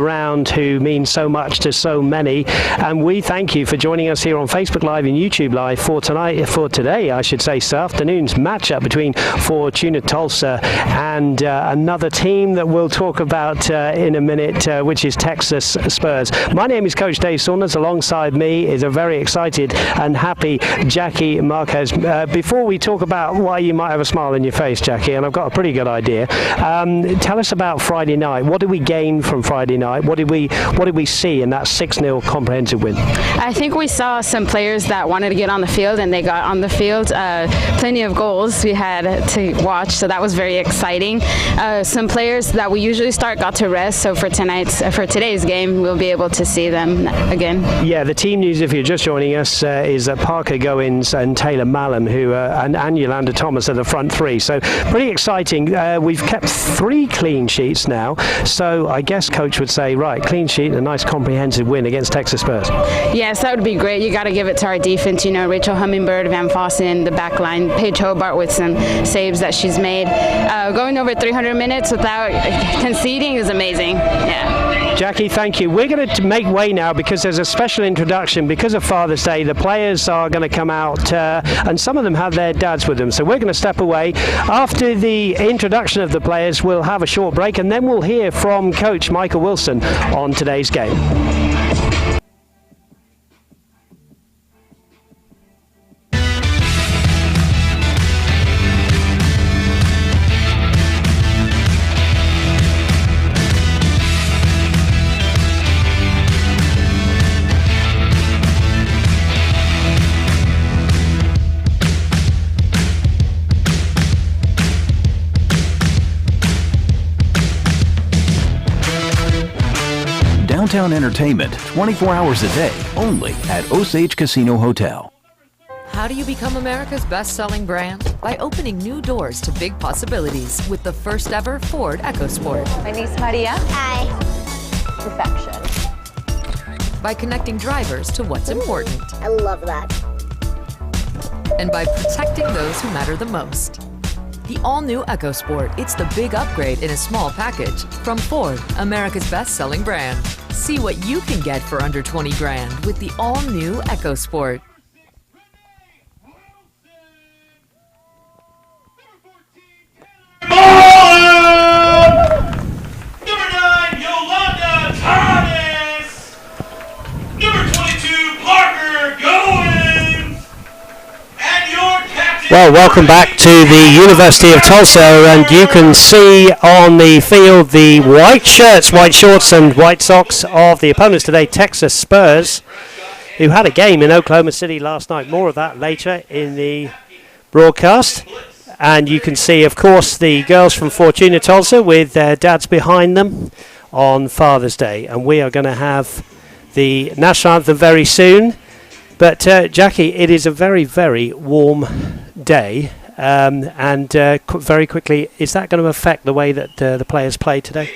around who mean so much to so many, and we thank you for joining us here on Facebook Live and YouTube Live for today, I should say, this afternoon's matchup between Fortuna Tulsa and another team that we'll talk about in a minute, which is Texas Spurs. My name is Coach Dave Saunders. Alongside me is a very excited and happy Jackie Marquez. Before we talk about why you might have a smile on your face, Jackie, and I've got a pretty good idea, tell us about Friday night. What did we gain from Friday night? What did we see in that 6-0 comprehensive win? I think we saw some players that wanted to get on the field, and they got on the field. Plenty of goals we had to watch, so that was very exciting. Some players that we usually start got to rest, so for today's game, we'll be able to see them again. Yeah, the team news, if you're just joining us, is that Parker Goins and Taylor Mallam, and Yolanda Thomas are the front three. So pretty exciting. We've kept 3 clean sheets now, so I guess Coach would say, right, clean sheet and a nice comprehensive win against Texas Spurs. Yes, that would be great. You got to give it to our defense. You know, Rachel Hummingbird, Van Fossen, the back line, Paige Hobart with some saves that she's made. Going over 300 minutes without conceding is amazing. Yeah. Jackie, thank you. We're going to make way now because there's a special introduction. Because of Father's Day, the players are going to come out and some of them have their dads with them. So we're going to step away. After the introduction of the players, we'll have a short break and then we'll hear from Coach Michael Wilson on today's game. Downtown entertainment 24 hours a day, only at Osage Casino Hotel. How do you become America's best-selling brand? By opening new doors to big possibilities with the first ever Ford EcoSport. My niece Maria. Hi. Perfection. By connecting drivers to what's important. I love that. And by protecting those who matter the most. The all-new EcoSport, it's the big upgrade in a small package. From Ford, America's best-selling brand. See what you can get for under 20 grand with the all-new EcoSport. Number 9, Yolanda Thomas. Number 22, Parker Goins. And your captain. Well, welcome back to the University of Tulsa, and you can see on the field the white shirts, white shorts and white socks of the opponents today, Texas Spurs, who had a game in Oklahoma City last night. More of that later in the broadcast. And you can see, of course, the girls from Fortuna Tulsa with their dads behind them on Father's Day. And we are going to have the national anthem very soon. But, Jackie, it is a very, very warm day. Very quickly, is that going to affect the way that the players play today?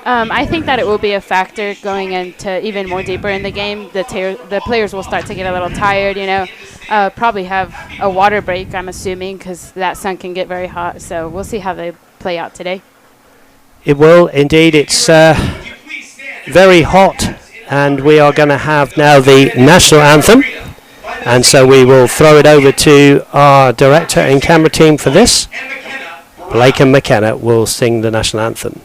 I think that it will be a factor going into even more deeper in the game. The players will start to get a little tired, you know, probably have a water break, I'm assuming, because that sun can get very hot. So we'll see how they play out today. It will, indeed. It's very hot, and we are going to have now the national anthem. And so we will throw it over to our director and camera team for this. Blake and McKenna will sing the national anthem.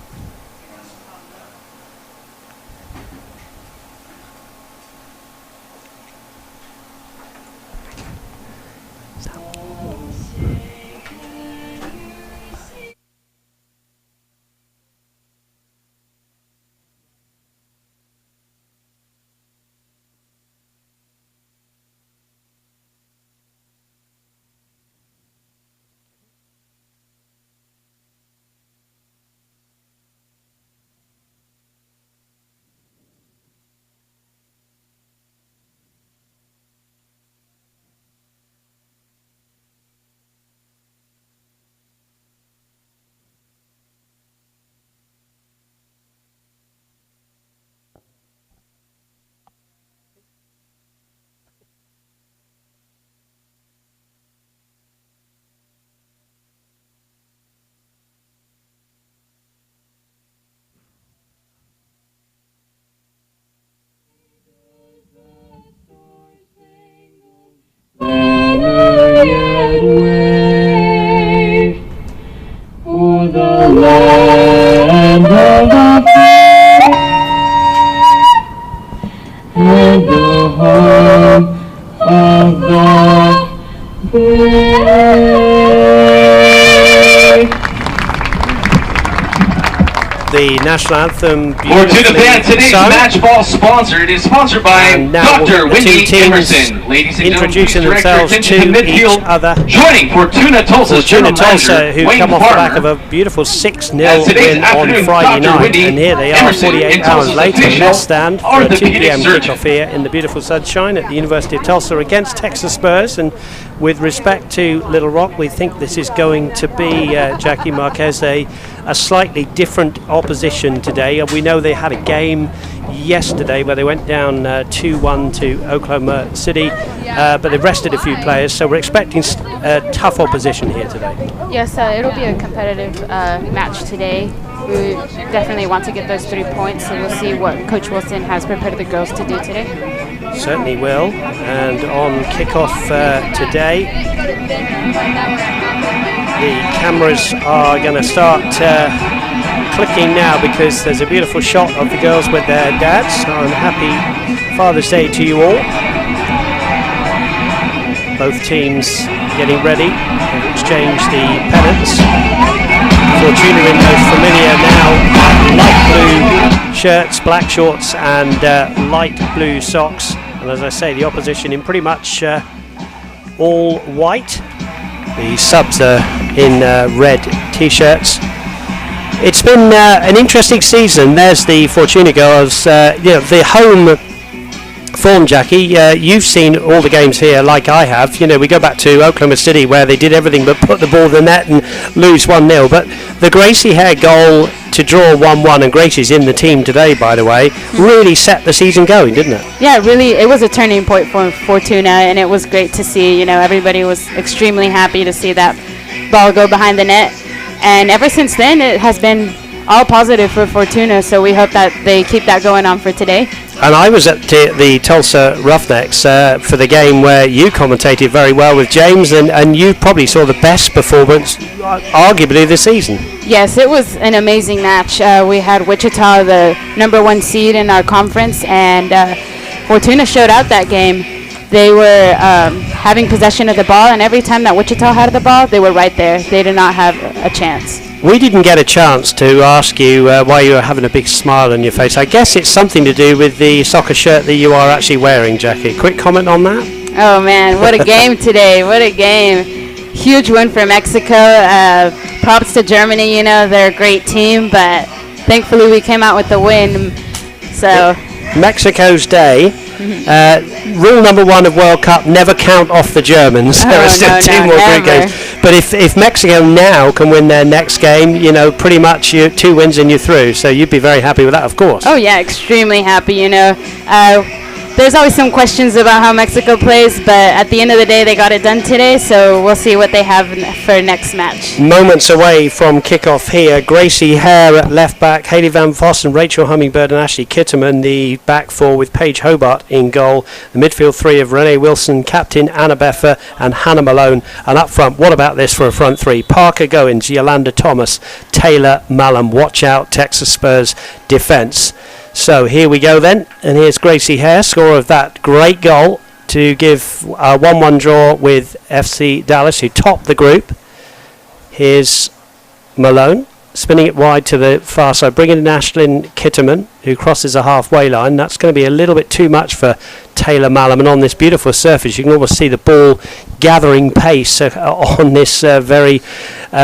The national anthem. Fortuna fans, today's match ball sponsor. It is sponsored by Dr. Wendy Emerson. Ladies and introducing gentlemen, themselves to the midfield, each other. Joining Fortuna Tulsa, Fortuna Tulsa, who come off the back of a beautiful 6-0 win on Friday night, and here they are 48 hours later, less stand for a 2 p.m. kickoff here in the beautiful sunshine at the University of Tulsa against Texas Spurs. And with respect to Little Rock, we think this is going to be, Jackie Marquez, a slightly different opposition today. We know they had a game yesterday where they went down 2-1 to Oklahoma City, but they've rested a few players, so we're expecting tough opposition here today. Yes, it'll be a competitive match today. We definitely want to get those 3 points, so we'll see what Coach Wilson has prepared the girls to do today. Certainly will. And on kickoff today, the cameras are going to start clicking now, because there's a beautiful shot of the girls with their dads. So happy Father's Day to you all. Both teams getting ready to exchange the pennants. Fortuna in those familiar now light blue shirts, black shorts and light blue socks. And as I say, the opposition in pretty much all white. The subs are in red t-shirts. It's been an interesting season. There's the Fortuna girls. The home form, Jackie. You've seen all the games here like I have. We go back to Oklahoma City where they did everything but put the ball in the net and lose 1-0. But the Gracie Hare goal to draw 1-1, and Gracie's in the team today, by the way, really set the season going, didn't it? Yeah, really, it was a turning point for Fortuna, and it was great to see. Everybody was extremely happy to see that ball go behind the net. And ever since then, it has been all positive for Fortuna, so we hope that they keep that going on for today. And I was at the Tulsa Roughnecks for the game where you commentated very well with James, and you probably saw the best performance, arguably, this season. Yes, it was an amazing match. We had Wichita, the #1 seed in our conference, and Fortuna showed out that game. They were having possession of the ball, and every time that Wichita had the ball, they were right there. They did not have a chance. We didn't get a chance to ask you why you were having a big smile on your face. I guess it's something to do with the soccer shirt that you are actually wearing, Jackie. Quick comment on that? Oh, man, what a game today. What a game. Huge win for Mexico. Props to Germany, they're a great team, but thankfully we came out with the win. So Mexico's day. Rule number 1 of World Cup: never count off the Germans. There are still 2 more group games. But if Mexico now can win their next game, pretty much 2 wins and you're through. So you'd be very happy with that, of course. Oh yeah, extremely happy. There's always some questions about how Mexico plays, but at the end of the day, they got it done today, so we'll see what they have for next match. Moments away from kickoff here, Gracie Hare at left back, Hayley Van Voss and Rachel Hummingbird and Ashley Kitterman, the back 4 with Paige Hobart in goal. The midfield 3 of Renee Wilson, captain Anna Beffer and Hannah Malone. And up front, what about this for a front 3? Parker Goins, Yolanda Thomas, Taylor Mallam. Watch out, Texas Spurs defence. So here we go then, and here's Gracie Hare, scorer of that great goal to give a 1-1 draw with FC Dallas, who topped the group. Here's Malone, spinning it wide to the far side, bringing in Ashlyn Kitterman, who crosses a halfway line. That's going to be a little bit too much for Taylor Mallam, and on this beautiful surface you can almost see the ball gathering pace on this very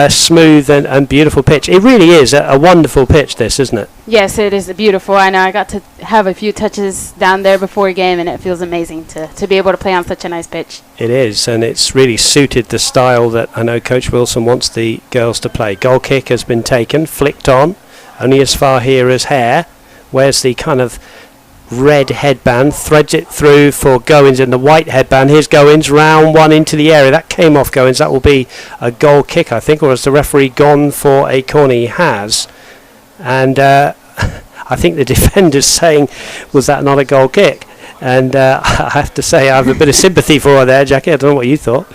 smooth and beautiful pitch. It really is a wonderful pitch, this, isn't it? Yes, it is beautiful. I know I got to have a few touches down there before a game, and it feels amazing to be able to play on such a nice pitch. It is, and it's really suited the style that I know Coach Wilson wants the girls to play. Goal kick has been taken, flicked on, only as far here as Hare. Where's the kind of red headband, threads it through for Goins in the white headband. Here's Goins, round 1 into the area. That came off Goins. That will be a goal kick, I think, or has the referee gone for a corner? He has. And I think the defender's saying, was that not a goal kick? And I have to say, I have a bit of sympathy for her there, Jackie. I don't know what you thought.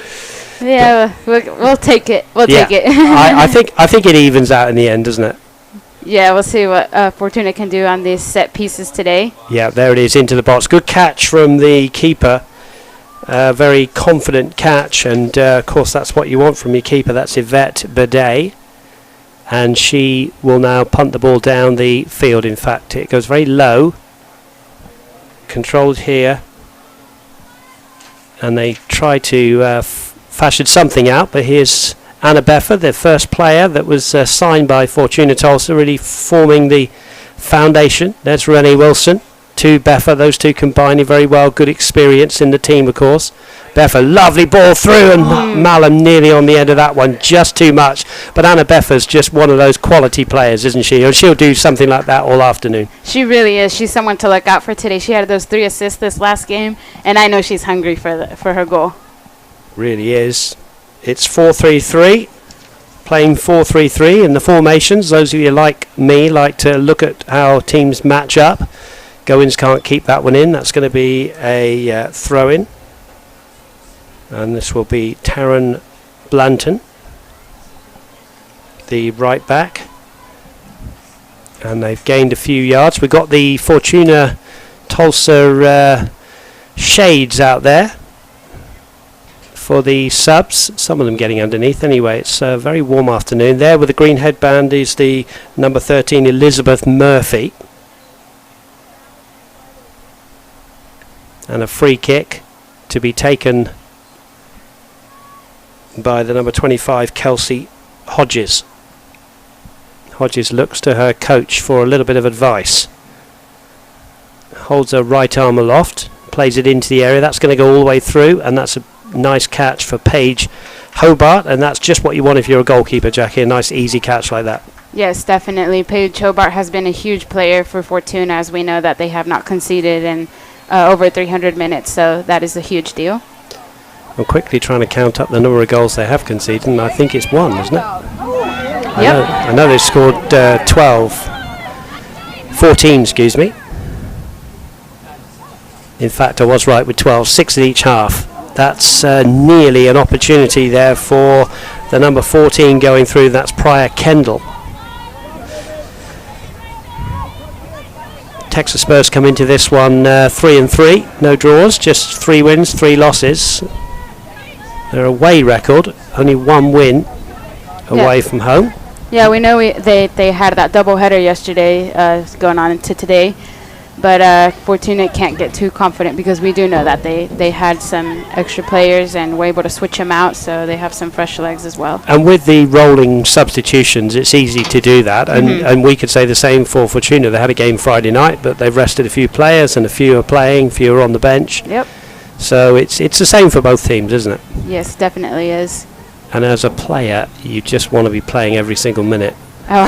Yeah, we'll take it. Take it. I think it evens out in the end, doesn't it? Yeah, we'll see what Fortuna can do on these set pieces today. Yeah, there it is, into the box. Good catch from the keeper. Very confident catch, and of course that's what you want from your keeper. That's Yvette Bidet, and she will now punt the ball down the field. In fact, it goes very low, controlled here, and they try to fashion something out, but here's Anna Beffer, the first player that was signed by Fortuna Tulsa, really forming the foundation. There's Renee Wilson to Beffer, those two combining very well, good experience in the team, of course. Beffer, lovely ball through, and Malum nearly on the end of that one, just too much. But Anna Beffer's just one of those quality players, isn't she? And she'll do something like that all afternoon. She really is. She's someone to look out for today. She had those 3 assists this last game, and I know she's hungry for her goal. Really is. It's 4-3-3. Playing 4-3-3 in the formations. Those of you like me like to look at how teams match up. Goins can't keep that one in. That's going to be a throw-in. And this will be Taryn Blanton, the right back. And they've gained a few yards. We've got the Fortuna Tulsa shades out there for the subs. Some of them getting underneath. Anyway, it's a very warm afternoon. There with the green headband is the number 13, Elizabeth Murphy. And a free kick to be taken by the number 25, Kelsey Hodges. Hodges looks to her coach for a little bit of advice. Holds her right arm aloft, plays it into the area. That's going to go all the way through, and that's a nice catch for Paige Hobart, and that's just what you want if you're a goalkeeper, Jackie, a nice easy catch like that. Yes, definitely. Paige Hobart has been a huge player for Fortuna, as we know that they have not conceded in over 300 minutes, so that is a huge deal. I'm quickly trying to count up the number of goals they have conceded, and I think it's 1, isn't it? I know they've scored 14, excuse me. In fact, I was right with 12, 6 in each half. That's nearly an opportunity there for the number 14 going through. That's Prior Kendall. Texas Spurs come into this one 3-3, no draws, just 3 wins, 3 losses. Their away record, only 1 win away from home. Yeah, we know they had that double header yesterday going on into today, but Fortuna can't get too confident because we do know that they had some extra players and were able to switch them out, so they have some fresh legs as well. And with the rolling substitutions, it's easy to do that, and we could say the same for Fortuna. They had a game Friday night, but they've rested a few players, and a few are playing, few are on the bench. Yep. So it's the same for both teams, isn't it? Yes, definitely is. And as a player, you just want to be playing every single minute. Oh,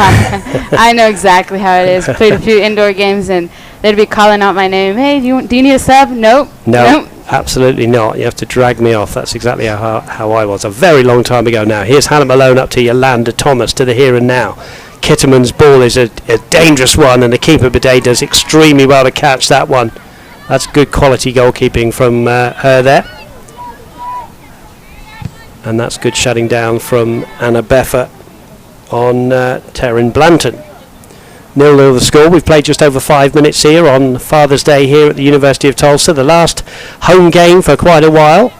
I know exactly how it is. Played a few indoor games, and they'd be calling out my name. Hey, do you need a sub? Nope. No, absolutely not. You have to drag me off. That's exactly how I was a very long time ago now. Here's Hannah Malone up to Yolanda Thomas to the here and now. Kitterman's ball is a dangerous one, and the keeper Bidet does extremely well to catch that one. That's good quality goalkeeping from her there. And that's good shutting down from Anna Beffer on Taryn Blanton. 0-0 the score. We've played just over 5 minutes here on Father's Day here at the University of Tulsa. The last home game for quite a while.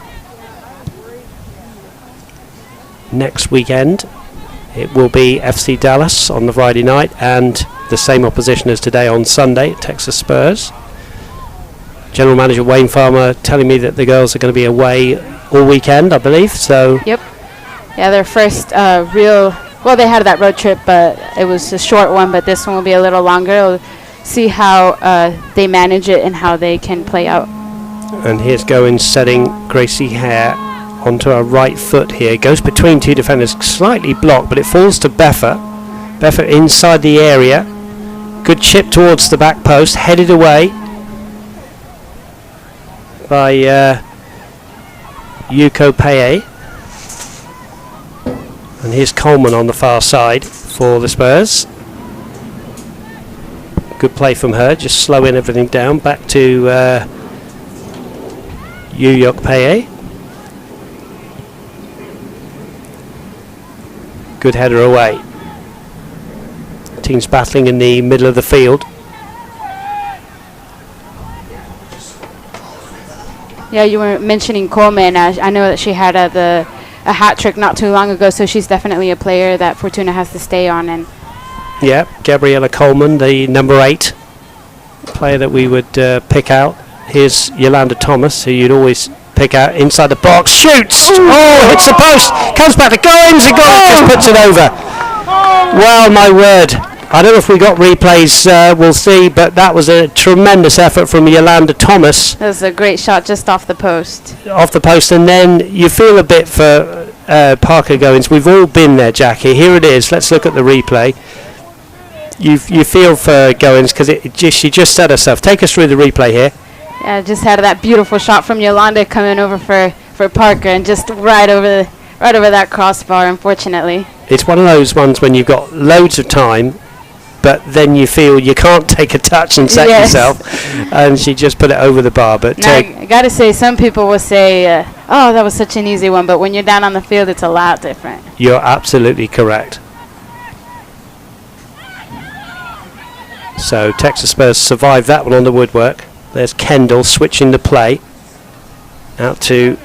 Next weekend it will be FC Dallas on the Friday night, and the same opposition as today on Sunday, Texas Spurs. General Manager Wayne Farmer telling me that the girls are going to be away all weekend, I believe. So. Yep. Yeah, their first well, they had that road trip, but it was a short one. But this one will be a little longer. We'll see how they manage it and how they can play out. And here's Goins setting Gracie Hare onto her right foot here. Goes between 2 defenders, slightly blocked, but it falls to Beffer. Beffer inside the area. Good chip towards the back post, headed away by Yuko Peye. And here's Coleman on the far side for the Spurs. Good play from her, just slowing everything down. Back to Yuko Peye. Good header away. Teams battling in the middle of the field. Yeah, you were mentioning Coleman. I know that she had a hat trick not too long ago, so she's definitely a player that Fortuna has to stay on. And yeah, Gabriella Coleman, the number 8 player that we would pick out. Here's Yolanda Thomas, who you'd always pick out inside the box. Shoots! Oh, hits the post! Comes back to Goins, and Goins just puts it over. Well, my word. I don't know if we got replays, we'll see, but that was a tremendous effort from Yolanda Thomas. That was a great shot just off the post. Off the post, and then you feel a bit for Parker Goins. We've all been there, Jackie. Here it is. Let's look at the replay. You feel for Goins because she just set herself. Take us through the replay here. Yeah, just had that beautiful shot from Yolanda coming over for Parker, and just right over that crossbar, unfortunately. It's one of those ones when you've got loads of time, but then you feel you can't take a touch and set yourself, and she just put it over the bar. But now, I got to say, some people will say, oh, that was such an easy one, but when you're down on the field, it's a lot different. You're absolutely correct. So Texas Spurs survived that one on the woodwork. There's Kendall switching the play out to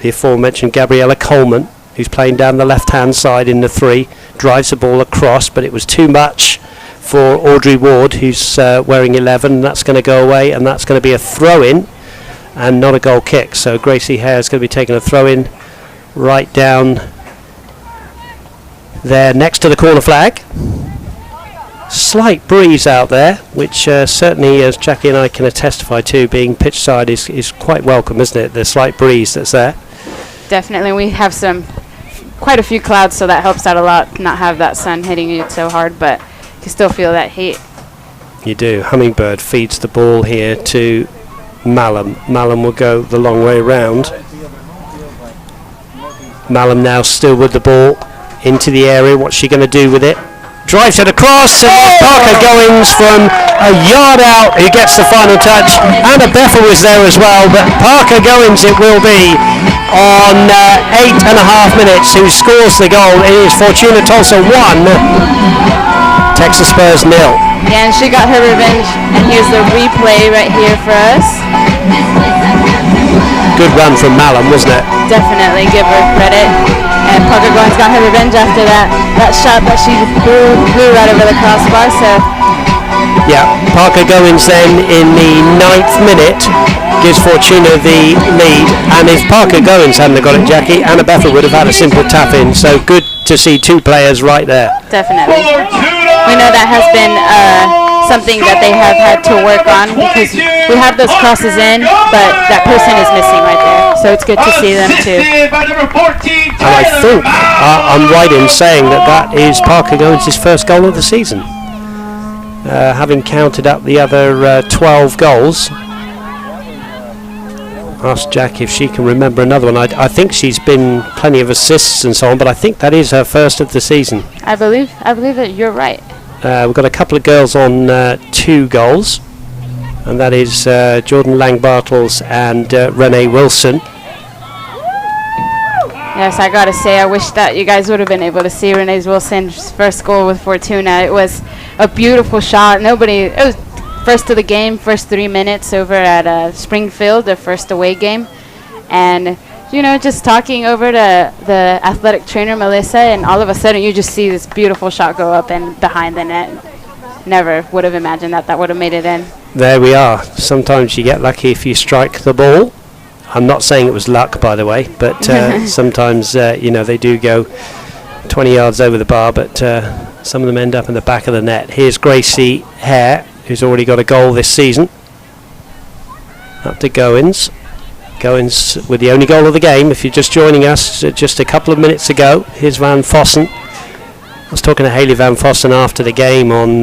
the aforementioned Gabriella Coleman, who's playing down the left-hand side in the 3, drives the ball across, but it was too much for Audrey Ward, who's wearing 11. That's going to go away, and that's going to be a throw-in and not a goal kick. So Gracie Hare is going to be taking a throw-in right down there next to the corner flag. Slight breeze out there, which certainly, as Jackie and I can testify to, being pitch side is quite welcome, isn't it? The slight breeze that's there. Definitely. We have quite a few clouds, so that helps out a lot, not have that sun hitting you so hard, but you can still feel that heat. You do. Hummingbird feeds the ball here to Malum. Malum will go the long way around. Malum now still with the ball into the area. What's she going to do with it? Drives it across, and Parker Goins from a yard out, who gets the final touch. Anna Bethel was there as well, but Parker Goins it will be on 8.5 minutes, who scores the goal. It is Fortuna Tulsa 1, Texas Spurs 0. Yeah, and she got her revenge, and here's the replay right here for us. Good run from Malum, wasn't it? Definitely, give her credit. And Parker Goins got her revenge after that shot that she blew right over the crossbar. So yeah, Parker Goins then in the 9th minute gives Fortuna the lead, and if Parker Goins hadn't got it, Jackie, Anna Bethel would have had a simple tap in. So good to see 2 players right there. Definitely. We know that has been something that they have had to work on, because we have those crosses in, but that person is missing right there. So it's good to see them too. And I think I'm right in saying that is Parker Goins' first goal of the season, having counted up the other 12 goals. Ask Jack if she can remember another one. I think she's been plenty of assists and so on, but I think that is her first of the season. I believe that you're right. We've got a couple of girls on 2 goals, and that is Jordan Lang-Bartels and Renee Wilson. Yes, I gotta say, I wish that you guys would have been able to see Renee Wilson's first goal with Fortuna. It was a beautiful shot. It was first of the game, first 3 minutes over at Springfield, their first away game. And, just talking over to the athletic trainer, Melissa, and all of a sudden you just see this beautiful shot go up and behind the net. Never would have imagined that would have made it in. There we are. Sometimes you get lucky if you strike the ball. I'm not saying it was luck, by the way, but sometimes, they do go 20 yards over the bar, but some of them end up in the back of the net. Here's Gracie Hare, who's already got a goal this season. Up to Goins. Goins with the only goal of the game. If you're just joining us just a couple of minutes ago, here's Van Vossen. I was talking to Hayley Van Vossen after the game on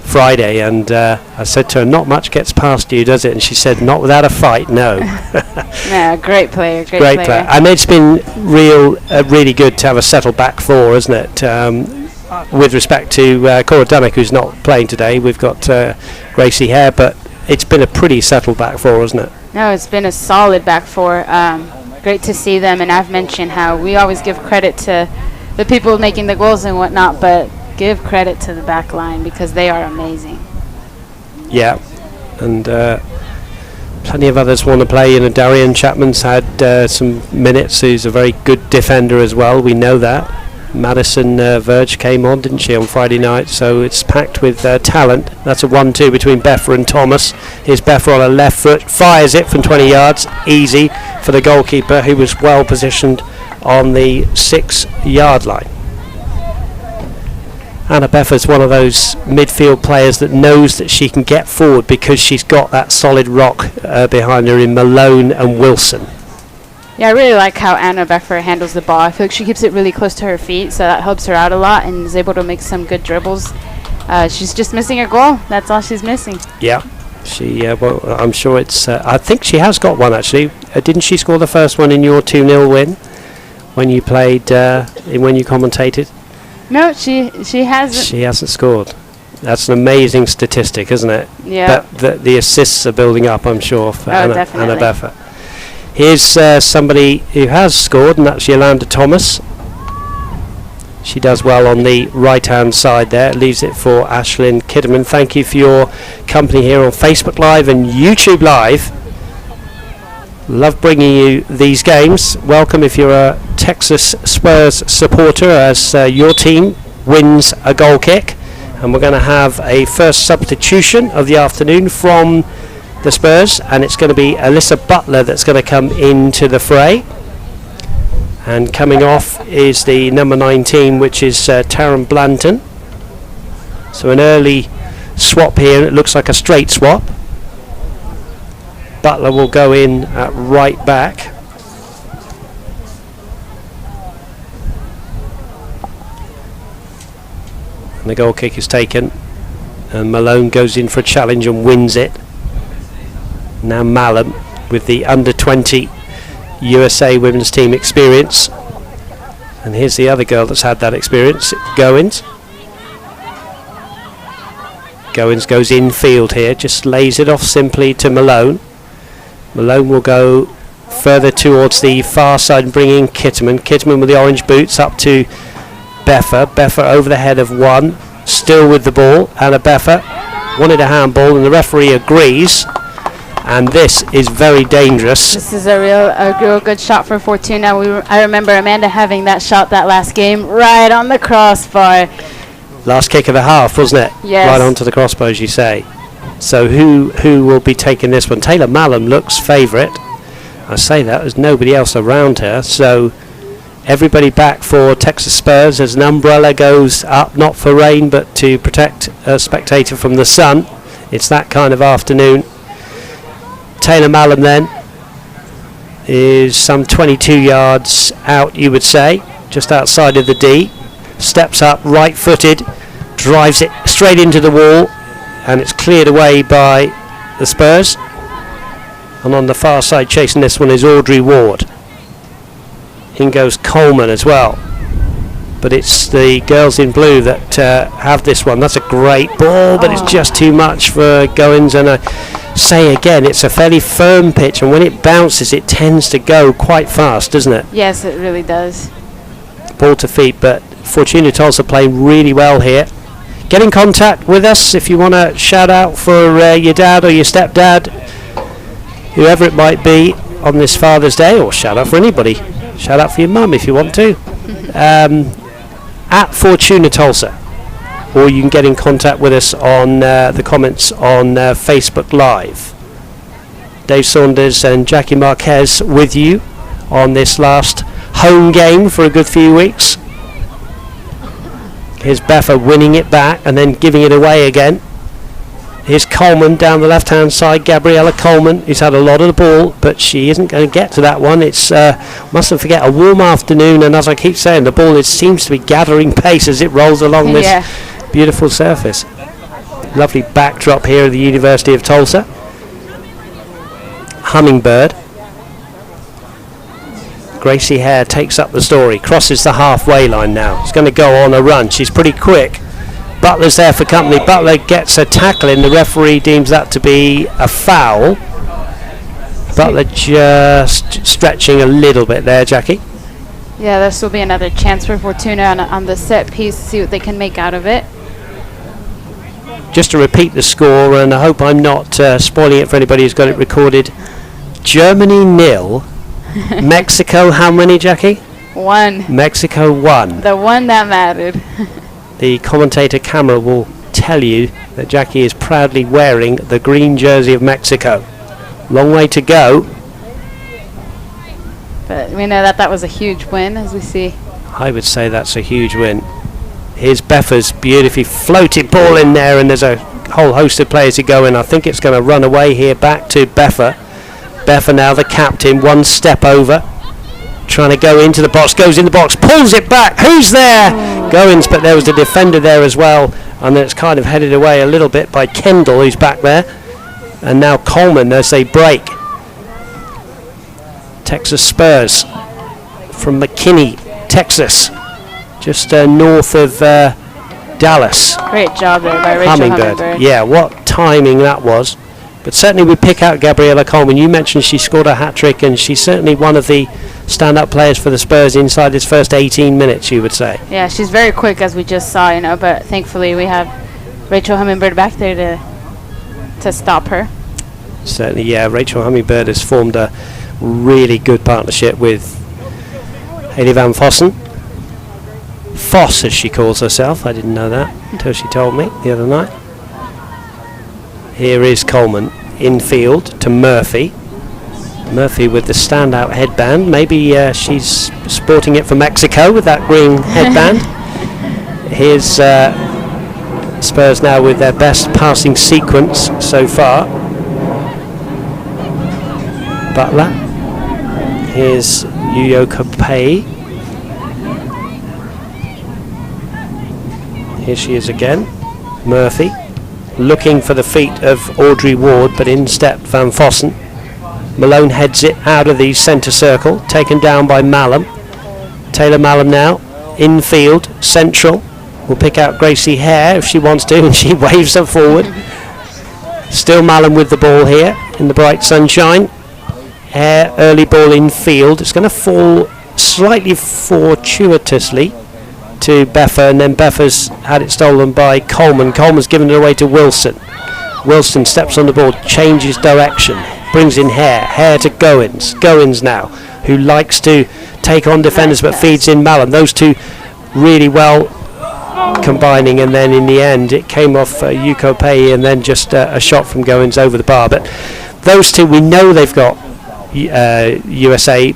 Friday, and I said to her, not much gets past you, does it? And she said, not without a fight, no. Yeah, great player. Great player. And it's been really good to have a settled back 4, isn't it? With respect to Cora Dunnock, who's not playing today, we've got Gracie Hare, but it's been a pretty settled back 4, isn't it? No, it's been a solid back 4. Great to see them, and I've mentioned how we always give credit to the people making the goals and whatnot, but give credit to the back line because they are amazing. Yeah, and Plenty of others want to play. You know, Darian Chapman's had some minutes. He's a very good defender as well. We know that. Madison Verge came on, didn't she, on Friday night? So it's packed with talent. That's a 1-2 between Beffer and Thomas. Here's Beffer on a left foot, fires it from 20 yards. Easy for the goalkeeper, who was well positioned on the 6-yard line. Anna Beffer's one of those midfield players that knows that she can get forward because she's got that solid rock behind her in Malone and Wilson. Yeah, I really like how Anna Beffer handles the ball. I feel like she keeps it really close to her feet, so that helps her out a lot and is able to make some good dribbles. She's just missing a goal. That's all she's missing. Yeah, well, I'm sure it's... I think she has got one, actually. Didn't she score the first one in your 2-0 win when you played, when you commentated? No, she hasn't. She hasn't scored. That's an amazing statistic, isn't it? Yeah. But the assists are building up, I'm sure, for Anna Beffer. Here's somebody who has scored, and that's Yolanda Thomas. She does well on the right-hand side there. Leaves it for Ashlyn Kidderman. Thank you for your company here on Facebook Live and YouTube Live. Love bringing you these games. Welcome if you're a Texas Spurs supporter, as your team wins a goal kick. And we're going to have a first substitution of the afternoon from the Spurs, and it's going to be Alyssa Butler that's going to come into the fray. And coming off is the number 19, which is Taryn Blanton. So an early swap here. It looks like a straight swap. Butler will go in at right back. And the goal kick is taken. And Malone goes in for a challenge and wins it. Now Malum with the under-20 USA women's team experience. And here's the other girl that's had that experience, Goins. Goins goes infield here, just lays it off simply to Malone. Malone will go further towards the far side and bring in Kitterman. Kitterman with the orange boots up to Beffer. Beffer over the head of one, still with the ball. Anna Beffer wanted a handball and the referee agrees. And this is very dangerous. This is a real good shot for Fortuna. I remember Amanda having that shot that last game right on the crossbar. Last kick of the half, wasn't it? Yes. Right onto the crossbar, as you say. So who will be taking this one? Taylor Malum looks favourite. I say that, there's nobody else around her. So everybody back for Texas Spurs as an umbrella goes up, not for rain, but to protect a spectator from the sun. It's that kind of afternoon. Taylor Malum then is some 22 yards out, you would say, just outside of the D. Steps up, right-footed, drives it straight into the wall, and it's cleared away by the Spurs. And on the far side chasing this one is Audrey Ward. In goes Coleman as well. But it's the girls in blue that have this one. That's a great ball, but it's just too much for Goins. And I say again, it's a fairly firm pitch, and when it bounces, it tends to go quite fast, doesn't it? Yes, it really does. Ball to feet, but Fortuna Tulsa playing really well here. Get in contact with us if you want to shout out for your dad or your stepdad, whoever it might be, on this Father's Day, or shout out for anybody. Shout out for your mum if you want to. At Fortuna Tulsa, or you can get in contact with us on the comments on Facebook Live. Dave Saunders and Jackie Marquez with you on this last home game for a good few weeks. Here's Beffer winning it back and then giving it away again. Here's Coleman down the left hand side, Gabriella Coleman, who's had a lot of the ball, but she isn't going to get to that one. It's mustn't forget, a warm afternoon, and as I keep saying, the ball seems to be gathering pace as it rolls along this beautiful surface. Lovely backdrop here at the University of Tulsa. Hummingbird. Gracie Hare takes up the story, crosses the halfway line now. She's going to go on a run. She's pretty quick. Butler's there for company. Butler gets a tackle in. The referee deems that to be a foul. Butler just stretching a little bit there, Jackie. Yeah, this will be another chance for Fortuna on the set piece to see what they can make out of it. just to repeat the score, and I hope I'm not spoiling it for anybody who's got it recorded. Germany 0, Mexico how many, Jackie? 1. Mexico 1. The one that mattered. The commentator camera will tell you that Jackie is proudly wearing the green jersey of Mexico. Long way to go. But we know that was a huge win, as we see. I would say that's a huge win. Here's Beffa's beautifully floated ball in there, and there's a whole host of players who go in. I think it's going to run away here back to Beffa. Beffa now the captain, one step over. Trying to go into the box, goes in the box, pulls it back. Who's there? Goins, but there was a defender there as well. And then it's kind of headed away a little bit by Kendall, who's back there. And now Coleman as they break. Texas Spurs from McKinney, Texas. Just north of Dallas. Great job there by Rachel Hummingbird. Yeah, what timing that was. But certainly we pick out Gabriella Coleman. You mentioned she scored a hat-trick, and she's certainly one of the stand-up players for the Spurs inside this first 18 minutes, you would say. Yeah, she's very quick, as we just saw, but thankfully we have Rachel Hummingbird back there to stop her. Certainly, yeah. Rachel Hummingbird has formed a really good partnership with Haley Van Vossen. Foss, as she calls herself. I didn't know that until she told me the other night. Here is Coleman infield to Murphy. Murphy with the standout headband. Maybe she's sporting it for Mexico with that green headband. Here's Spurs now with their best passing sequence so far. Butler. Here's Yuyo Kopei. Here she is again. Murphy. Looking for the feet of Audrey Ward, but in stepped Van Vossen. Malone heads it out of the centre circle, taken down by Malum. Taylor Malum now, infield, central. Will pick out Gracie Hare if she wants to, and she waves her forward. Still Malum with the ball here in the bright sunshine. Hare, early ball infield. It's going to fall slightly fortuitously to Beffa, and then Beffa's had it stolen by Coleman. Coleman's given it away to Wilson. Wilson steps on the ball, changes direction, brings in Hare. Hare to Goins. Goins now, who likes to take on defenders but feeds in Malum. Those two really well combining, and then in the end it came off Yuko Pei, and then just a shot from Goins over the bar. But those two, we know they've got USA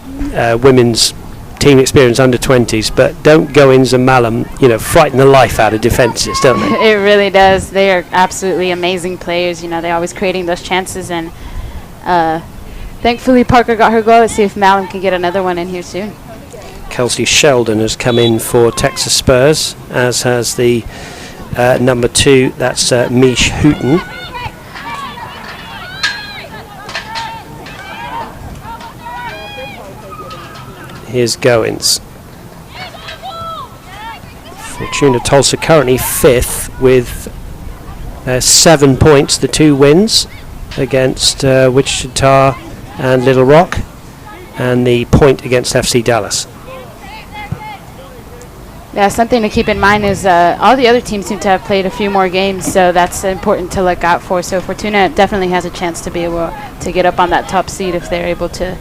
women's team experience under 20s, but don't Goins and Malum, frighten the life out of defences, don't they? It really does. They are absolutely amazing players. They're always creating those chances, and thankfully Parker got her goal. Let's see if Malum can get another one in here soon. Kelsey Sheldon has come in for Texas Spurs, as has the number 2, that's Mish Hooten. Here's Goins. Fortuna Tulsa currently 5th with 7 points, the 2 wins against Wichita and Little Rock, and the point against FC Dallas. Yeah, something to keep in mind is all the other teams seem to have played a few more games, so that's important to look out for. So Fortuna definitely has a chance to be able to get up on that top seed if they're able to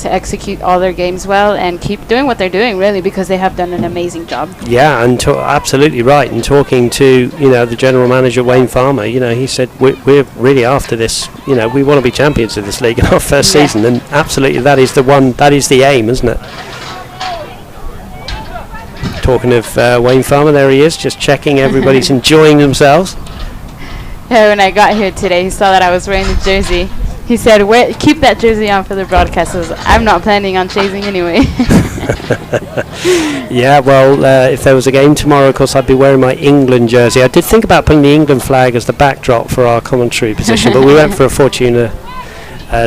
execute all their games well and keep doing what they're doing, really, because they have done an amazing job. Yeah, and absolutely right. And talking to the general manager Wayne Farmer, he said we're really after this. We want to be champions of this league in our first season, and absolutely that is the aim, isn't it? Talking of Wayne Farmer, there he is, just checking everybody's enjoying themselves. Yeah, when I got here today, he saw that I was wearing the jersey. He said, keep that jersey on for the broadcasters. I'm not planning on chasing anyway. Yeah, well, if there was a game tomorrow, of course, I'd be wearing my England jersey. I did think about putting the England flag as the backdrop for our commentary position, but we went for a Fortuna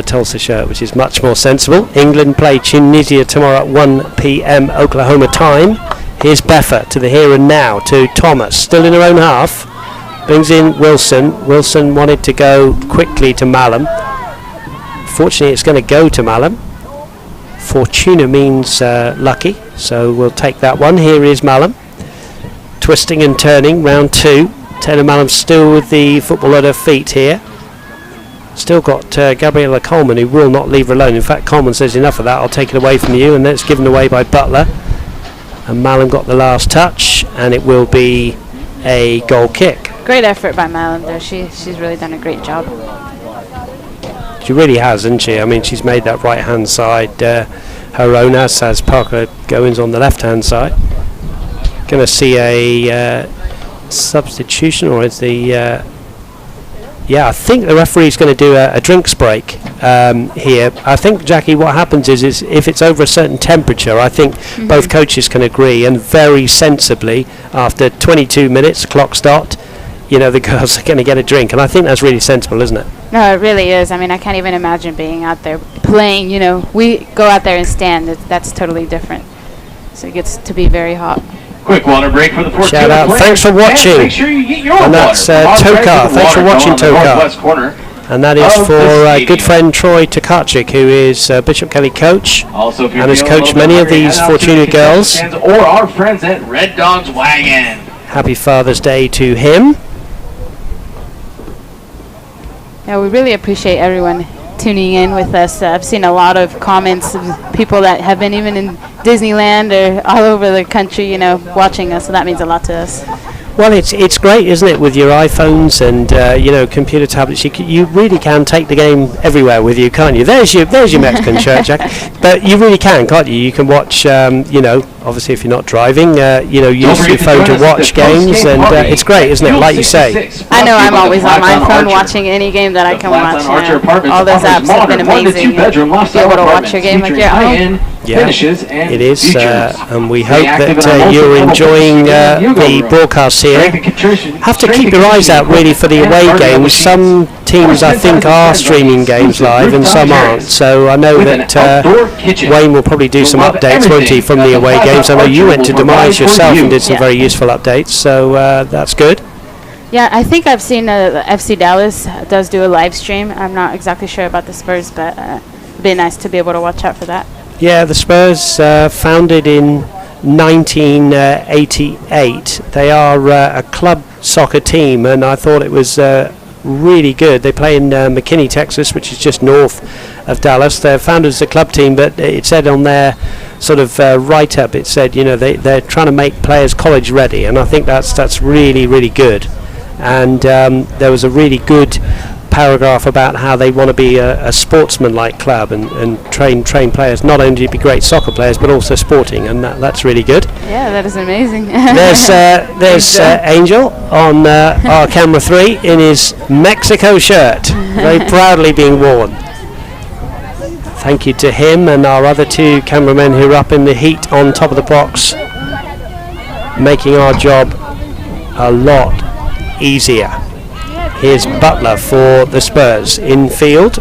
Tulsa shirt, which is much more sensible. England play Tunisia tomorrow at 1 p.m. Oklahoma time. Here's Beffa to the here and now to Thomas, still in her own half. Brings in Wilson. Wilson wanted to go quickly to Malum. Fortunately, it's going to go to Malum. Fortuna means lucky, so we'll take that one. Here is Malum. Twisting and turning, round 2. Taylor Mallam still with the football at her feet here. Still got Gabriella Coleman, who will not leave her alone. In fact, Coleman says, enough of that, I'll take it away from you, and that's given away by Butler. And Mallam got the last touch, and it will be a goal kick. Great effort by Mallam, though. She's really done a great job. She really has, hasn't she? I mean, she's made that right-hand side her own, as has Parker Goins on the left-hand side. Going to see a substitution, or is the... I think the referee's going to do a drinks break here. I think, Jackie, what happens is if it's over a certain temperature, I think both coaches can agree, and very sensibly, after 22 minutes, clock stopped, the girls are going to get a drink. And I think that's really sensible, isn't it? No, it really is. I mean, I can't even imagine being out there playing. We go out there and stand. That's totally different. So it gets to be very hot. Quick water break for the Fortuna. Shout out. Thanks for watching. Make sure you get your and that's Tokar. Thanks for watching, Tokar. And that is for good friend Troy Tokarczyk, who is Bishop Kelly coach also, and has coached many of these Fortuna girls. Or our friends at Red Dog's Wagon. Happy Father's Day to him. Yeah, we really appreciate everyone tuning in with us. I've seen a lot of comments of people that have been even in Disneyland or all over the country, watching us, so that means a lot to us. Well, it's great, isn't it, with your iPhones and computer tablets. You really can take the game everywhere with you, can't you? There's your Mexican shirt, Jack. But you really can, can't you? You can watch, obviously if you're not driving, use your phone to watch games, and it's great, isn't it? Like you say. I know I'm always on my phone watching any game that I can watch. All those apps have been amazing. Be able to watch your game like you're at home. Yeah, it is, and we hope that you're enjoying the broadcast here. Have to keep your eyes out really for the away games. Some teams I think are streaming games live and some aren't, so I know that Wayne will probably do some updates, won't he, from the away games. I know you went to Demise yourself and did some very useful updates, so that's good. Yeah, I think I've seen FC Dallas does do a live stream. I'm not exactly sure about the Spurs, but it'd be nice to be able to watch out for that. Yeah, the Spurs, founded in 1988. They are a club soccer team, and I thought it was really good. They play in McKinney, Texas, which is just north of Dallas. They're founded as a club team, but it said on their sort of write-up, it said, they're trying to make players college ready, and I think that's really, really good. And there was a really good paragraph about how they want to be a sportsman-like club and train players not only to be great soccer players but also sporting, and that's really good. Yeah, that is amazing. There's Angel on our camera 3 in his Mexico shirt, very proudly being worn. Thank you to him and our other 2 cameramen who are up in the heat on top of the box, making our job a lot easier. Here's Butler for the Spurs in field.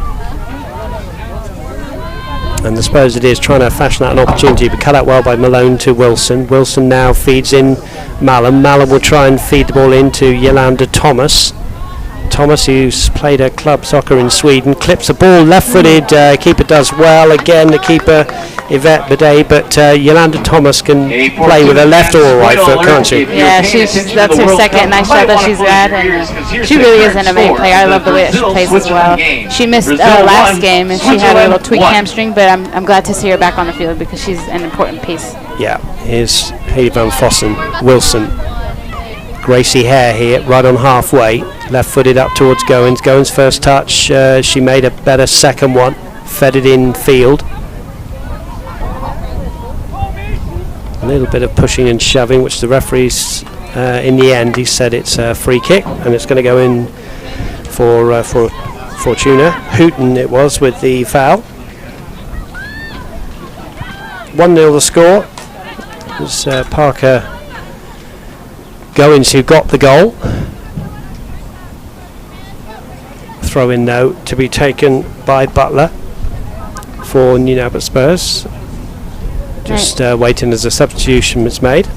And the Spurs it is trying to fashion out an opportunity, but cut out well by Malone to Wilson. Wilson now feeds in Mallam. Mallam will try and feed the ball into Yolanda Thomas. Thomas, who's played her club soccer in Sweden, clips the ball left-footed. Keeper does well. Again, the keeper, Yvette Bidet, but Yolanda Thomas can play with her left or right foot, can't she? Yeah, that's her second nice shot that she's had, and she really is an amazing player. I love the way that she plays as well. She missed last game, and she had a little tweaked hamstring, but I'm glad to see her back on the field because she's an important piece. Yeah, here's Haley Van Vossen, Wilson. Gracie Hare here, right on halfway, left-footed up towards Goins. Goins' first touch, she made a better second one, fed it in field. A little bit of pushing and shoving, which the referees, in the end, he said it's a free kick, and it's going to go in for Fortuna. Hooton it was with the foul. 1-0 the score. It was Parker Goins who got the goal. Throw in though to be taken by Butler for New Nabat Spurs. Just waiting as a substitution was made.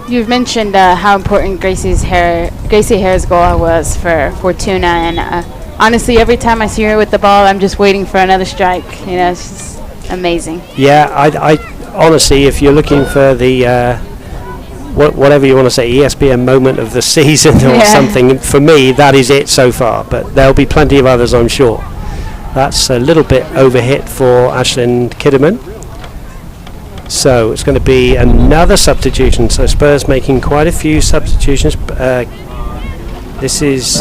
You've mentioned how important Gracie Hare's goal was for Fortuna, and honestly, every time I see her with the ball, I'm just waiting for another strike. It's just amazing. Yeah, I honestly, if you're looking for the whatever you want to say, ESPN moment of the season or something. For me, that is it so far, but there'll be plenty of others, I'm sure. That's a little bit overhit for Ashlyn Kidderman. So it's going to be another substitution. So Spurs making quite a few substitutions. This is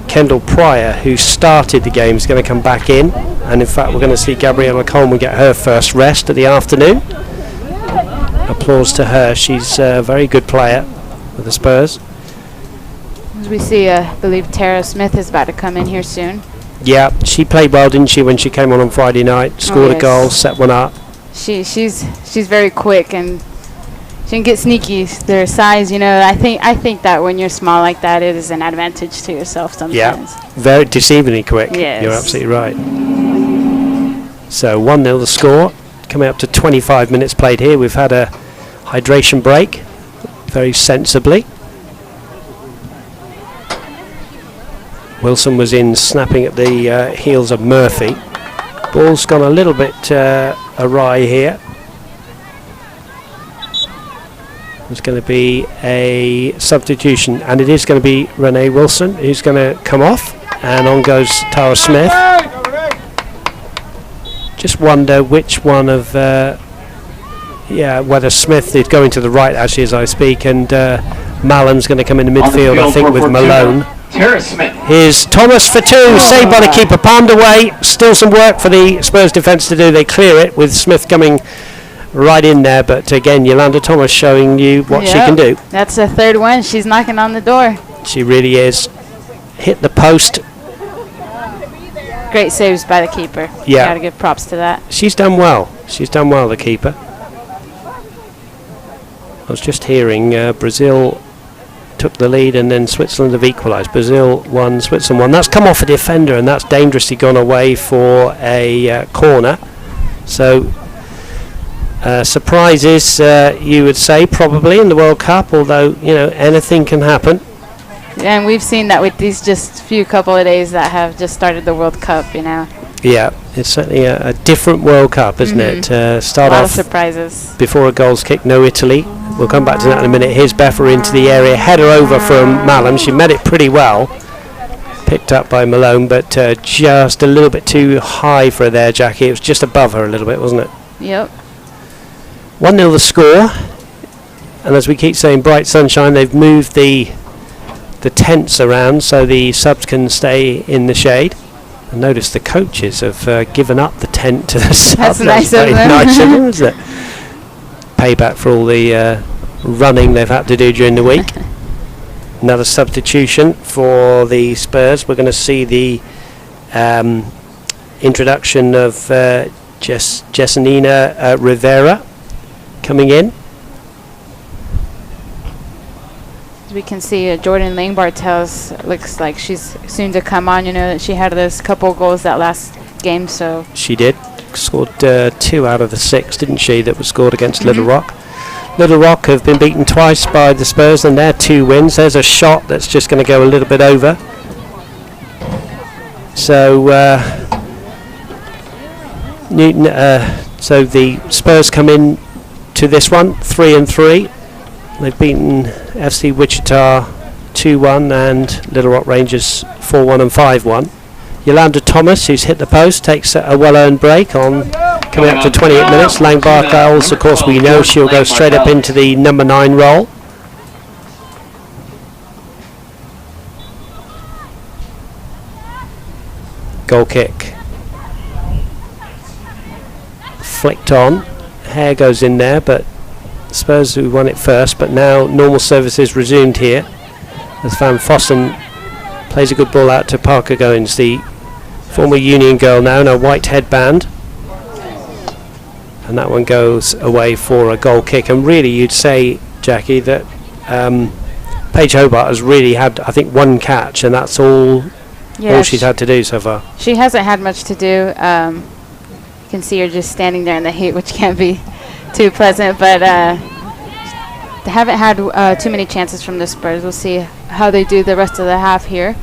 Kendall Pryor, who started the game, is going to come back in. And in fact, we're going to see Gabriella Coleman get her first rest of the afternoon. Applause to her. She's a very good player with the Spurs. As we see, I believe Tara Smith is about to come in here soon. Yeah, she played well, didn't she, when she came on Friday night? Scored a goal, set one up. She's very quick, and she can get sneaky. Their size, I think that when you're small like that, it is an advantage to yourself sometimes. Yeah, very deceivingly quick. Yes. You're absolutely right. So 1-0 the score. Coming up to 25 minutes played here. We've had a hydration break, very sensibly. Wilson was in snapping at the heels of Murphy. Ball's gone a little bit awry here. There's going to be a substitution, and it is going to be Renee Wilson who's going to come off, and on goes Tara Smith. Just wonder which one of whether Smith is going to the right actually as I speak, and Mallon's going to come in the midfield, I think, with Malone. Here's Thomas for two, saved by the keeper, palmed away. Still some work for the Spurs defence to do. They clear it with Smith coming right in there, but again, Yolanda Thomas showing you what she can do. That's the third one. She's knocking on the door. She really is. Hit the post. Great saves by the keeper. Yeah. Got to give props to that. She's done well. She's done well, the keeper. I was just hearing Brazil took the lead and then Switzerland have equalised. Brazil won, Switzerland won. That's come off a defender, and that's dangerously gone away for a corner. So surprises, you would say, probably in the World Cup, although anything can happen. And we've seen that with these just few couple of days that have just started the World Cup, Yeah, it's certainly a different World Cup, isn't it? Start a lot off of surprises. Before a goal's kicked, no Italy. We'll come back to that in a minute. Here's Beffer into the area, header over from Malum. She met it pretty well. Picked up by Malone, but just a little bit too high for her there, Jackie. It was just above her a little bit, wasn't it? Yep. 1-0 the score. And as we keep saying, bright sunshine, they've moved the tents around so the subs can stay in the shade. And notice the coaches have given up the tent to the subs. That's nice of them. Nice of them, isn't it? Payback for all the running they've had to do during the week. Another substitution for the Spurs. We're going to see the introduction of Jessanina Rivera coming in. As we can see, Jordan Lane Bartels looks like she's soon to come on. She had those couple goals that last game, so she did. Scored 2 out of the 6, didn't she, that was scored against Little Rock. Little Rock have been beaten twice by the Spurs, and they're 2 wins. There's a shot that's just going to go a little bit over. So so the Spurs come in to this one 3-3. They've beaten FC Wichita 2-1 and Little Rock Rangers 4-1 and 5-1. Yolanda Thomas, who's hit the post, takes a well-earned break on coming up to 28 minutes. Lang Barkels, of course, we know she'll go straight up into the number 9 role. Goal kick. Flicked on. Hair goes in there, but Spurs who won it first, but now normal services resumed here as Van Fossen plays a good ball out to Parker Goins, the former Union girl now in a white headband, and that one goes away for a goal kick. And really you'd say, Jackie, that Paige Hobart has really had, I think, 1 catch, and that's all she's had to do so far. She hasn't had much to do. You can see her just standing there in the heat, which can't be too pleasant, but they haven't had too many chances from the Spurs. We'll see how they do the rest of the half here.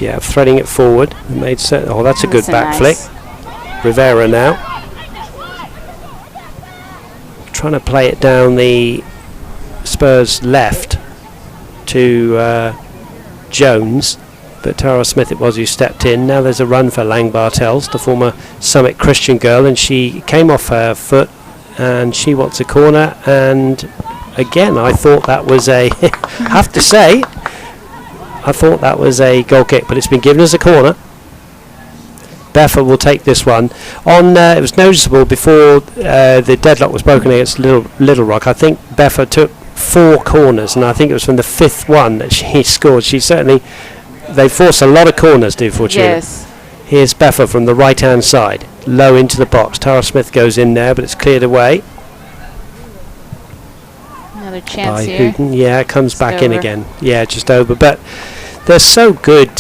Yeah, threading it forward. Made certain. Oh, that's a good back flick. Rivera now trying to play it down the Spurs left to Jones, but Tara Smith it was who stepped in. Now there's a run for Lang Bartels, the former Summit Christian girl, and she came off her foot and she wants a corner. And again, I thought that was a have to say I thought that was a goal kick, but it's been given as a corner. Beffa will take this one on. It was noticeable before the deadlock was broken against Little Rock. I think Beffa took 4 corners, and I think it was from the 5th one that she scored. They force a lot of corners, do Fortuna. Yes. Here's Beffa from the right-hand side, low into the box. Tara Smith goes in there, but it's cleared away. Another chance by here. Hooton. Yeah, it comes Just back in over. again. Yeah, just over. But they're so good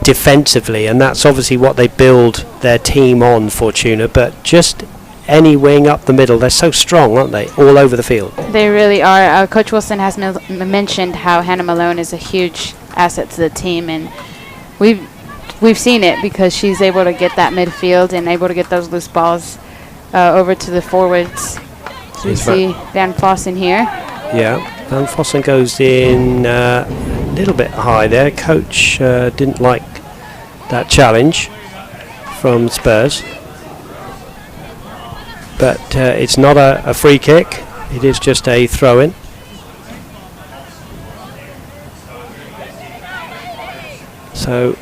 defensively, and that's obviously what they build their team on, Fortuna. But just any wing up the middle, they're so strong, aren't they? All over the field. They really are. Coach Wilson has mentioned how Hannah Malone is a huge asset to the team, and we've seen it because she's able to get that midfield and able to get those loose balls over to the forwards. So we see Van Fossen here. Yeah, Van Fossen goes in a little bit high there. Coach didn't like that challenge from Spurs. But it's not a free kick. It is just a throw-in. So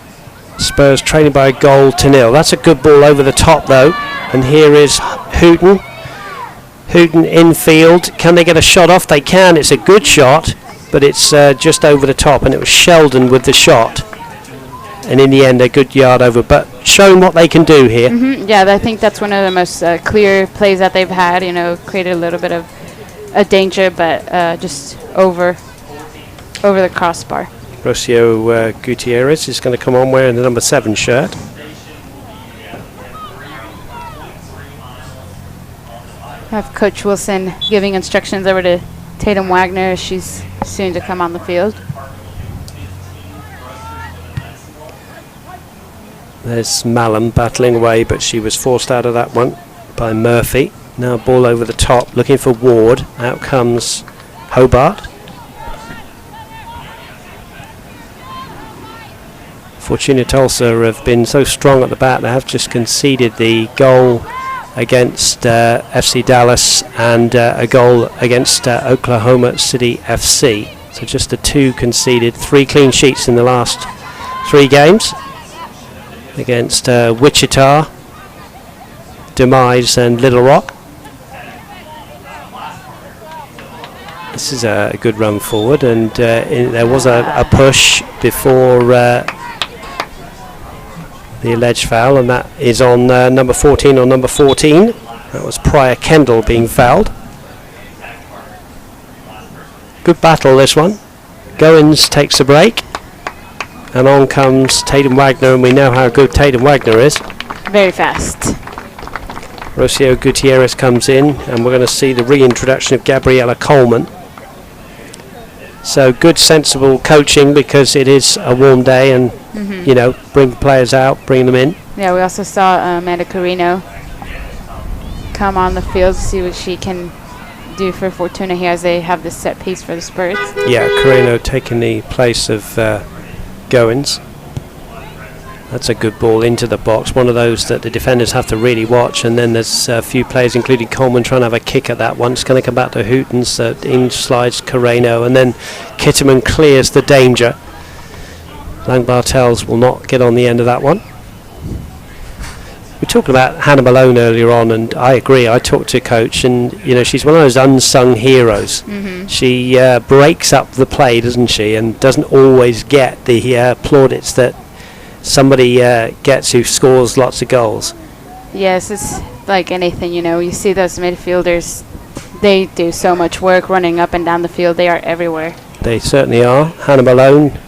Spurs trailing by a goal to nil. That's a good ball over the top though. And here is Hooton. Hooton infield. Can they get a shot off? They can. It's a good shot, but it's just over the top, and it was Sheldon with the shot. And in the end, a good yard over, but showing what they can do here. Yeah, I think that's one of the most clear plays that they've had. Created a little bit of a danger, but just over the crossbar. Rocio Gutierrez is going to come on wearing the number 7 shirt. Have Coach Wilson giving instructions over to Tatum Wagner. She's soon to come on the field. There's Malum battling away, but she was forced out of that one by Murphy. Now ball over the top, looking for Ward. Out comes Hobart. Fortuna Tulsa have been so strong at the back, they have just conceded the goal against FC Dallas and a goal against Oklahoma City FC. So just the 2 conceded, 3 clean sheets in the last 3 games against Wichita, Demise and Little Rock. This is a good run forward, and there was a push before the alleged foul, and that is on number 14 or number 14. That was Pryor Kendall being fouled. Good battle this one. Goins takes a break, and on comes Tatum Wagner, and we know how good Tatum Wagner is. Very fast. Rocio Gutierrez comes in, and we're going to see the reintroduction of Gabriella Coleman. So good, sensible coaching, because it is a warm day, and bring players out, bring them in. Yeah, we also saw Amanda Carino come on the field to see what she can do for Fortuna here as they have this set piece for the Spurs. Yeah, Carino taking the place of Goins. That's a good ball into the box, one of those that the defenders have to really watch, and then there's a few players including Coleman trying to have a kick at that one. It's going to come back to Hooton's, in slides Carreno, and then Kitterman clears the danger. Lang Bartels will not get on the end of that one. We were talking about Hannah Malone earlier on, and I agree. I talked to Coach, and she's one of those unsung heroes. She breaks up the play, doesn't she, and doesn't always get the plaudits that somebody gets who scores lots of goals. Yes, it's like anything, you see those midfielders, they do so much work running up and down the field. They are everywhere. They certainly are. Hannah Malone,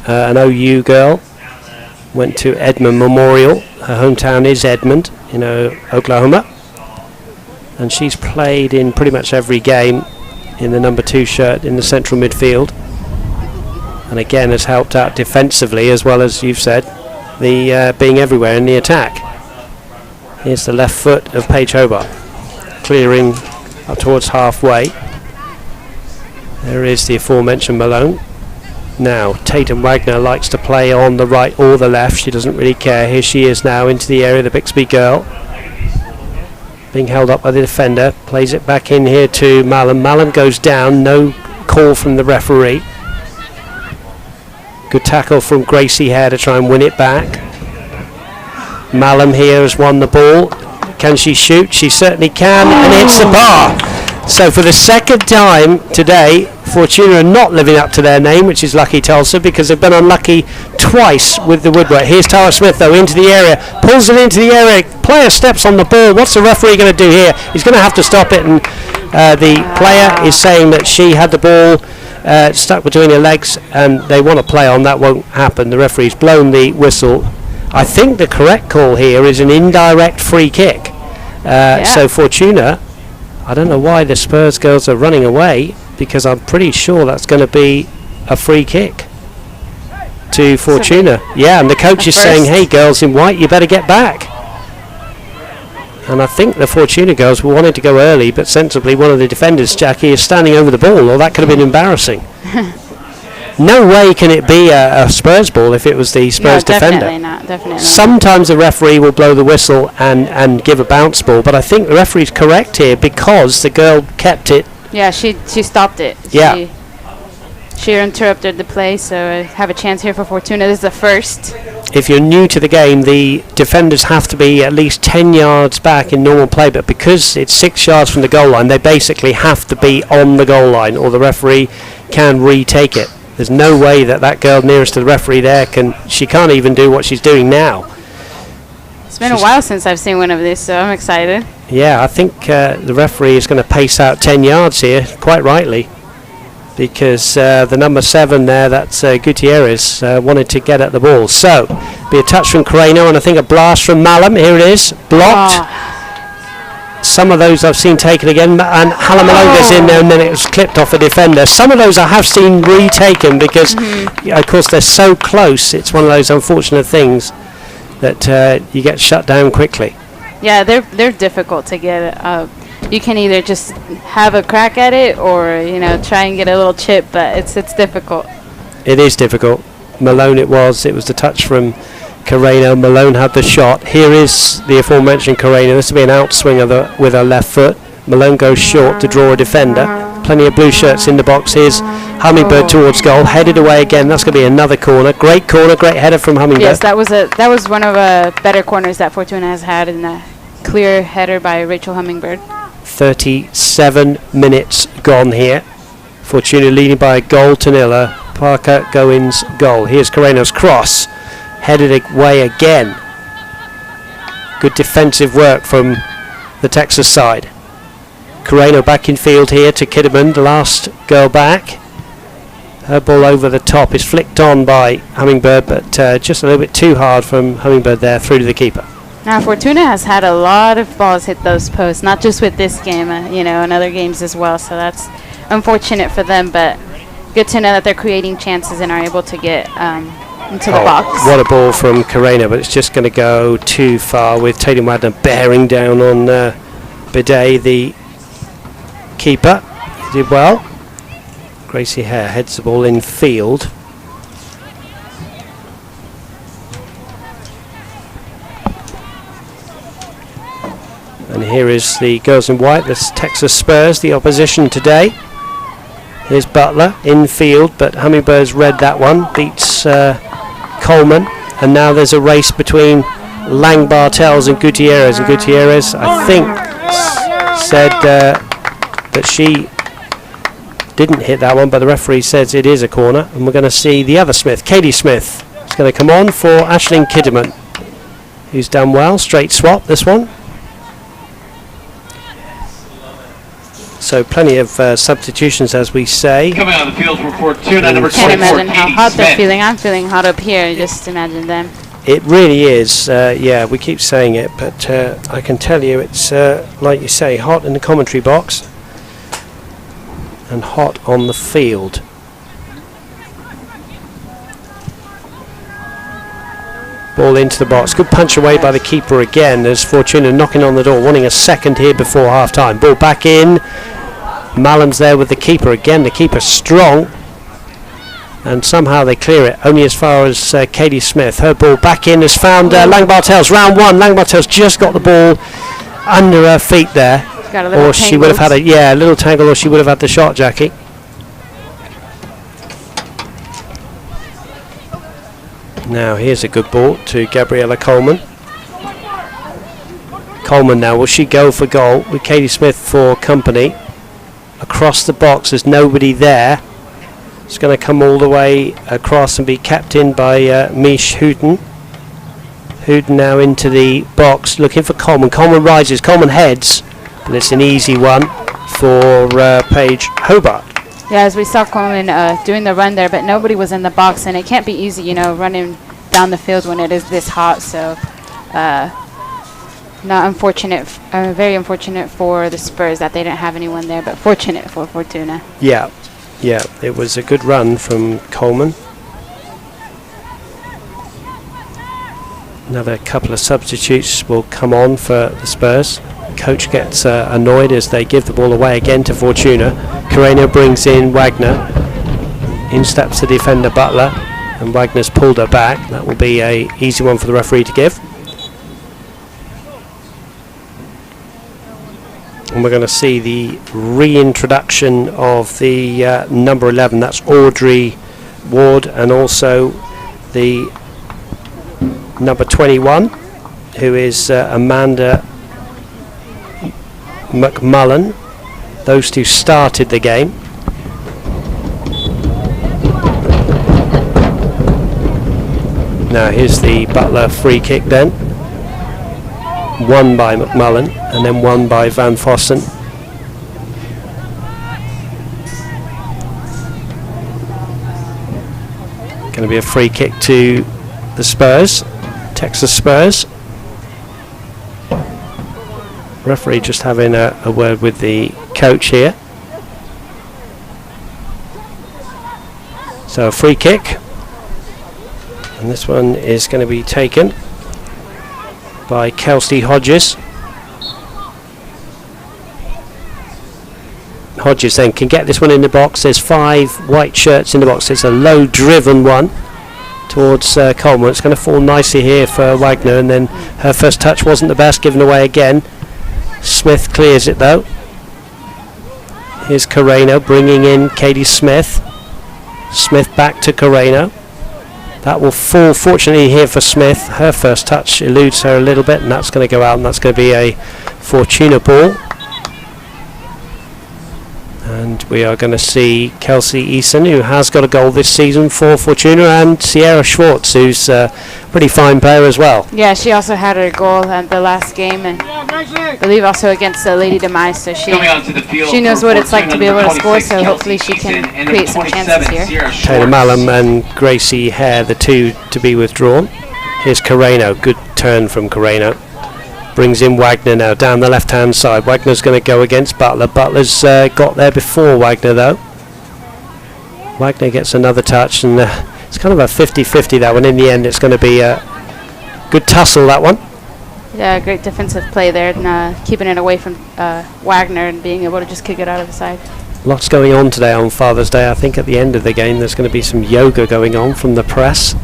an OU girl, went to Edmond Memorial. Her hometown is Edmond, Oklahoma, and she's played in pretty much every game in the number 2 shirt in the central midfield, and again has helped out defensively as well as you've said, the being everywhere in the attack. Here's the left foot of Paige Hobart, clearing up towards halfway. There is the aforementioned Malone. Now, Tatum Wagner likes to play on the right or the left. She doesn't really care. Here she is now into the area, the Bixby girl. Being held up by the defender. Plays it back in here to Malum. Malum goes down. No call from the referee. Good tackle from Gracie Hare to try and win it back. Malum here has won the ball. Can she shoot? She certainly can, and hits the bar. So for the second time today, Fortuna are not living up to their name, which is Lucky Tulsa, because they've been unlucky twice with the woodwork. Here's Tara Smith, though, into the area. Pulls it into the area. Player steps on the ball. What's the referee going to do here? He's going to have to stop it, and the player is saying that she had the ball stuck between her legs, and they want to play on. That won't happen. The referee's blown the whistle. I think the correct call here is an indirect free kick. So Fortuna, I don't know why the Spurs girls are running away, because I'm pretty sure that's going to be a free kick to Fortuna. Yeah, and the coach is saying, hey, girls in white, you better get back. And I think the Fortuna girls were wanting to go early, but sensibly one of the defenders, Jackie, is standing over the ball, or that could have been embarrassing. No way can it be a Spurs ball if it was the Spurs defender. Definitely not. Sometimes the referee will blow the whistle and give a bounce ball, but I think the referee's correct here because the girl kept it. Yeah, she stopped it. Yeah. She interrupted the play, so I have a chance here for Fortuna. This is the first. If you're new to the game, the defenders have to be at least 10 yards back in normal play, but because it's 6 yards from the goal line, they basically have to be on the goal line, or the referee can retake it. There's no way that girl nearest to the referee there she can't even do what she's doing now. It's been a while since I've seen one of these, so I'm excited. Yeah, I think the referee is going to pace out 10 yards here, quite rightly, because the number 7 there, that's Gutierrez, wanted to get at the ball. So, be a touch from Carreno, and I think a blast from Malum. Here it is, blocked. Some of those I've seen taken again, and Halamalonga's in there, and then it was clipped off a defender. Some of those I have seen retaken because, of course, they're so close. It's one of those unfortunate things that you get shut down quickly. Yeah, they're difficult to get. You can either just have a crack at it, or try and get a little chip, but it's difficult. It is difficult. Malone, it was the touch from Carreno. Malone had the shot. Here is the aforementioned Carreno. This will be an outswing with her left foot. Malone goes short to draw a defender. Plenty of blue shirts in the box. Here's Hummingbird towards goal. Headed away again. That's going to be another corner. Great corner. Great header from Hummingbird. Yes, that was one of the better corners that Fortuna has had, in a clear header by Rachel Hummingbird. 37 minutes gone here. Fortuna leading by a goal to nil. Parker Goins goal. Here's Carreno's cross. Headed away again. Good defensive work from the Texas side. Carreno back in field here to Kidderman, the last girl back. Her ball over the top is flicked on by Hummingbird, but just a little bit too hard from Hummingbird there, through to the keeper. Now Fortuna has had a lot of balls hit those posts, not just with this game, in other games as well, so that's unfortunate for them, but good to know that they're creating chances and are able to get into the box. What a ball from Carreno, but it's just going to go too far with Tatum Wagner bearing down on Bidet, the keeper. He did well. Gracie Hare heads the ball in field. And here is the girls in white, the Texas Spurs, the opposition today. Here's Butler in field, but Hummingbird's read that one, beats Coleman, and now there's a race between Lang Bartels and Gutierrez. And Gutierrez, I think, said that she didn't hit that one, but the referee says it is a corner, and we're going to see the other Smith, Katie Smith, is going to come on for Aisling Kidderman, who's done well. Straight swap, this one. So plenty of substitutions, as we say. Coming on the field for Fortuna, number 24, Can't imagine how hot they're Smith. feeling. I'm feeling hot up here. Just imagine them. It really is. Yeah, we keep saying it, but I can tell you it's, like you say, hot in the commentary box and hot on the field. Ball into the box. Good punch away by the keeper again. There's Fortuna knocking on the door, wanting a second here before half-time. Ball back in. Mallon's there with the keeper again. The keeper's strong. And somehow they clear it, only as far as Katie Smith. Her ball back in has found Lang Bartels. Round one, Lang Bartels just got the ball under her feet there. Or she would have had a little tangle, or she would have had the shot, Jackie. Now here's a good ball to Gabriella Coleman. Coleman now, will she go for goal with Katie Smith for company? Across the box, there's nobody there. It's going to come all the way across and be kept in by Mish Hooten. Hooten now into the box, looking for Coleman. Coleman rises, Coleman heads, but it's an easy one for Paige Hobart. Yeah, as we saw Coleman doing the run there, but nobody was in the box, and it can't be easy, you know, running down the field when it is this hot. So, not unfortunate, very unfortunate for the Spurs that they didn't have anyone there, but fortunate for Fortuna. Yeah, it was a good run from Coleman. Another couple of substitutes will come on for the Spurs. Coach gets annoyed as they give the ball away again to Fortuna. Carreno brings in Wagner. In steps the defender Butler, and Wagner's pulled her back. That will be an easy one for the referee to give. And we're going to see the reintroduction of the number 11. That's Audrey Ward, and also the number 21, who is Amanda McMullen. Those two started the game. Now here's the Butler free kick then. Won by McMullen and then won by Van Vossen. Going to be a free kick to the Spurs, Texas Spurs. Referee just having a word with the coach here. So a free kick, and this one is going to be taken by Kelsey Hodges. Hodges then can get this one in the box. There's 5 white shirts in the box. It's a low driven one towards Coleman. It's going to fall nicely here for Wagner, and then her first touch wasn't the best, given away again. Smith clears it though. Here's Carreno bringing in Katie Smith. Smith back to Carreno. That will fall fortunately here for Smith. Her first touch eludes her a little bit, and that's going to go out, and that's going to be a Fortuna ball. And we are going to see Kelsey Eason, who has got a goal this season for Fortuna, and Sierra Schwartz, who's a pretty fine player as well. Yeah, she also had her goal at the last game, and I believe also against Lady Demise, so she knows what it's like to be able to score, so hopefully she can create some chances here. Taylor Mallam and Gracie Hare, the two to be withdrawn. Here's Carreno, good turn from Carreno. Brings in Wagner now down the left hand side. Wagner's going to go against Butler. Butler's got there before Wagner though. Wagner gets another touch, and it's kind of a 50-50 that one. In the end it's going to be a good tussle, that one. Yeah, great defensive play there, and keeping it away from Wagner and being able to just kick it out of the side. Lots going on today on Father's Day. I think at the end of the game there's going to be some yoga going on from the press.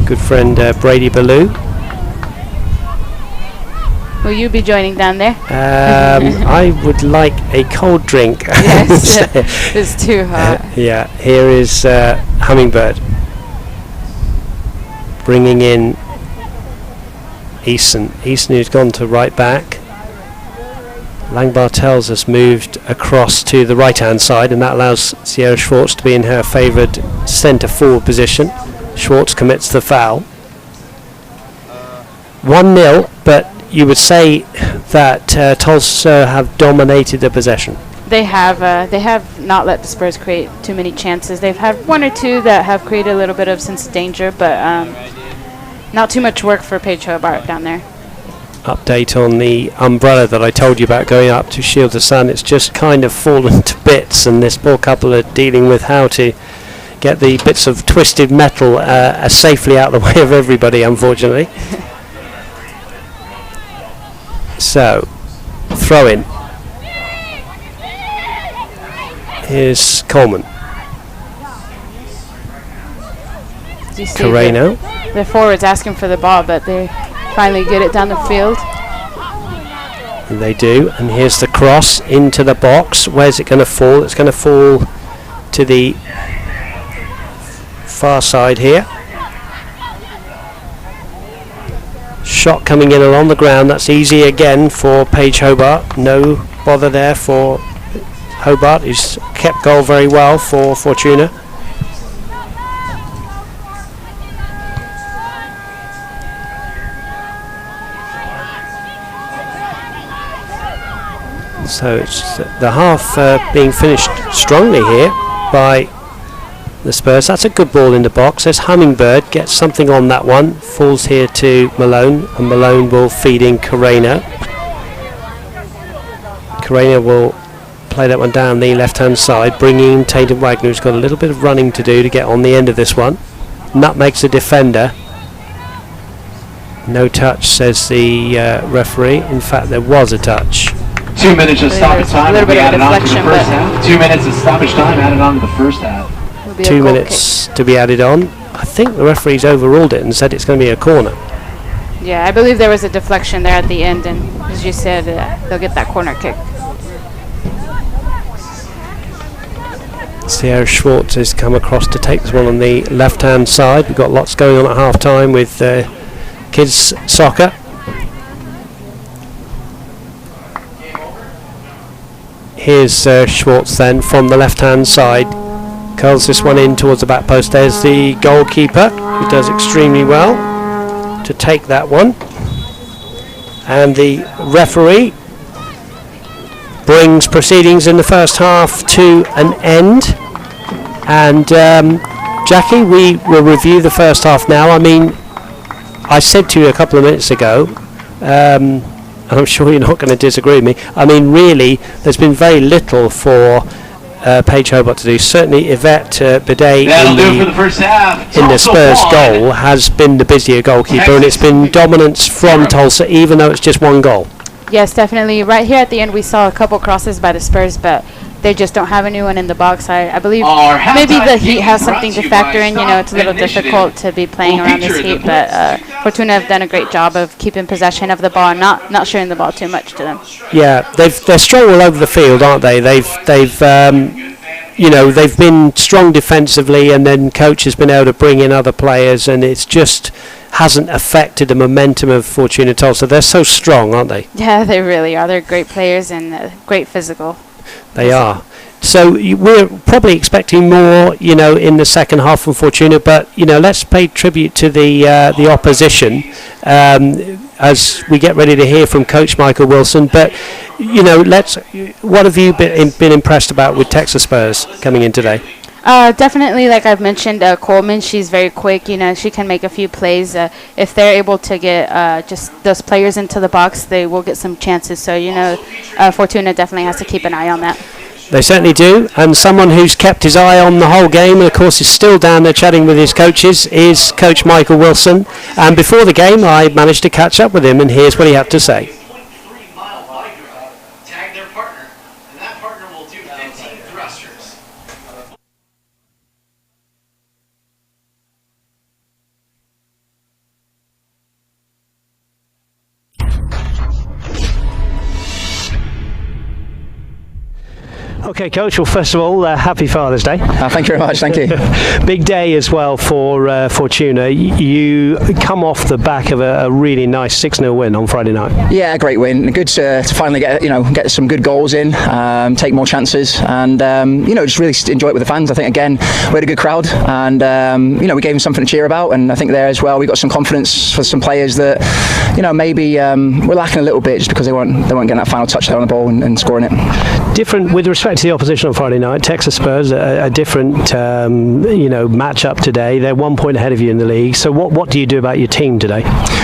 Good friend Brady Ballou. Will you be joining down there? I would like a cold drink. Yes, it's too hot. Yeah, here is Hummingbird bringing in Eason. Eason, who's gone to right back. Lang Bartels has moved across to the right hand side, and that allows Sierra Schwartz to be in her favoured centre forward position. Schwartz commits the foul. 1-0, but you would say that Tulsa have dominated the possession. They have not let the Spurs create too many chances. They've had 1 or 2 that have created a little bit of sense of danger, but not too much work for Paige Hobart down there. Update on the umbrella that I told you about going up to shield the sun. It's just kind of fallen to bits, and this poor couple are dealing with how to get the bits of twisted metal safely out of the way of everybody, unfortunately. So, throw in. Here's Coleman. Carreno. The forwards asking for the ball, but they finally get it down the field. And they do. And here's the cross into the box. Where's it going to fall? It's going to fall to the far side here. Shot coming in along the ground. That's easy again for Paige Hobart. No bother there for Hobart, who's kept goal very well for Fortuna. So it's the half being finished strongly here by the Spurs. That's a good ball in the box. There's Hummingbird, gets something on that one, falls here to Malone, and Malone will feed in Carreno. Carreno will play that one down the left hand side, bringing in Tatum Wagner, who's got a little bit of running to do to get on the end of this one. Nutmegs the defender. No touch, says the referee. In fact, there was a touch. 2 minutes of stoppage time will be added on to the first half. 2 minutes of stoppage time added on to the first half. 2 minutes to be added on. I think the referee's overruled it and said it's going to be a corner. Yeah, I believe there was a deflection there at the end, and as you said, they'll get that corner kick. Sierra Schwartz has come across to take this one on the left-hand side. We've got lots going on at half-time with kids soccer. Here's Schwartz then from the left-hand side. Curls this one in towards the back post. There's the goalkeeper, who does extremely well to take that one. And the referee brings proceedings in the first half to an end. And Jackie, we will review the first half now. I mean, I said to you a couple of minutes ago, and I'm sure you're not going to disagree with me, I mean, really, there's been very little for Paige Hobart to do. Certainly Yvette Bidet in the Spurs goal has been the busier goalkeeper, and it's been dominance from Tulsa, even though it's just one goal. Yes, definitely. Right here at the end, we saw a couple crosses by the Spurs, but they just don't have anyone in the box. I believe maybe the heat has something to factor in. You know, it's a little difficult to be playing around this heat, but Fortuna have done a great job of keeping possession of the ball and not sharing the ball too much to them. Yeah, they're strong all over the field, aren't they? They've you know, they've been strong defensively, and then coach has been able to bring in other players, and it's just hasn't affected the momentum of Fortuna Tulsa. They're so strong, aren't they? Yeah, they really are. They're great players and great physical. They are. So we're probably expecting more, you know, in the second half from Fortuna. But you know, let's pay tribute to the opposition as we get ready to hear from Coach Michael Wilson. But you know, what have you been impressed about with Texas Spurs coming in today? Definitely, like I've mentioned, Coleman, she's very quick. You know, she can make a few plays. If they're able to get just those players into the box, they will get some chances. So, you know, Fortuna definitely has to keep an eye on that. They certainly do. And someone who's kept his eye on the whole game, and of course is still down there chatting with his coaches, is Coach Michael Wilson. And before the game, I managed to catch up with him, and here's what he had to say. Okay, Coach, well, first of all, happy Father's Day. Thank you very much, thank you. Big day as well for Fortuna. You come off the back of a really nice 6-0 win on Friday night. Yeah, great win. Good to finally get some good goals in, take more chances, and just really enjoy it with the fans. I think, again, we had a good crowd, and we gave them something to cheer about, and I think there as well we got some confidence for some players that maybe we're lacking a little bit just because they weren't getting that final touch there on the ball and scoring it. Different with respect to the opposition on Friday night. Texas Spurs a different matchup today. They're 1 point ahead of you in the league. So what do you do about your team today?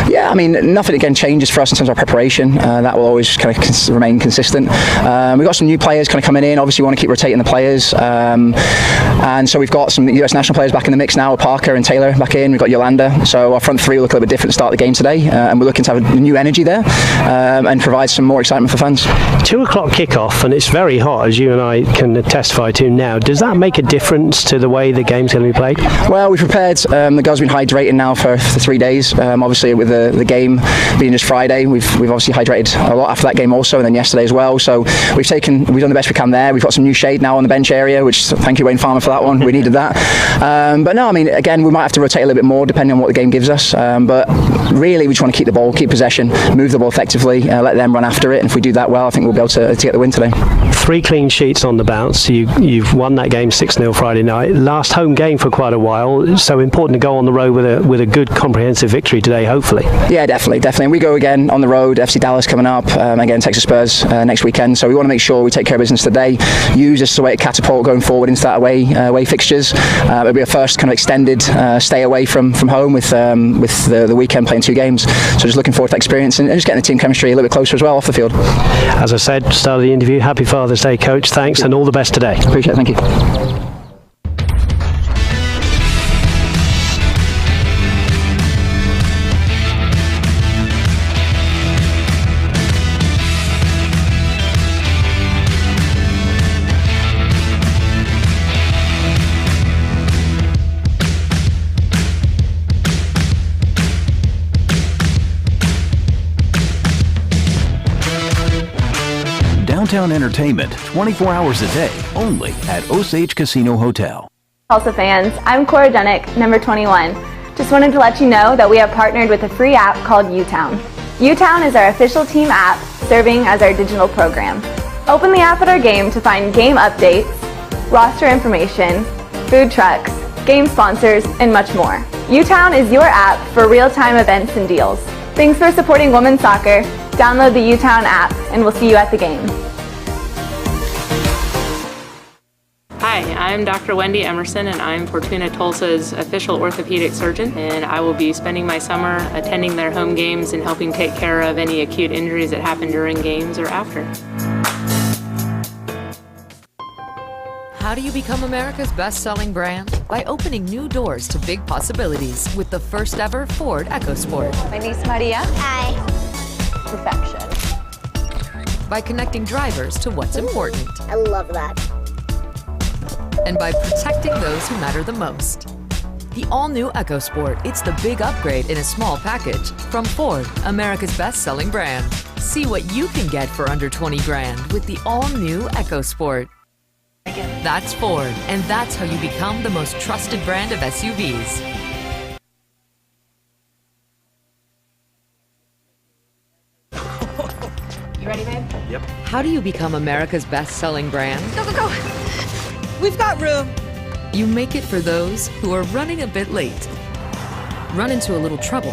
Yeah, I mean, nothing again changes for us in terms of our preparation. That will always kind of remain consistent. We've got some new players kind of coming in. Obviously, we want to keep rotating the players, and so we've got some US national players back in the mix now. Parker and Taylor back in. We've got Yolanda. So our front three will look a little bit different to start the game today, and we're looking to have a new energy there and provide some more excitement for fans. 2 o'clock kickoff, and it's very hot, as you and and I can testify to now, does that make a difference to the way the game's going to be played? Well, we've prepared. The girls have been hydrating now for 3 days. Obviously, with the game being just Friday, we've obviously hydrated a lot after that game also, and then yesterday as well. So we've done the best we can there. We've got some new shade now on the bench area, which thank you Wayne Farmer for that one. We needed that. But no, I mean, again, we might have to rotate a little bit more depending on what the game gives us. But really, we just want to keep the ball, keep possession, move the ball effectively, let them run after it. And if we do that well, I think we'll be able to get the win today. 3 clean sheets on the bounce. You've won that game 6-0 Friday night. Last home game for quite a while. So important to go on the road with a good comprehensive victory today, hopefully. Yeah, definitely. And we go again on the road. FC Dallas coming up. Again, Texas Spurs next weekend. So we want to make sure we take care of business today. Use this as a way to catapult going forward into that away fixtures. It'll be a first kind of extended stay away from home with the weekend playing 2 games. So just looking forward to that experience and just getting the team chemistry a little bit closer as well off the field. As I said, start of the interview, happy Father's Day, Coach. Thanks and all the best today. Appreciate it. Thank you. Downtown entertainment 24 hours a day only at Osage Casino Hotel. Tulsa fans, I'm Cora Dunick, number 21. Just wanted to let you know that we have partnered with a free app called UTown. UTown is our official team app serving as our digital program. Open the app at our game to find game updates, roster information, food trucks, game sponsors, and much more. UTown is your app for real-time events and deals. Thanks for supporting women's soccer. Download the UTown app and we'll see you at the game. Hi, I'm Dr. Wendy Emerson and I'm Fortuna Tulsa's official orthopedic surgeon, and I will be spending my summer attending their home games and helping take care of any acute injuries that happen during games or after. How do you become America's best-selling brand? By opening new doors to big possibilities with the first ever Ford EcoSport. My niece Maria. Hi. Perfection. By connecting drivers to what's important. I love that. And by protecting those who matter the most. The all-new EcoSport, it's the big upgrade in a small package from Ford, America's best-selling brand. See what you can get for under 20 grand with the all-new EcoSport. That's Ford, and that's how you become the most trusted brand of SUVs. You ready, babe? Yep. How do you become America's best-selling brand? Go, go, go! We've got room. You make it for those who are running a bit late, run into a little trouble,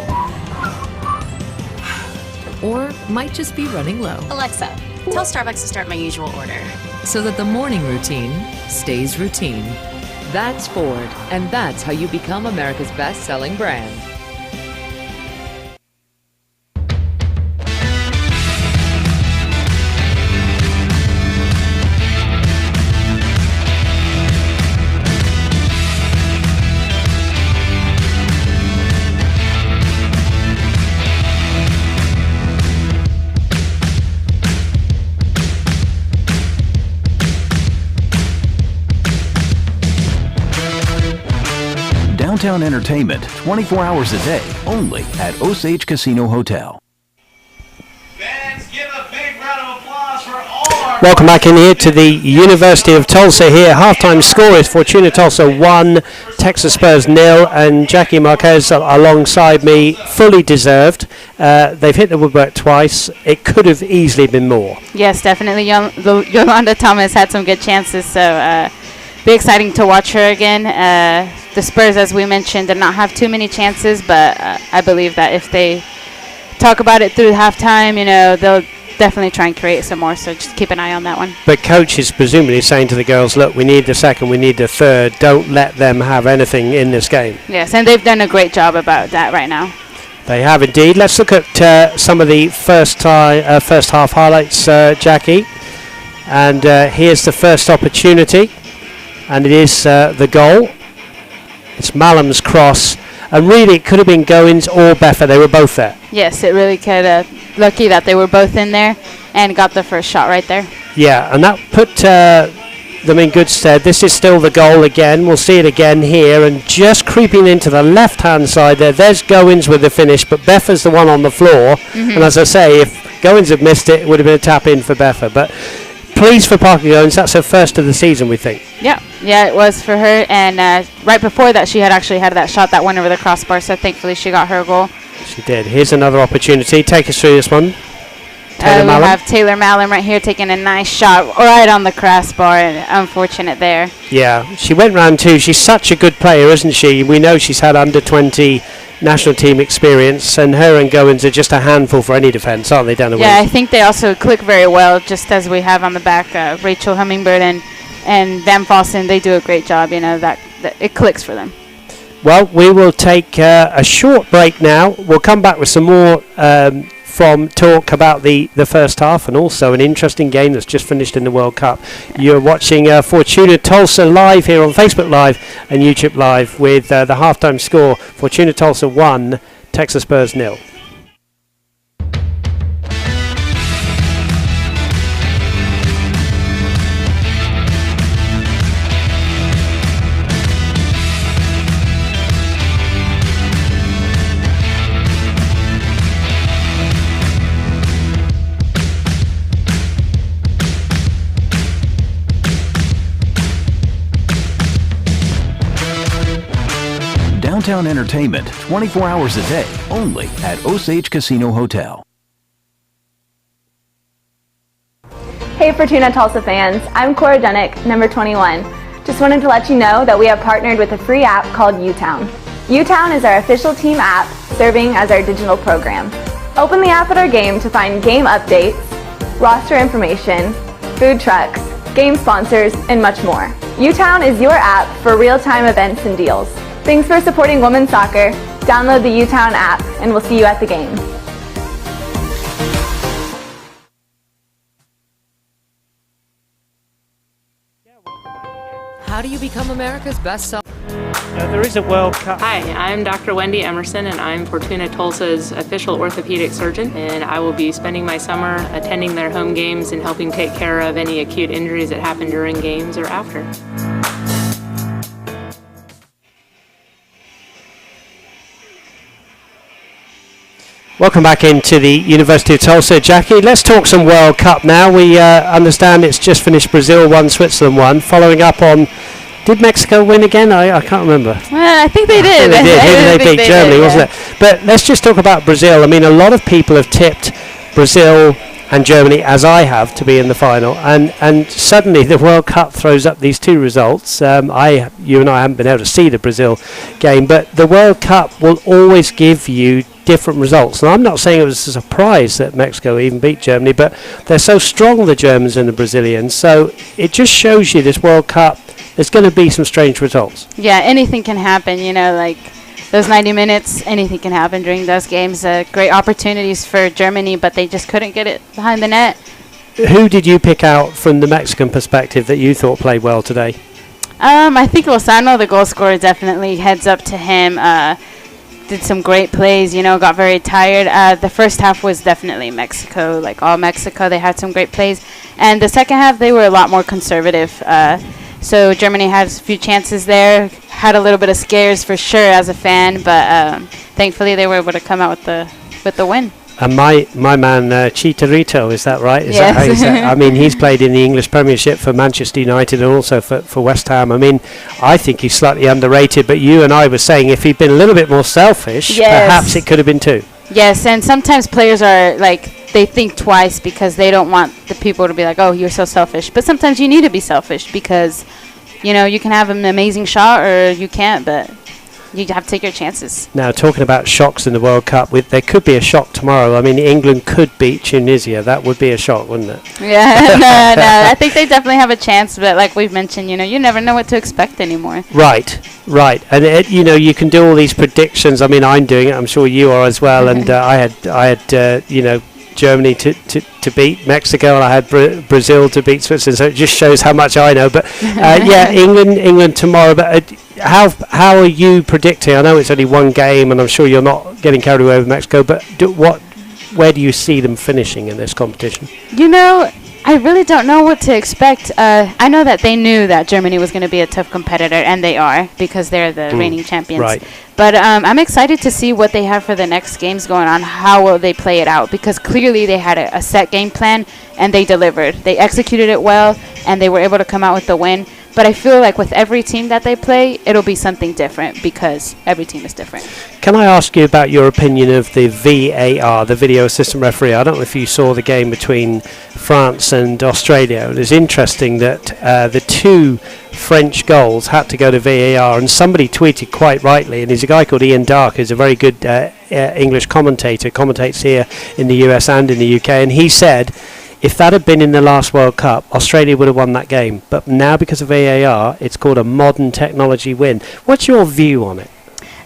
or might just be running low. Alexa, tell Starbucks to start my usual order. So that the morning routine stays routine. That's Ford, and that's how you become America's best-selling brand. Downtown entertainment 24 hours a day only at Osage Casino Hotel. Fans, give a big round of applause for all our... Welcome back in here to the University of Tulsa here. Halftime score is Fortuna Tulsa 1, Texas Spurs 0, and Jackie Marquez alongside me, fully deserved. They've hit the woodwork twice. It could have easily been more. Yes, definitely. Yolanda Thomas had some good chances, so be exciting to watch her again. The Spurs, as we mentioned, did not have too many chances, but I believe that if they talk about it through halftime, they'll definitely try and create some more, so just keep an eye on that one. But coach is presumably saying to the girls, look, we need the second, we need the third. Don't let them have anything in this game. Yes, and they've done a great job about that right now. They have indeed. Let's look at some of the first half highlights, Jackie. And here's the first opportunity, and it is the goal. It's Mallam's cross, and really it could have been Goins or Beffa. They were both there. Yes, it really could have. Lucky that they were both in there and got the first shot right there. Yeah, and that put them in good stead. This is still the goal again. We'll see it again here, and just creeping into the left-hand side there. There's Goins with the finish, but Beffa's the one on the floor. And as I say, if Goins had missed it, it would have been a tap in for Beffa. But pleased for Parker Goins. That's her first of the season, we think. Yeah, it was for her. And right before that, she had actually had that shot that went over the crossbar. So thankfully, she got her goal. She did. Here's another opportunity. Take us through this one. We have Taylor Mallon right here taking a nice shot right on the crossbar. Unfortunate there. Yeah, she went round two. She's such a good player, isn't she? We know she's had under 20 national team experience, and her and Goins are just a handful for any defence, aren't they, Dana? Yeah, I think they also click very well, just as we have on the back Rachel Hummingbird and Van Fossen. They do a great job, that it clicks for them. Well, we will take a short break now. We'll come back with some more from talk about the first half, and also an interesting game that's just finished in the World Cup. You're watching Fortuna Tulsa live here on Facebook Live and YouTube Live with the halftime score. Fortuna Tulsa 1, Texas Spurs 0. Downtown entertainment 24 hours a day, only at Osage Casino Hotel. Hey Fortuna Tulsa fans, I'm Cora Dunick, number 21. Just wanted to let you know that we have partnered with a free app called U-Town. U-Town is our official team app, serving as our digital program. Open the app at our game to find game updates, roster information, food trucks, game sponsors, and much more. U-Town is your app for real-time events and deals. Thanks for supporting women's soccer. Download the U-Town app, and we'll see you at the game. How do you become America's best seller? There is a World Cup. Hi, I'm Dr. Wendy Emerson, and I'm Fortuna Tulsa's official orthopedic surgeon, and I will be spending my summer attending their home games and helping take care of any acute injuries that happen during games or after. Welcome back into the University of Tulsa. Jackie, let's talk some World Cup now. We understand it's just finished Brazil 1, Switzerland 1. Following up on, did Mexico win again? I can't remember. Well, I think they did. They did. They beat Germany, wasn't it? But let's just talk about Brazil. I mean, a lot of people have tipped Brazil and Germany, as I have, to be in the final. And suddenly the World Cup throws up these two results. You and I haven't been able to see the Brazil game, but the World Cup will always give you different results. And I'm not saying it was a surprise that Mexico even beat Germany, but they're so strong, the Germans and the Brazilians. So it just shows you this World Cup, there's going to be some strange results. Yeah, anything can happen, like those 90 minutes, anything can happen during those games. Great opportunities for Germany, but they just couldn't get it behind the net. Who did you pick out from the Mexican perspective that you thought played well today? I think Lozano, the goal scorer, definitely heads up to him. Did some great plays, got very tired. The first half was definitely Mexico, like all Mexico. They had some great plays. And the second half, they were a lot more conservative. So Germany had a few chances there, had a little bit of scares for sure as a fan, but thankfully they were able to come out with the win. And my man Chicharito, is that right? Is yes. That how you say it? I mean, he's played in the English Premiership for Manchester United and also for West Ham. I mean, I think he's slightly underrated, but you and I were saying if he'd been a little bit more selfish, perhaps it could have been two. Yes, and sometimes players are like, they think twice because they don't want the people to be like, oh, you're so selfish. But sometimes you need to be selfish because, you can have an amazing shot or you can't, but you have to take your chances. Now, talking about shocks in the World Cup, there could be a shock tomorrow. I mean, England could beat Tunisia. That would be a shock, wouldn't it? Yeah, no. I think they definitely have a chance, but like we've mentioned, you never know what to expect anymore. Right. And, you can do all these predictions. I mean, I'm doing it. I'm sure you are as well. And I had Germany to beat Mexico, and I had Brazil to beat Switzerland. So it just shows how much I know. But England tomorrow. But how are you predicting? I know it's only one game, and I'm sure you're not getting carried away with Mexico. But where do you see them finishing in this competition? I really don't know what to expect. I know that they knew that Germany was going to be a tough competitor, and they are, because they're the reigning champions. Right. But I'm excited to see what they have for the next games going on. How will they play it out? Because clearly they had a set game plan, and they delivered. They executed it well, and they were able to come out with the win. But I feel like with every team that they play, it'll be something different, because every team is different. Can I ask you about your opinion of the VAR, the video assistant referee? I don't know if you saw the game between France and Australia. It was interesting that the two French goals had to go to VAR, and somebody tweeted quite rightly, and there's a guy called Ian Dark who's a very good English commentator, commentates here in the US and in the UK, and he said, if that had been in the last World Cup, Australia would have won that game. But now, because of VAR, it's called a modern technology win. What's your view on it?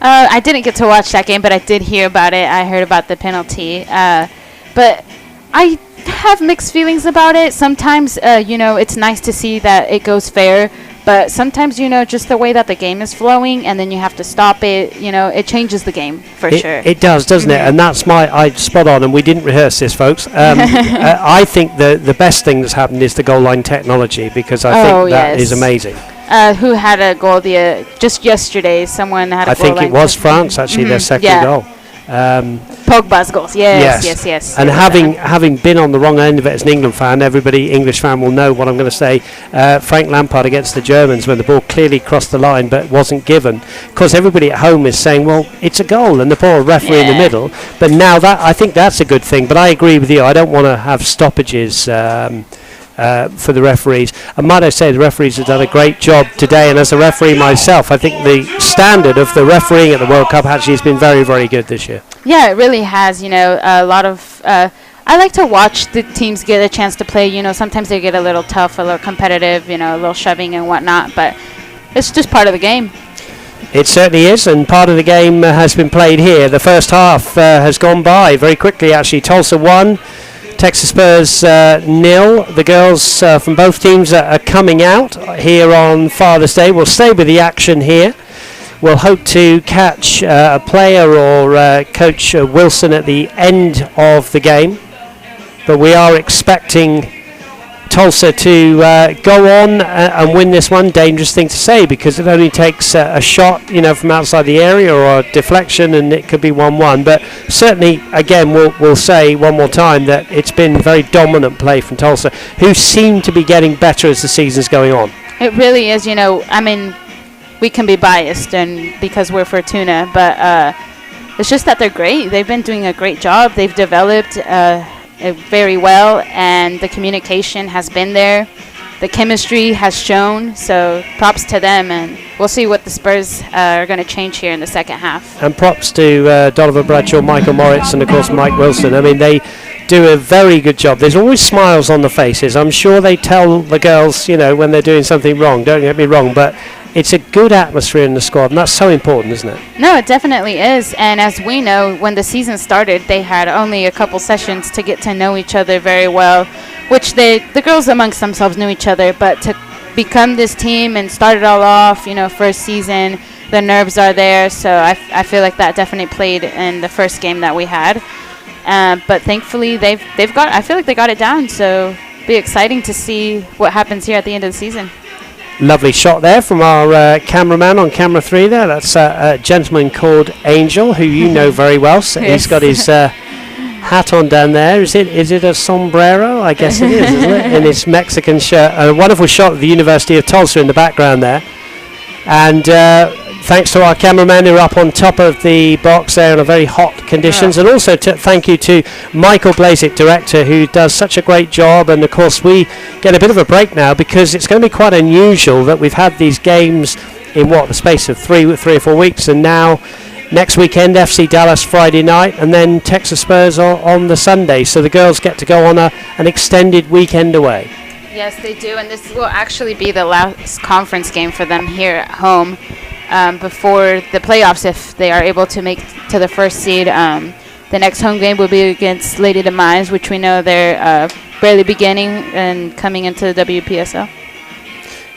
I didn't get to watch that game, but I did hear about it. I heard about the penalty. But I have mixed feelings about it. Sometimes, it's nice to see that it goes fair. But sometimes, just the way that the game is flowing, and then you have to stop it, it changes the game for sure. It does, doesn't it? And that's I spot on, and we didn't rehearse this, folks. I think the best thing that's happened is the goal line technology, because I think that is amazing. Who had a goal just yesterday? Someone had a goal. I think it was France, actually, their second goal. Pogba's goals, yes. And having been on the wrong end of it as an England fan, everybody English fan will know what I'm going to say. Frank Lampard against the Germans, when the ball clearly crossed the line but wasn't given. Because everybody at home is saying, well, it's a goal, and the poor referee in the middle. But now I think that's a good thing. But I agree with you. I don't want to have stoppages for the referees. And might I say, the referees have done a great job today, and as a referee myself, I think the standard of the refereeing at the World Cup actually has been very, very good this year. Yeah, it really has. A lot of I like to watch the teams get a chance to play. Sometimes they get a little tough, a little competitive, a little shoving and whatnot, but it's just part of the game. It certainly is, and part of the game has been played here. The first half has gone by very quickly, actually. Tulsa 1, Texas Spurs 0. The girls from both teams are coming out here on Father's Day. We'll stay with the action here. We'll hope to catch a player or Coach Wilson at the end of the game. But we are expecting Tulsa to go on and win this one. Dangerous thing to say, because it only takes a shot, from outside the area or a deflection, and it could be 1-1. But certainly, again, we'll say one more time that it's been very dominant play from Tulsa, who seem to be getting better as the season's going on. It really is. We can be biased and because we're Fortuna, but it's just that they're great. They've been doing a great job. They've developed very well, and the communication has been there. The chemistry has shown, so props to them, and we'll see what the Spurs are going to change here in the second half. And props to Donovan Bradshaw, Michael Moritz, and of course Mike Wilson. They do a very good job. There's always smiles on the faces. I'm sure they tell the girls, when they're doing something wrong. Don't get me wrong, but it's a good atmosphere in the squad, and that's so important, isn't it? No, it definitely is. And as we know, when the season started, they had only a couple sessions to get to know each other very well, which the girls amongst themselves knew each other, but to become this team and start it all off, first season, the nerves are there. So I feel like that definitely played in the first game that we had. But thankfully, I feel like they got it down. So it'll be exciting to see what happens here at the end of the season. Lovely shot there from our cameraman on camera 3 there. That's a gentleman called Angel, who you know very well. So he's got his hat on down there. Is it a sombrero? I guess it is, isn't it? In his Mexican shirt. A wonderful shot of the University of Tulsa in the background there. And thanks to our cameramen who are up on top of the box there in a very hot conditions. And also thank you to Michael Blazik, director, who does such a great job. And of course we get a bit of a break now, because it's going to be quite unusual that we've had these games in the space of three or 4 weeks, and now next weekend FC Dallas Friday night, and then Texas Spurs on the Sunday. So the girls get to go on an extended weekend away. Yes, they do, and this will actually be the last conference game for them here at home before the playoffs, if they are able to make to the first seed. The next home game will be against Lady Demise, which we know they're barely beginning and coming into the WPSL.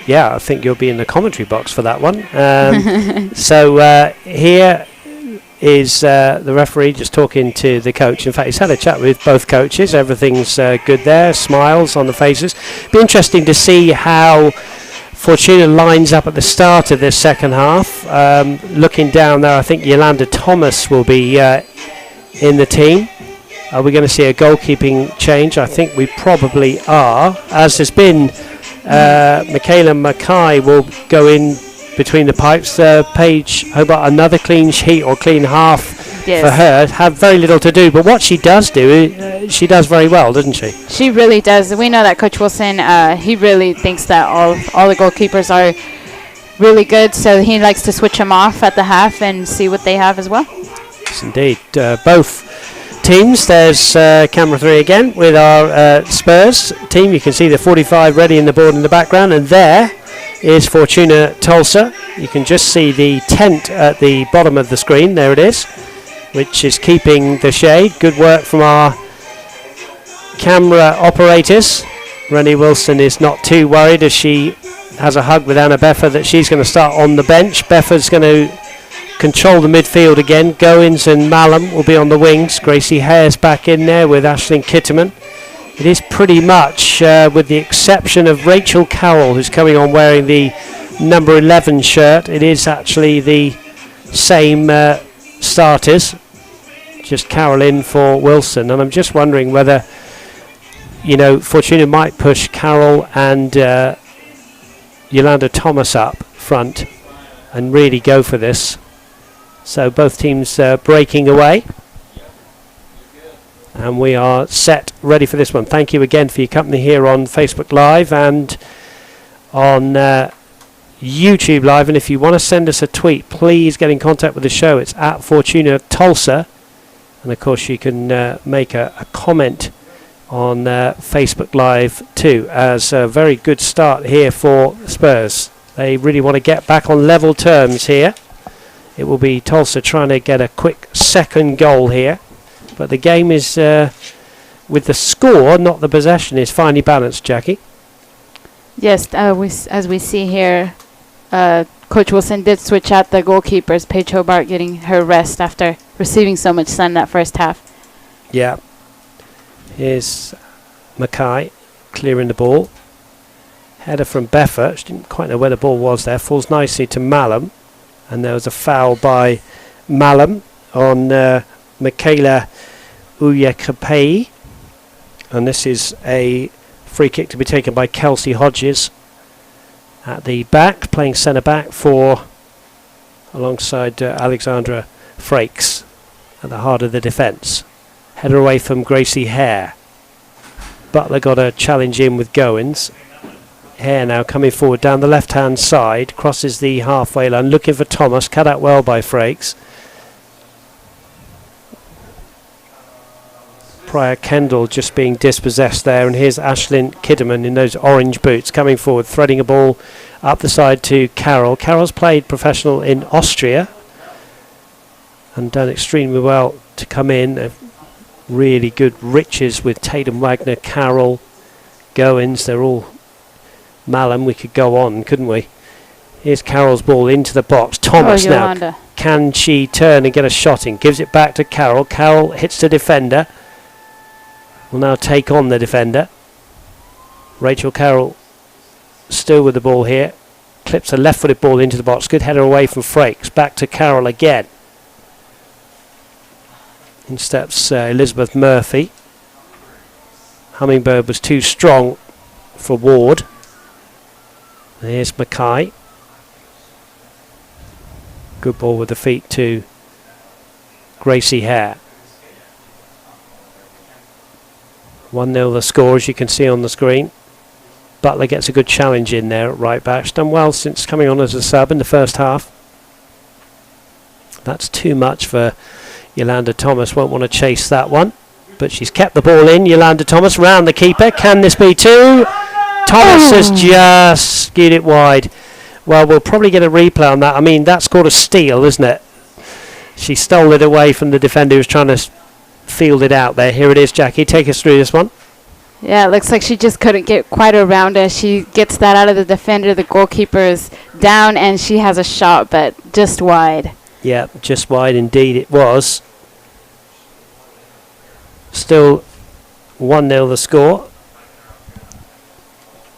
Yeah, I think you'll be in the commentary box for that one. So here is the referee just talking to the coach. In fact, he's had a chat with both coaches. Everything's good there. Smiles on the faces. Be interesting to see how Fortuna lines up at the start of this second half. Looking down there, I think Yolanda Thomas will be in the team. Are we going to see a goalkeeping change? I think we probably are. As has been, Michaela Mackay will go in between the pipes. Paige Hobart, another clean sheet or clean half for her. Had very little to do, but what she does do, she does very well, doesn't she? She really does. We know that Coach Wilson, he really thinks that all the goalkeepers are really good, so he likes to switch them off at the half and see what they have as well. Yes, indeed. Both teams. There's camera 3 again with our Spurs team. You can see the 45 ready in the board in the background, and there is Fortuna Tulsa. You can just see the tent at the bottom of the screen. There it is, which is keeping the shade. Good work from our camera operators. Rennie Wilson is not too worried as she has a hug with Anna Beffer that she's going to start on the bench. Beffer's going to control the midfield again. Goins and Mallam will be on the wings. Gracie Hare's back in there with Aisling Kitterman. It is pretty much, with the exception of Rachel Carroll, who's coming on wearing the number 11 shirt, it is actually the same starters. Just Carroll in for Wilson. And I'm just wondering whether, Fortuna might push Carroll and Yolanda Thomas up front and really go for this. So both teams breaking away. And we are set, ready for this one. Thank you again for your company here on Facebook Live and on YouTube Live. And if you want to send us a tweet, please get in contact with the show. It's at Fortuna Tulsa. And of course you can make a comment on Facebook Live too, as a very good start here for Spurs. They really want to get back on level terms here. It will be Tulsa trying to get a quick second goal here. But the game is, with the score, not the possession, is finely balanced, Jackie. Yes, as we see here, Coach Wilson did switch out the goalkeepers. Paige Hobart getting her rest after receiving so much sun that first half. Yeah. Here's Mackay clearing the ball. Header from Beffer. She didn't quite know where the ball was there. Falls nicely to Mallam. And there was a foul by Mallam on Michaela Uyekapei. And this is a free kick to be taken by Kelsey Hodges at the back, playing centre back for alongside Alexandra Frakes at the heart of the defence. Header away from Gracie Hare. Butler got a challenge in with Goins. Hare now coming forward down the left hand side, crosses the halfway line, looking for Thomas, cut out well by Frakes. Prior Kendall just being dispossessed there, and here's Aisling Kitterman in those orange boots coming forward, threading a ball up the side to Carroll. Carroll's played professional in Austria and done extremely well to come in. Really good riches with Tatum Wagner, Carroll, Goins. They're all Mallam. We could go on, couldn't we? Here's Carroll's ball into the box. Thomas now. Can she turn and get a shot in? Gives it back to Carroll. Carroll hits the defender. Will now take on the defender. Rachel Carroll still with the ball here. Clips a left-footed ball into the box. Good header away from Frakes. Back to Carroll again. In steps Elizabeth Murphy. Hummingbird was too strong for Ward. Here's Mackay. Good ball with the feet to Gracie Hare. 1-0 the score, as you can see on the screen. Butler gets a good challenge in there at right back. She's done well since coming on as a sub in the first half. That's too much for Yolanda Thomas. Won't want to chase that one. But she's kept the ball in. Yolanda Thomas round the keeper. Can this be two? Thomas has just skewed it wide. Well, we'll probably get a replay on that. I mean, that's called a steal, isn't it? She stole it away from the defender who was trying to field it out there. Here it is, Jackie. Take us through this one. Yeah, it looks like she just couldn't get quite around it. She gets that out of the defender. The goalkeeper is down, and she has a shot, but just wide. Yeah, just wide indeed it was. Still 1-0 the score.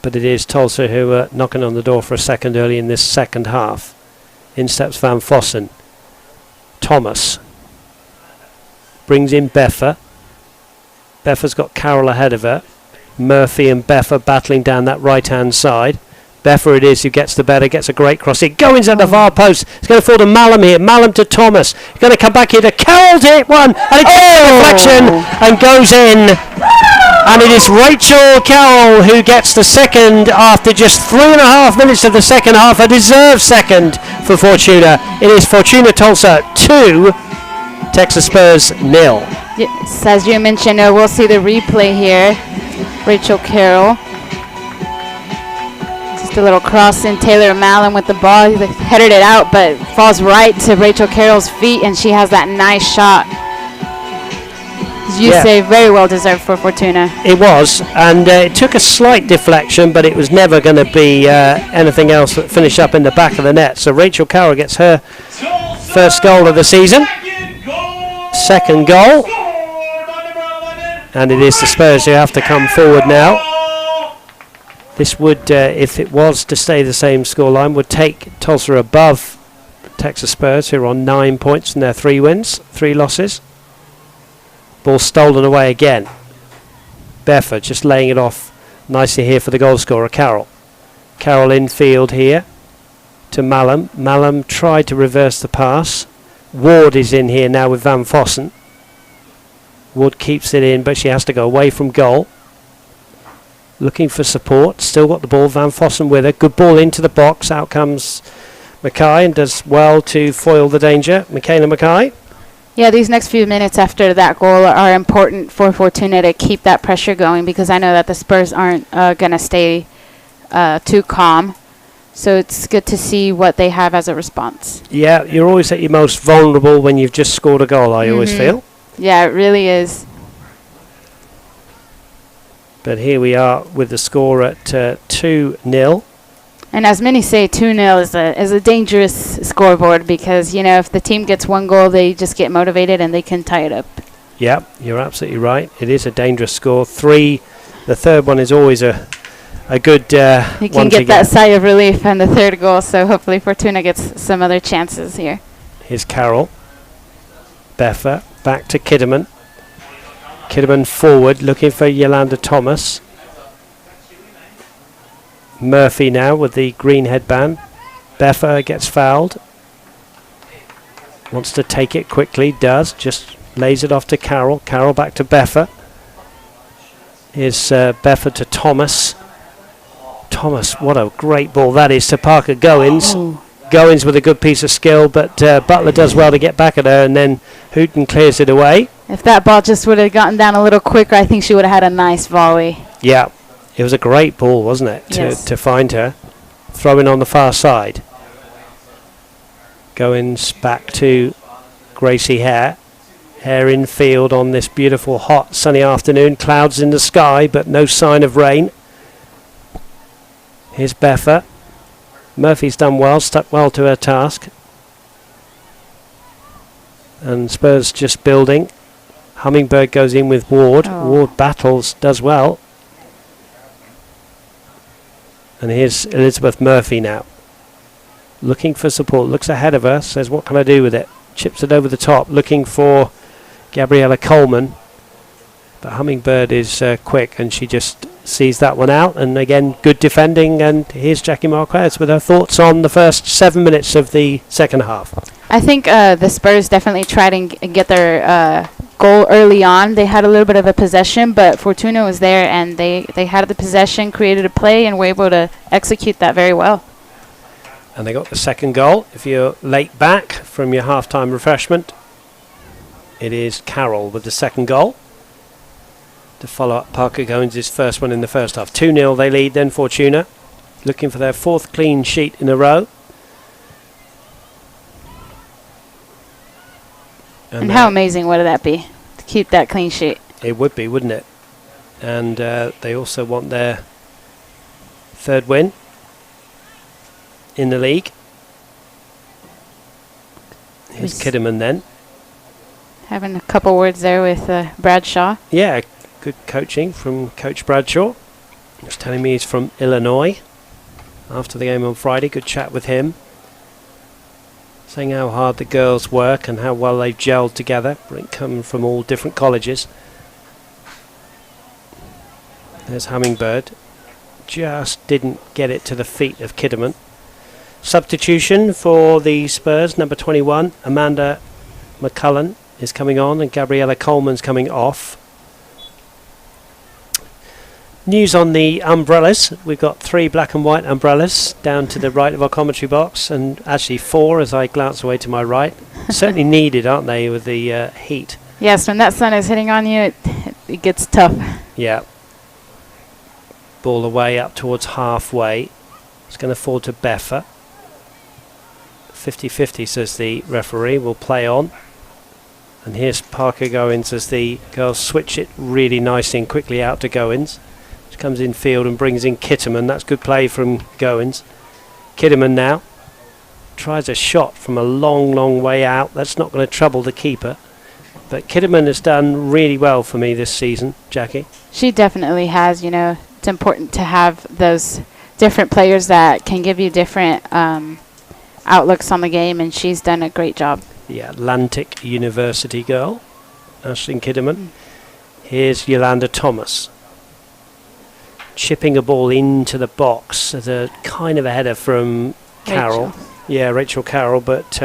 But it is Tulsa who are knocking on the door for a second early in this second half. In steps Van Vossen. Thomas. Brings in Beffa. Beffa's got Carroll ahead of her. Murphy and Beffa battling down that right-hand side. Beffa it is who gets the better, gets a great cross. It goes at the far post. It's going to fall to Malum here. Malum to Thomas. It's going to come back here to Carroll to hit one. And it gets the deflection and goes in. And it is Rachel Carroll who gets the second after just 3.5 minutes of the second half. A deserved second for Fortuna. It is Fortuna Tulsa 2, Texas Spurs 0. Yes, as you mentioned, we'll see the replay here. Rachel Carroll. Just a little cross in. Taylor Malum with the ball. He headed it out, but falls right to Rachel Carroll's feet, and she has that nice shot. As you say, very well deserved for Fortuna. It was, and it took a slight deflection, but it was never going to be anything else that finished up in the back of the net. So Rachel Carroll gets her first goal of the season. Second goal. And it is the Spurs who have to come forward now. This would, if it was to stay the same scoreline, would take Tulsa above Texas Spurs, who are on 9 points in their 3 wins, 3 losses. Ball stolen away again. Beffa just laying it off nicely here for the goal scorer, Carroll. Carroll infield here to Malum. Malum tried to reverse the pass. Ward is in here now with Van Vossen. Ward keeps it in, but she has to go away from goal. Looking for support. Still got the ball. Van Vossen with her. Good ball into the box. Out comes Mackay and does well to foil the danger. Michaela Mackay. Yeah, these next few minutes after that goal are important for Fortuna to keep that pressure going, because I know that the Spurs aren't going to stay too calm. So it's good to see what they have as a response. Yeah, you're always at your most vulnerable when you've just scored a goal, I always feel. Yeah, it really is. But here we are with the score at 2-0. And as many say, 2-0 is a dangerous scoreboard, because, you know, if the team gets one goal, they just get motivated and they can tie it up. Yeah, you're absolutely right. It is a dangerous score. 3, the third one is always a good you can get that sigh of relief on the third goal, so hopefully Fortuna gets some other chances here. Here's Carroll. Beffa back to Kidderman. Kidderman forward, looking for Yolanda Thomas. Murphy now with the green headband. Beffa gets fouled. Wants to take it quickly, does. Just lays it off to Carroll. Carroll back to Beffa. Here's Beffa to Thomas. Thomas, what a great ball that is to Parker Goins. Goins with a good piece of skill, but Butler does well to get back at her, and then Hooton clears it away. If that ball just would have gotten down a little quicker, I think she would have had a nice volley. Yeah, it was a great ball, wasn't it, to find her. Throwing on the far side. Goins back to Gracie Hare. Hare in field on this beautiful, hot, sunny afternoon. Clouds in the sky, but no sign of rain. Here's Beffa. Murphy's done well, stuck well to her task. And Spurs just building. Hummingbird goes in with Ward. Ward battles, does well. And here's Elizabeth Murphy now. Looking for support, looks ahead of her, says, what can I do with it? Chips it over the top, looking for Gabriella Coleman. But Hummingbird is quick, and she just sees that one out. And again, good defending. And here's Jackie Marquez with her thoughts on the first 7 minutes of the second half. I think the Spurs definitely tried and get their goal early on. They had a little bit of a possession, but Fortuna was there, and they had the possession, created a play, and were able to execute that very well. And they got the second goal. If you're late back from your halftime refreshment, it is Carroll with the second goal to follow up Parker Goins' first one in the first half. 2-0 they lead, then Fortuna looking for their 4th clean sheet in a row. And how amazing would that be to keep that clean sheet? It would be, wouldn't it? And they also want their 3rd win in the league. Here's Kidderman then. Having a couple words there with Bradshaw. Yeah, good coaching from Coach Bradshaw. He was telling me he's from Illinois. After the game on Friday, good chat with him. Saying how hard the girls work and how well they've gelled together, coming from all different colleges. There's Hummingbird. Just didn't get it to the feet of Kidderman. Substitution for the Spurs, number 21, Amanda McCullen is coming on and Gabriella Coleman's coming off. News on the umbrellas. We've got 3 black and white umbrellas down to the right of our commentary box, and actually 4 as I glance away to my right. Certainly needed, aren't they, with the heat? Yes, when that sun is hitting on you, it gets tough. Yeah. Ball away up towards halfway. It's going to fall to Beffa. 50-50, says the referee. Will play on. And here's Parker Goins as the girls switch it really nicely and quickly out to Goins. She comes in field and brings in Kitterman. That's good play from Goins. Kitterman now tries a shot from a long way out. That's not going to trouble the keeper. But Kitterman has done really well for me this season, Jackie. She definitely has. You know, it's important to have those different players that can give you different outlooks on the game, and she's done a great job. The Atlantic University girl, Aisling Kitterman. Here's Yolanda Thomas. Chipping a ball into the box as a kind of a header from Carroll. Yeah, Rachel Carroll, but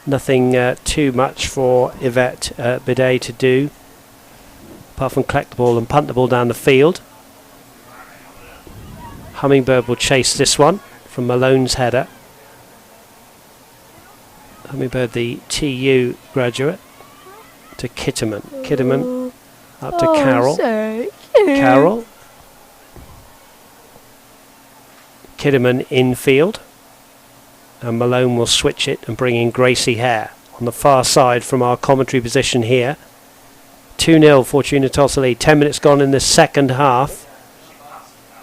nothing too much for Yvette Bidet to do, apart from collect the ball and punt the ball down the field. Hummingbird will chase this one from Malone's header. Hummingbird, the TU graduate, to Kitterman. Kitterman up to Carroll. Carroll. Kitterman infield. And Malone will switch it and bring in Gracie Hare on the far side from our commentary position here. 2-0 Fortuna Tulsa lead. 10 minutes gone in the second half.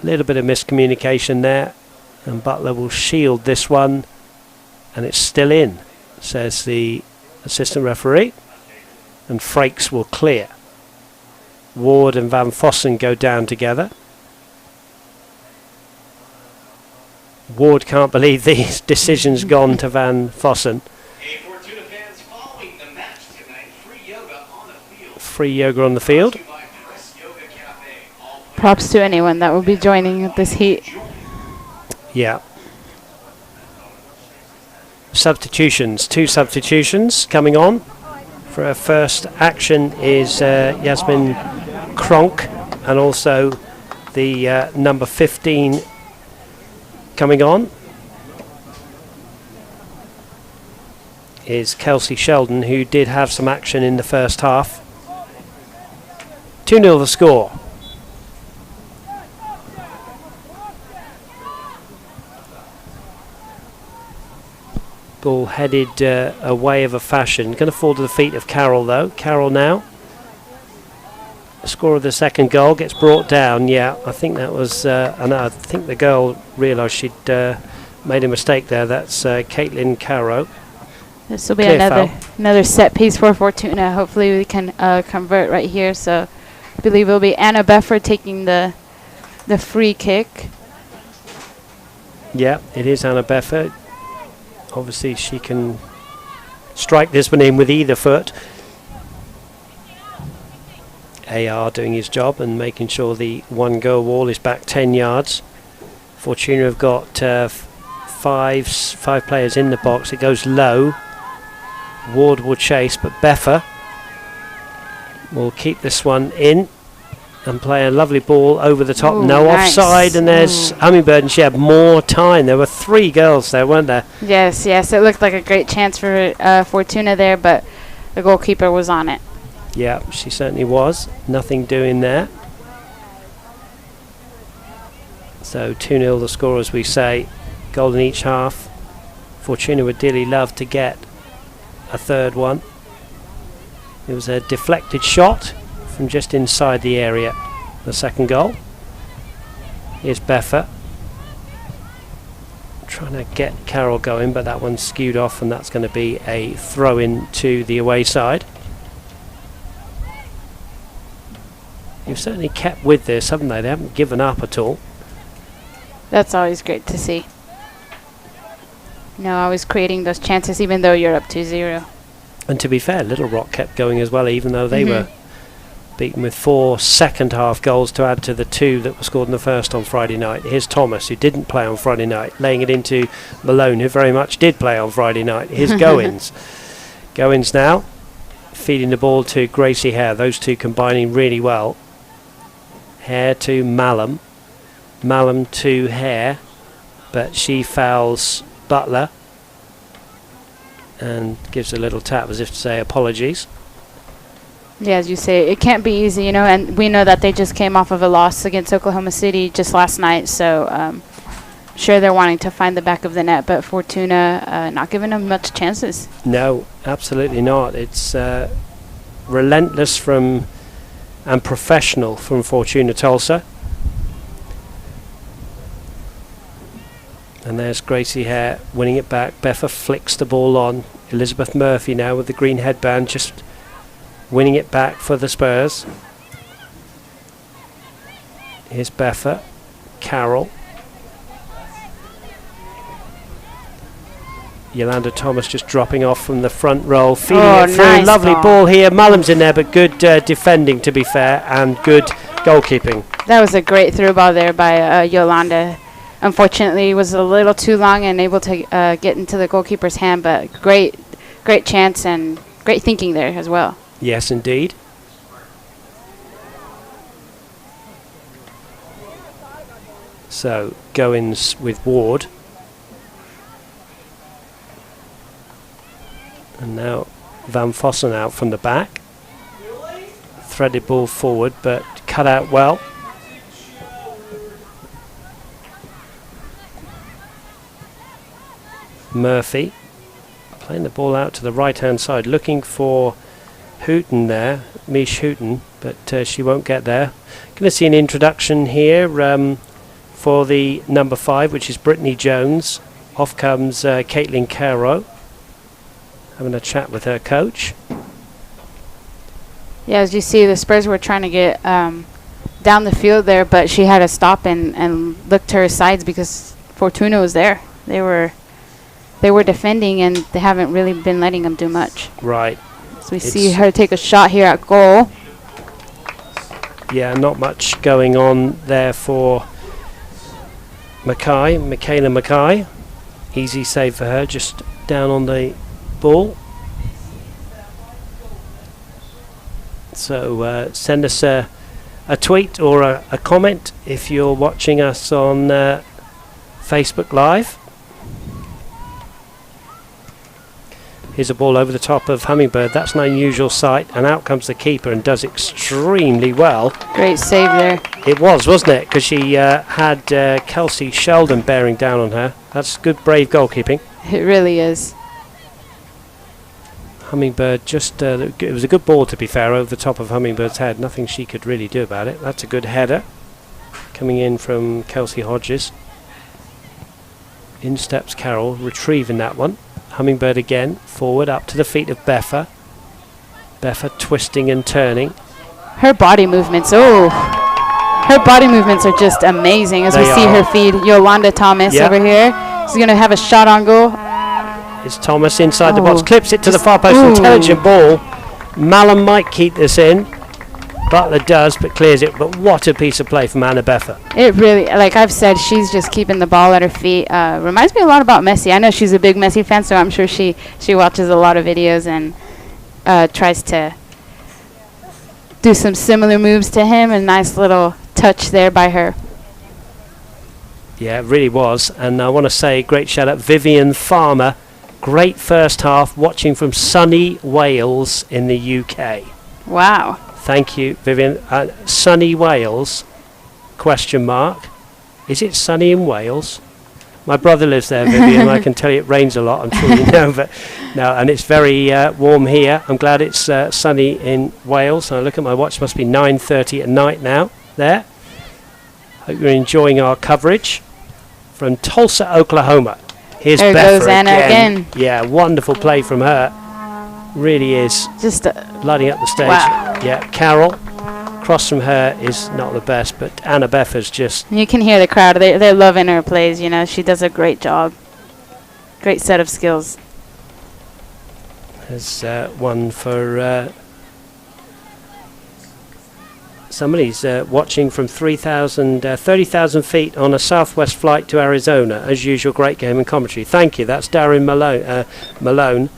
A little bit of miscommunication there. And Butler will shield this one. And it's still in, says the assistant referee. And Frakes will clear. Ward and Van Vossen go down together. Ward can't believe these decisions gone to Van Vossen. Hey, Fortuna fans, following the match tonight, free yoga on the field. Free yoga on the field. Props to anyone that will be joining this heat. Yeah. Substitutions. 2 substitutions coming on. For her first action is Yasmin Kronk, and also the number 15 coming on is Kelsey Sheldon, who did have some action in the first half. 2-0 the score. Ball headed away of a fashion. Going to fall to the feet of Carroll though. Carroll now. The score of the second goal gets brought down. Yeah, I think that was, and I think the girl realised she'd made a mistake there. That's Caitlin Caro. This will be another set piece for Fortuna. Hopefully we can convert right here. So I believe it will be Anna Beffer taking the free kick. Yeah, it is Anna Beffer. Obviously she can strike this one in with either foot. AR doing his job and making sure the 1-goal wall is back 10 yards. Fortuna have got five players in the box. It goes low. Ward will chase, but Beffer will keep this one in and play a lovely ball over the top. Ooh, no nice. offside, and there's Hummingbird, and she had more time. There were 3 girls there, weren't there? Yes, it looked like a great chance for Fortuna there, but the goalkeeper was on it. Yeah, she certainly was. Nothing doing there. So 2-0 the score, as we say. Goal in each half. Fortuna would dearly love to get a third one. It was a deflected shot from just inside the area. The second goal. Here's Beffer. Trying to get Carroll going, but that one's skewed off, and that's going to be a throw-in to the away side. You've certainly kept with this, haven't they? They haven't given up at all. That's always great to see. Always creating those chances, even though you're up 2-0. And to be fair, Little Rock kept going as well, even though they were beaten with 4 second-half goals to add to the 2 that were scored in the first on Friday night. Here's Thomas, who didn't play on Friday night, laying it into Malone, who very much did play on Friday night. Here's Goins. Goins now, feeding the ball to Gracie Hare. Those two combining really well. Hare to Malum. Malum to Hare, but she fouls Butler and gives a little tap as if to say apologies. Yeah, as you say, it can't be easy, and we know that they just came off of a loss against Oklahoma City just last night, so sure they're wanting to find the back of the net, but Fortuna not giving them much chances. No, absolutely not. It's relentless and professional from Fortuna Tulsa. And there's Gracie Hare winning it back. Beffa flicks the ball on. Elizabeth Murphy now with the green headband, just winning it back for the Spurs. Here's Beffa. Carroll. Yolanda Thomas just dropping off from the front row, feeding it through. Nice Lovely ball here. Mullum's in there, but good defending, to be fair, and good goalkeeping. That was a great through ball there by Yolanda. Unfortunately, it was a little too long and able to get into the goalkeeper's hand, but great chance and great thinking there as well. Yes, indeed. So, Goins with Ward. And now Van Vossen out from the back. Threaded ball forward, but cut out well. Murphy playing the ball out to the right hand side, looking for Hooton there, Mish Hooton, but she won't get there. Going to see an introduction here for the number 5, which is Brittany Jones. Off comes Caitlin Caro, having a chat with her coach. Yeah, as you see, the Spurs were trying to get down the field there, but she had to stop and look to her sides because Fortuna was there. They were defending, and they haven't really been letting them do much. Right. So we see her take a shot here at goal. Yeah, not much going on there for Michaela Mackay. Easy save for her, just down on the ball. So send us a tweet or a comment if you're watching us on Facebook Live. Here's a ball over the top of Hummingbird. That's an unusual sight, and out comes the keeper and does extremely well. Great save there. It was, wasn't it? Because she had Kelsey Sheldon bearing down on her. That's good, brave goalkeeping. It really is. Hummingbird just, it was a good ball, to be fair, over the top of Hummingbird's head. Nothing she could really do about it. That's a good header coming in from Kelsey Hodges. In steps Carroll, retrieving that one. Hummingbird again, forward, up to the feet of Beffa. Beffa twisting and turning. Her body movements, her body movements are just amazing as we see her feed Yolanda Thomas over here. She's going to have a shot on goal. It's Thomas inside the box, clips it to the far post, intelligent ball. Malum might keep this in. Butler does, but clears it. But what a piece of play from Anna Beffa. It really, like I've said, she's just keeping the ball at her feet. Reminds me a lot about Messi. I know she's a big Messi fan, so I'm sure she watches a lot of videos and tries to do some similar moves to him. A nice little touch there by her. Yeah, it really was. And I want to say great shout out Vivian Farmer. Great first half, watching from sunny Wales in the UK. Wow. Thank you, Vivian. Sunny Wales, question mark. Is it sunny in Wales? My brother lives there, Vivian. I can tell you it rains a lot, I'm sure you know. But no, and it's very warm here. I'm glad it's sunny in Wales. I look at my watch, must be 9:30 at night now there. Hope you're enjoying our coverage from Tulsa, Oklahoma. Here's there Beffa goes Anna again. Yeah, wonderful play from her. Really is. Just lighting up the stage. Wow. Yeah, Carol. Cross from her is not the best, but Anna Beffa's just... You can hear the crowd. They're loving her plays. You know, she does a great job. Great set of skills. There's one for... somebody's watching from 30,000 feet on a southwest flight to Arizona. As usual, great game and commentary. Thank you. That's Darren Malone.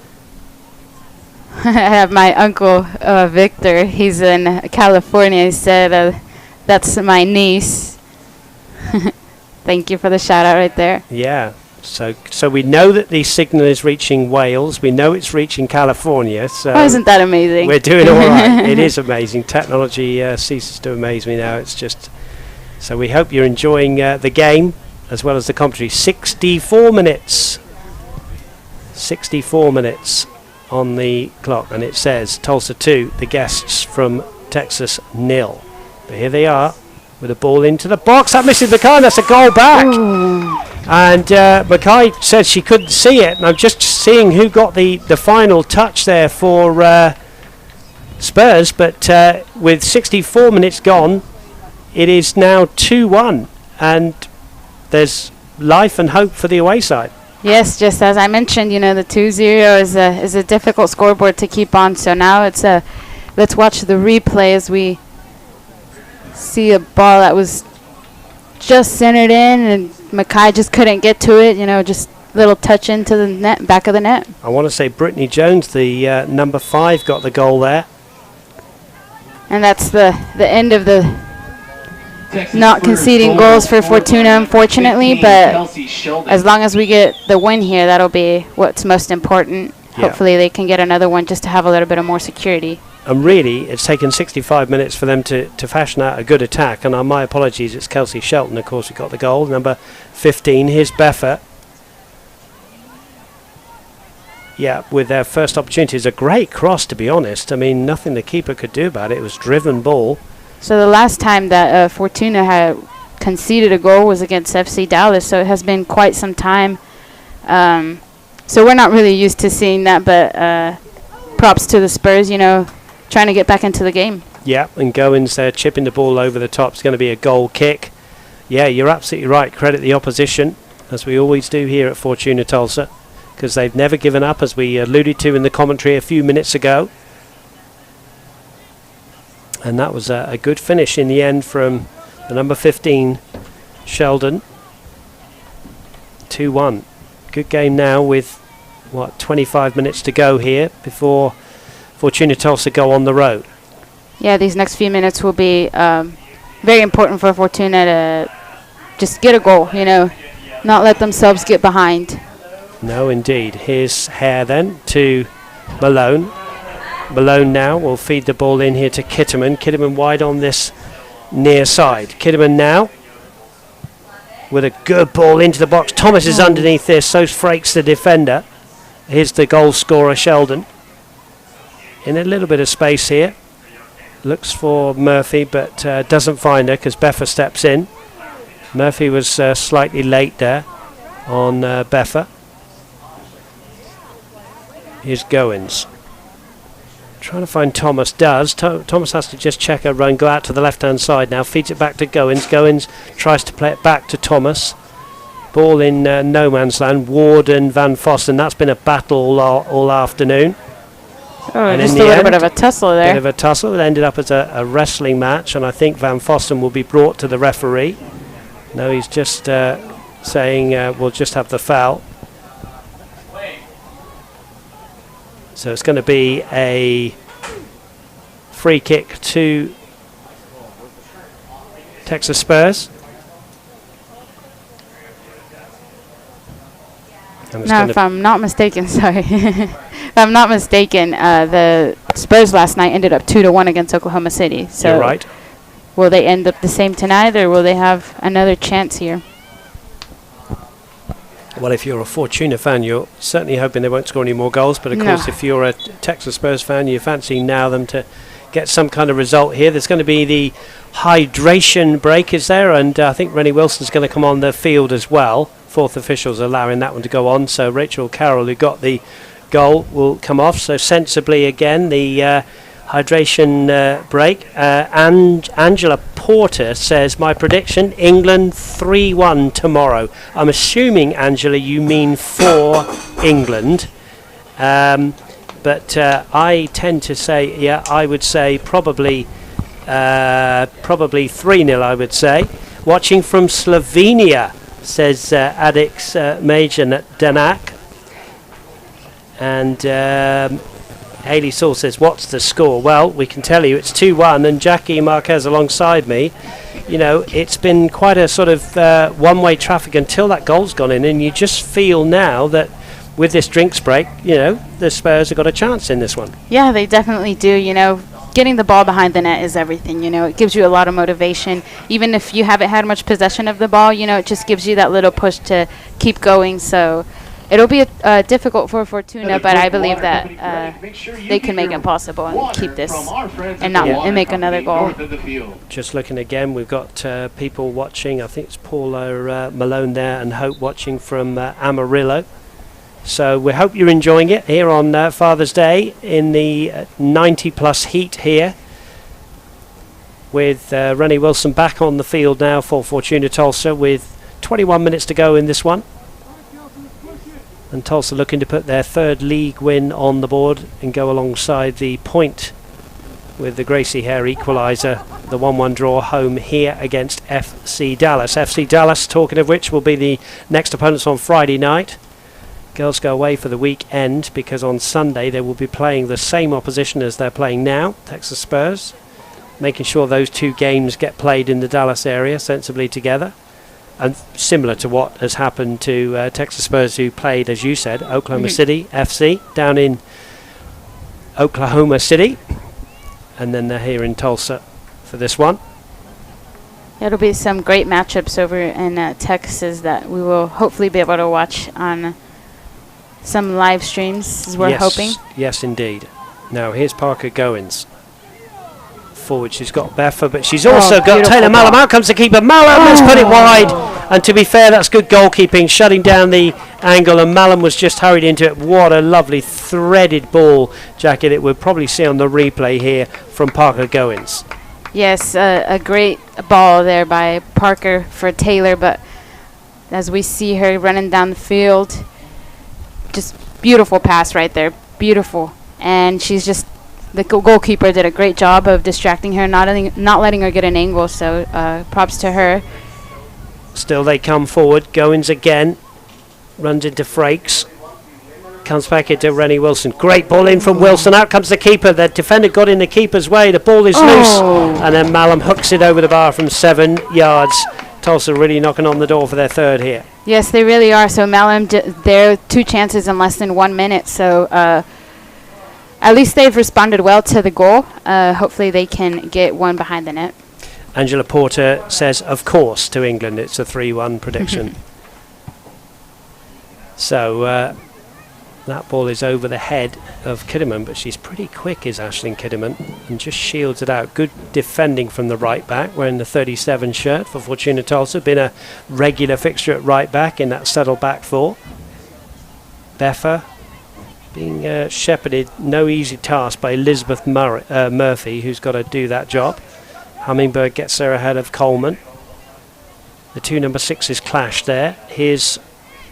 I have my uncle Victor. He's in California. He said, "That's my niece." Thank you for the shout out right there. Yeah. So we know that the signal is reaching Wales. We know it's reaching California. So isn't that amazing? We're doing all right. It is amazing. Technology ceases to amaze me now. It's just so we hope you're enjoying the game as well as the commentary. 64 minutes. 64 minutes on the clock, and it says Tulsa 2, the guests from Texas 0. But here they are with a ball into the box. That misses Mackay. That's a goal back. Ooh. And Mackay said she couldn't see it, and I'm just seeing who got the final touch there for Spurs. But with 64 minutes gone, it is now 2-1, and there's life and hope for the away side. Yes, just as I mentioned, you know, the 2-0 is a difficult scoreboard to keep on. So now it's let's watch the replay as we see a ball that was just centered in, and Mackay just couldn't get to it. You know, just little touch into the net, back of the net. I want to say Brittany Jones, the number 5, got the goal there. And that's the end of the not conceding goals for Fortuna, unfortunately, but as long as we get the win here, that'll be what's most important. Yeah. Hopefully they can get another one just to have a little bit of more security. And really, it's taken 65 minutes for them to fashion out a good attack. And my apologies, it's Kelsey Shelton, of course, who got the goal, number 15. Here's Beffa. Yeah, with their first opportunity. It's a great cross, to be honest. I mean, nothing the keeper could do about it. It was driven ball. So the last time that Fortuna had conceded a goal was against FC Dallas, so it has been quite some time. So we're not really used to seeing that, but props to the Spurs, you know, trying to get back into the game. Yeah, and Goins there chipping the ball over the top. It's going to be a goal kick. Yeah, you're absolutely right. Credit the opposition, as we always do here at Fortuna Tulsa, because they've never given up, as we alluded to in the commentary a few minutes ago. And that was a good finish in the end from the number 15, Sheldon. 2-1. Good game now with, 25 minutes to go here before Fortuna Tulsa go on the road. Yeah, these next few minutes will be very important for Fortuna to just get a goal, you know, not let themselves get behind. No, indeed. Here's Hare then to Malone. Malone now will feed the ball in here to Kitterman. Kitterman wide on this near side. Kitterman now with a good ball into the box. Thomas is underneath this, so Frakes the defender. Here's the goal scorer, Sheldon. In a little bit of space here. Looks for Murphy, but doesn't find her because Beffa steps in. Murphy was slightly late there on Beffa. Here's Goins. Trying to find Thomas. Thomas has to just check her run, go out to the left-hand side now, feeds it back to Goins. Goins tries to play it back to Thomas. Ball in no man's land. Ward and Van Fossen. That's been a battle all afternoon. Oh, just a little bit of a tussle there. Bit of a tussle. It ended up as a wrestling match, and I think Van Fossen will be brought to the referee. No, he's just saying we'll just have the foul. So it's going to be a free kick to Texas Spurs. No, if I'm not mistaken, sorry. If I'm not mistaken, the Spurs last night ended up 2-1 against Oklahoma City. So you're right. Will they end up the same tonight, or will they have another chance here? Well, if you're a Fortuna fan, you're certainly hoping they won't score any more goals. But, of course, if you're a Texas Spurs fan, you're fancying now them to get some kind of result here. There's going to be the hydration break, is there? And I think Rennie Wilson's going to come on the field as well fourth officials allowing that one to go on. So Rachel Carroll, who got the goal, will come off. So sensibly again, the hydration break. And Angela Porter says, my prediction, England 3-1 tomorrow. I'm assuming, Angela, you mean for England. But I tend to say, yeah, I would say probably 3-0, I would say. Watching from Slovenia, says Adix Major Danak. And Hayley Saul says, what's the score? Well, we can tell you it's 2-1, and Jackie Marquez alongside me. You know, it's been quite a sort of one-way traffic until that goal's gone in, and you just feel now that with this drinks break, you know, the Spurs have got a chance in this one. Yeah, they definitely do. You know, getting the ball behind the net is everything. You know, it gives you a lot of motivation. Even if you haven't had much possession of the ball, you know, it just gives you that little push to keep going. So it'll be difficult for Fortuna, but I believe that they can make it possible and keep this and make another goal. Just looking again, we've got people watching. I think it's Paula Malone there and Hope watching from Amarillo. So we hope you're enjoying it here on Father's Day in the 90-plus heat here, with Rennie Wilson back on the field now for Fortuna Tulsa with 21 minutes to go in this one. And Tulsa looking to put their third league win on the board and go alongside the point with the Gracie Hare equaliser, the 1-1 draw home here against FC Dallas. FC Dallas, talking of which, will be the next opponents on Friday night. Girls go away for the weekend because on Sunday they will be playing the same opposition as they're playing now, Texas Spurs, making sure those two games get played in the Dallas area sensibly together. And similar to what has happened to Texas Spurs, who played, as you said, Oklahoma City FC down in Oklahoma City, and then they're here in Tulsa for this one. It'll be some great matchups over in Texas that we will hopefully be able to watch on some live streams, as we're hoping. Yes, indeed. Now, here's Parker Goins. Forward, she's got Beffa, but she's also got Taylor Mallam. Out comes the keeper. Mallam has put it wide. And to be fair, that's good goalkeeping, shutting down the angle, and Mallam was just hurried into it. What a lovely threaded ball, Jackie, that we'll probably see on the replay here from Parker Goins. Yes, a great ball there by Parker for Taylor, but as we see her running down the field, just beautiful pass right there, beautiful. And she's just, the goalkeeper did a great job of distracting her, not letting her get an angle, so props to her. Still they come forward, Goins again, runs into Frakes, comes back into Rennie Wilson. Great ball in from Wilson, out comes the keeper. The defender got in the keeper's way, the ball is loose, and then Mallam hooks it over the bar from 7 yards. Tulsa really knocking on the door for their third here. Yes, they really are. So Mallam, they're 2 chances in less than 1 minute. So at least they've responded well to the goal. Hopefully they can get one behind the net. Angela Porter says, of course, to England. It's a 3-1 prediction. So that ball is over the head of Kidderman, but she's pretty quick, is Aisling Kidderman, and just shields it out. Good defending from the right back, wearing the 37 shirt for Fortuna Tulsa. Been a regular fixture at right back in that settled back four. Beffa being shepherded, no easy task by Elizabeth Murphy, who's got to do that job. Hummingberg gets there ahead of Coleman. The 2 number 6s clash there. Here's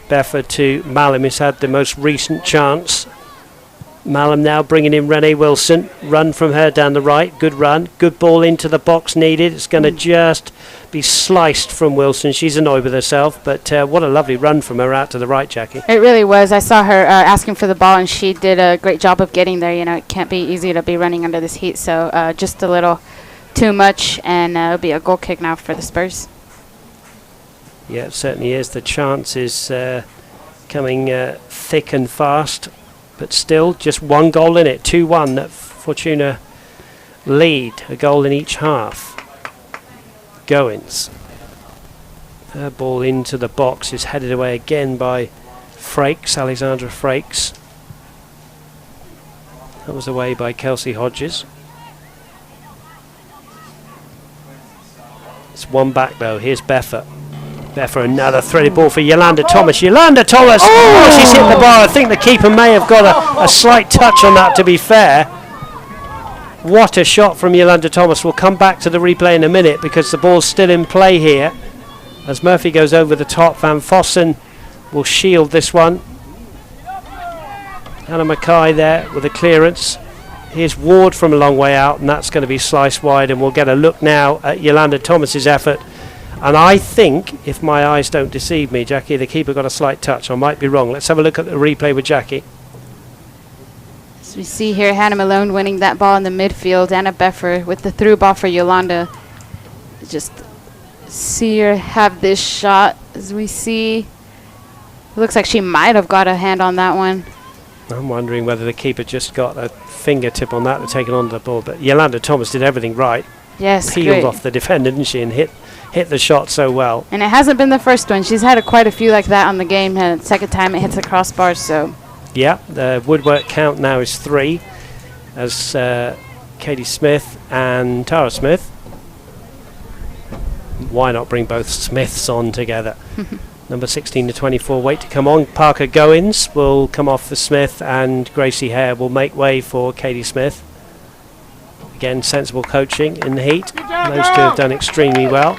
Beffa to Mallam, who's had the most recent chance. Mallam now bringing in Renee Wilson. Run from her down the right. Good run. Good ball into the box needed. It's going to just be sliced from Wilson. She's annoyed with herself, but what a lovely run from her out to the right, Jackie. It really was. I saw her asking for the ball, and she did a great job of getting there. You know, it can't be easy to be running under this heat, so just a little too much, and it'll be a goal kick now for the Spurs. Yeah, it certainly is. The chance is coming thick and fast, but still just 1 goal in it. 2-1 that Fortuna lead, a goal in each half. Goins. Her ball into the box is headed away again by Frakes, Alexandra Frakes. That was away by Kelsey Hodges. It's one back though. Here's Beffa. There for another threaded ball for Yolanda Thomas. Yolanda Thomas! Oh, she's hit the bar. I think the keeper may have got a slight touch on that, to be fair. What a shot from Yolanda Thomas. We'll come back to the replay in a minute because the ball's still in play here. As Murphy goes over the top, Van Vossen will shield this one. Hannah Mackay there with a clearance. Here's Ward from a long way out, and that's going to be sliced wide, and we'll get a look now at Yolanda Thomas's effort. And I think, if my eyes don't deceive me, Jackie, the keeper got a slight touch. I might be wrong. Let's have a look at the replay with Jackie. As we see here, Hannah Malone winning that ball in the midfield. Anna Beffer with the through ball for Yolanda. Just see her have this shot. As we see, it looks like she might have got a hand on that one. I'm wondering whether the keeper just got a fingertip on that to take it onto the ball. But Yolanda Thomas did everything right. Yes, peeled great off the defender, didn't she, and hit the shot so well. And it hasn't been the first one. She's had quite a few like that on the game. And second time it hits the crossbar, so. Yeah, the woodwork count now is 3 as Katie Smith and Tara Smith. Why not bring both Smiths on together? Number 16 to 24, wait to come on. Parker Goins will come off for Smith, and Gracie Hare will make way for Katie Smith. Again, sensible coaching in the heat. Those two have done extremely well.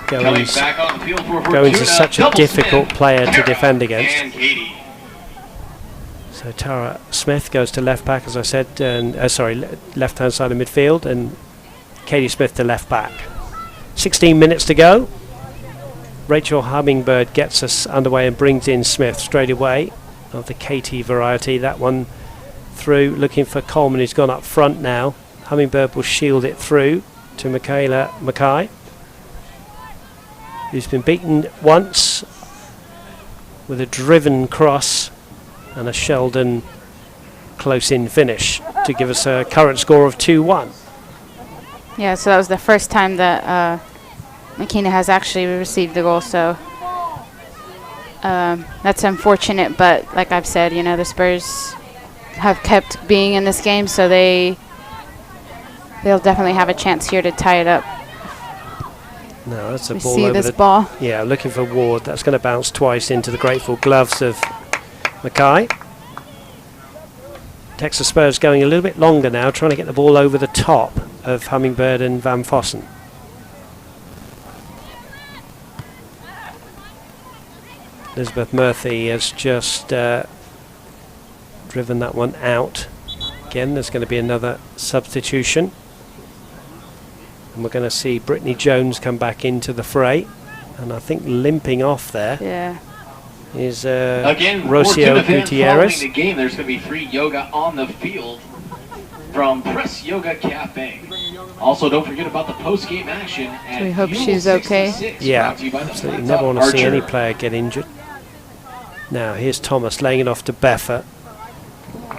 Goins is such a difficult player to defend against. So Tara Smith goes to left back, as I said, and left hand side of midfield, and Katie Smith to left back. 16 minutes to go. Rachel Hummingbird gets us underway and brings in Smith straight away, of the Katie variety. That one through, looking for Coleman, who's gone up front now. Hummingbird will shield it through to Michaela Mackay, who's been beaten once with a driven cross and a Sheldon close-in finish to give us a current score of 2-1. Yeah, so that was the first time that McKenna has actually received the goal, so that's unfortunate, but like I've said, you know, the Spurs have kept being in this game, so they'll definitely have a chance here to tie it up. No, that's a we ball see over this the ball. Yeah, looking for Ward. That's going to bounce twice into the grateful gloves of Mackay. Texas Spurs going a little bit longer now, trying to get the ball over the top of Hummingbird and Van Vossen. Elizabeth Murphy has just driven that one out. Again, there's going to be another substitution. And we're going to see Brittany Jones come back into the fray. And I think limping off there is Rocio Gutierrez. Following the game, there's going to be free yoga on the field from Press Yoga Cafe. Also, don't forget about the post-game action. So we hope she's okay. Yeah, absolutely. Never want to see any player get injured. Now, here's Thomas laying it off to Beffer.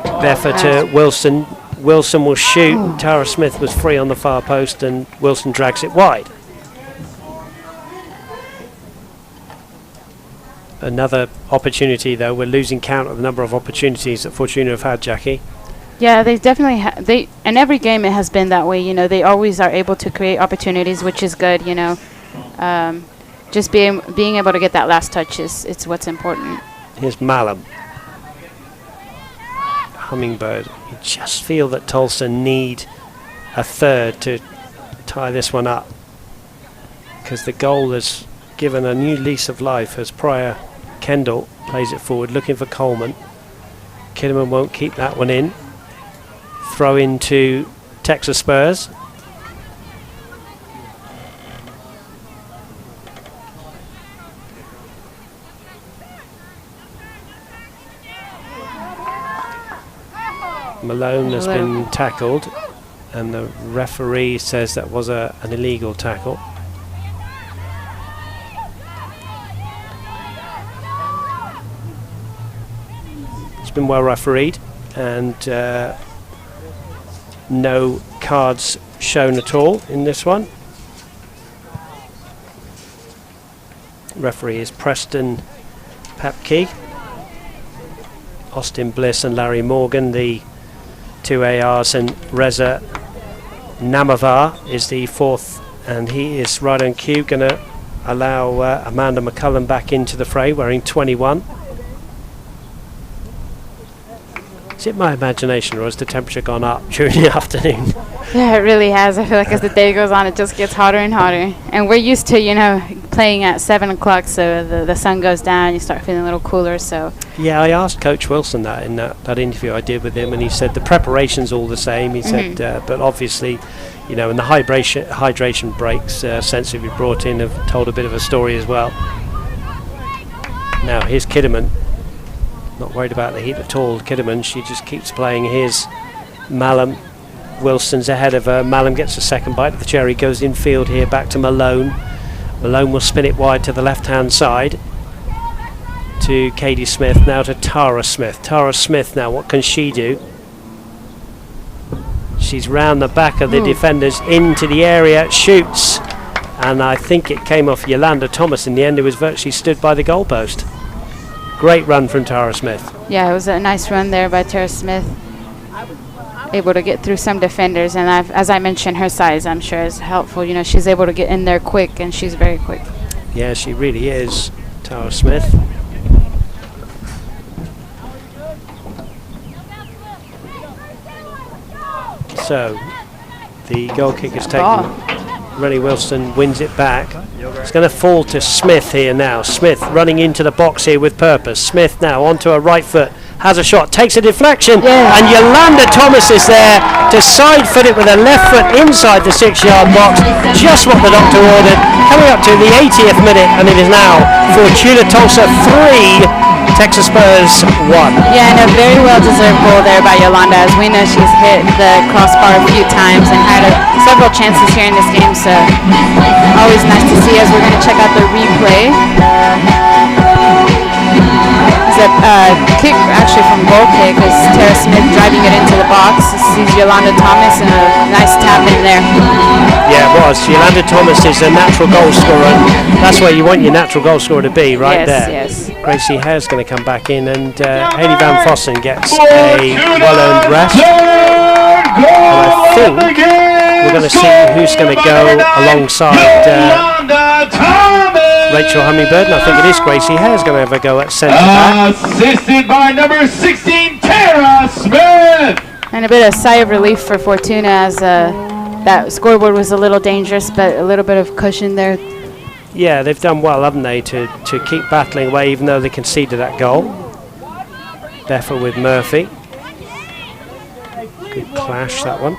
Beffer to Wilson. Wilson will shoot. Tara Smith was free on the far post, and Wilson drags it wide. Another opportunity, though. We're losing count of the number of opportunities that Fortuna have had, Jackie. Yeah, they definitely in every game it has been that way. You know, they always are able to create opportunities, which is good. You know, just being able to get that last touch it's what's important. Here's Malum. Hummingbird. You just feel that Tulsa need a third to tie this one up, because the goal has given a new lease of life as Pryor Kendall plays it forward, looking for Coleman. Kidderman won't keep that one in. Throw into Texas Spurs. Malone has been tackled, and the referee says that was an illegal tackle. It's been well refereed, and no cards shown at all in this one. Referee is Preston Papke. Austin Bliss and Larry Morgan, the two ARs, and Reza Namavar is the fourth And he is right on cue, going to allow Amanda McCullum back into the fray, wearing 21. Is it my imagination, or has the temperature gone up during the afternoon? Yeah, it really has. I feel like as the day goes on, it just gets hotter and hotter. And we're used to, playing at 7 o'clock, so the sun goes down, you start feeling a little cooler. So yeah, I asked Coach Wilson that in that interview I did with him, and he said the preparation's all the same. He said, but obviously, and the hydration breaks sensibly brought in have told a bit of a story as well. Now here's Kidderman. Not worried about the heat at all. Kidderman, she just keeps playing his Malum. Wilson's ahead of her. Malum gets a second bite of the cherry, goes infield here, back to Malone. Malone will spin it wide to the left-hand side to Katie Smith, now to Tara Smith. Tara Smith now, what can she do? She's round the back of the defenders into the area, shoots, and I think it came off Yolanda Thomas in the end, who was virtually stood by the goalpost. Great run from Tara Smith. Yeah, it was a nice run there by Tara Smith. Able to get through some defenders, and as I mentioned, her size I'm sure is helpful. She's able to get in there quick, and she's very quick. Yeah, she really is, Tara Smith. So the goal kick is taken. Rennie Wilson wins it back. It's going to fall to Smith here now. Smith running into the box here with purpose. Smith now onto her right foot. Has a shot, takes a deflection, and Yolanda Thomas is there to side foot it with her left foot inside the 6-yard box. Just what the doctor ordered. Coming up to the 80th minute, and it is now Fortuna Tulsa 3, Texas Spurs 1. Yeah, and a very well-deserved goal there by Yolanda. As we know, she's hit the crossbar a few times and had several chances here in this game, so always nice to see as we're going to check out the replay. It's a kick actually from goal kick as Tara Smith driving it into the box. Sees Yolanda Thomas and a nice tap in there. Yeah, it was. Yolanda Thomas is a natural goal scorer. That's where you want your natural goal scorer to be, right there. Yes. Gracie Hare's going to come back in, and Hayley Van Fossen gets a well-earned rest. And I think we're going to see who's going to go alongside Rachel Hummingbird, and I think it is Gracie Hare's going to have a go at centre back. Assisted by number 16, Tara Smith. And a bit of sigh of relief for Fortuna as that scoreboard was a little dangerous, but a little bit of cushion there. Yeah, they've done well, haven't they, to keep battling away even though they conceded that goal. Beffa with Murphy. Good clash, that one.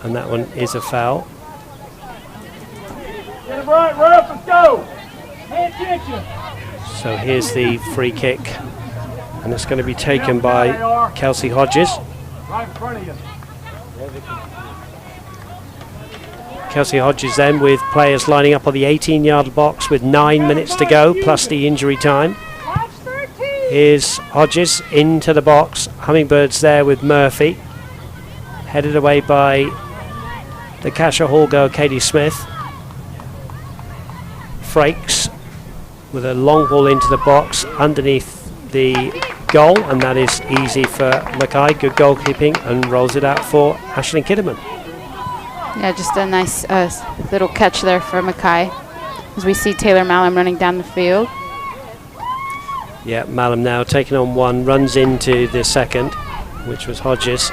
And that one is a foul. Get it right, ref, let's go. Pay attention. So here's the free kick, and it's going to be taken by Kelsey Hodges. Right in front of you. Kelsey Hodges then with players lining up on the 18-yard box with 9 minutes to go, plus the injury time. Here's Hodges into the box. Hummingbirds there with Murphy. Headed away by the Casher Hall girl, Katie Smith. Frakes with a long ball into the box underneath the goal, and that is easy for Mackay. Good goalkeeping, and rolls it out for Aisling Kidderman. Yeah, just a nice little catch there for Mackay as we see Taylor Malum running down the field. Yeah, Malum now taking on one, runs into the second, which was Hodges.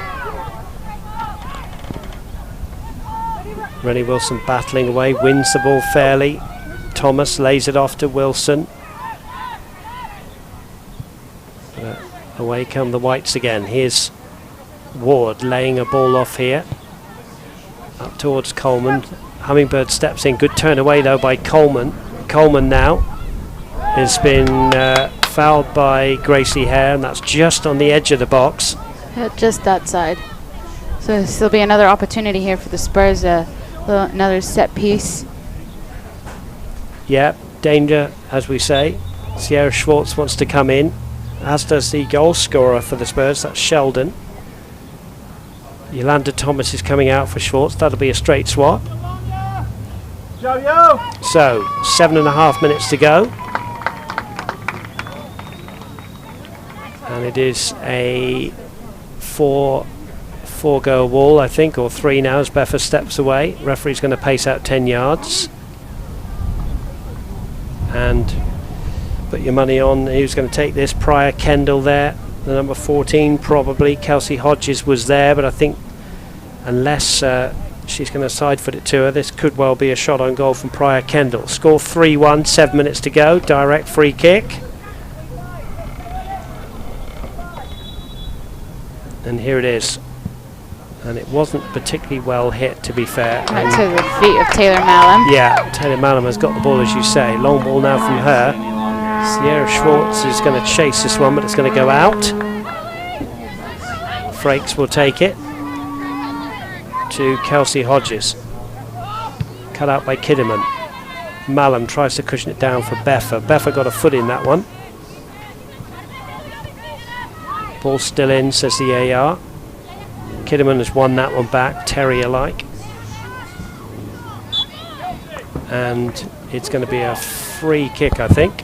Rennie Wilson battling away, wins the ball fairly. Thomas lays it off to Wilson. Away come the Whites again. Here's Ward laying a ball off here. Up towards Coleman. Hummingbird steps in. Good turn away though by Coleman. Coleman now has been fouled by Gracie Hare, and that's just on the edge of the box. Yeah, just that side. So this will be another opportunity here for the Spurs. Another set piece. Yeah, danger, as we say. Sierra Schwartz wants to come in, as does the goal scorer for the Spurs, that's Sheldon. Yolanda Thomas is coming out for Schwartz. That'll be a straight swap. So, 7.5 minutes to go. And it is a 4-4 4-goal wall, I think, or 3 now as Beffa steps away. Referee's going to pace out 10 yards. And put your money on who's going to take this. Pryor Kendall there, the number 14 probably. Kelsey Hodges was there, but I think unless she's going to side-foot it to her, this could well be a shot on goal from Pryor Kendall. Score 3-1, 7 minutes to go. Direct free kick. And here it is. And it wasn't particularly well hit, to be fair. Right to the feet of Taylor Malum. Yeah, Taylor Malum has got the ball, as you say. Long ball now from her. Sierra Schwartz is going to chase this one, but it's going to go out. Frakes will take it to Kelsey Hodges. Cut out by Kidderman. Malum tries to cushion it down for Beffa. Beffa got a foot in that one. Ball still in, says the AR. Kidderman has won that one back, terrier-like. And it's going to be a free kick, I think.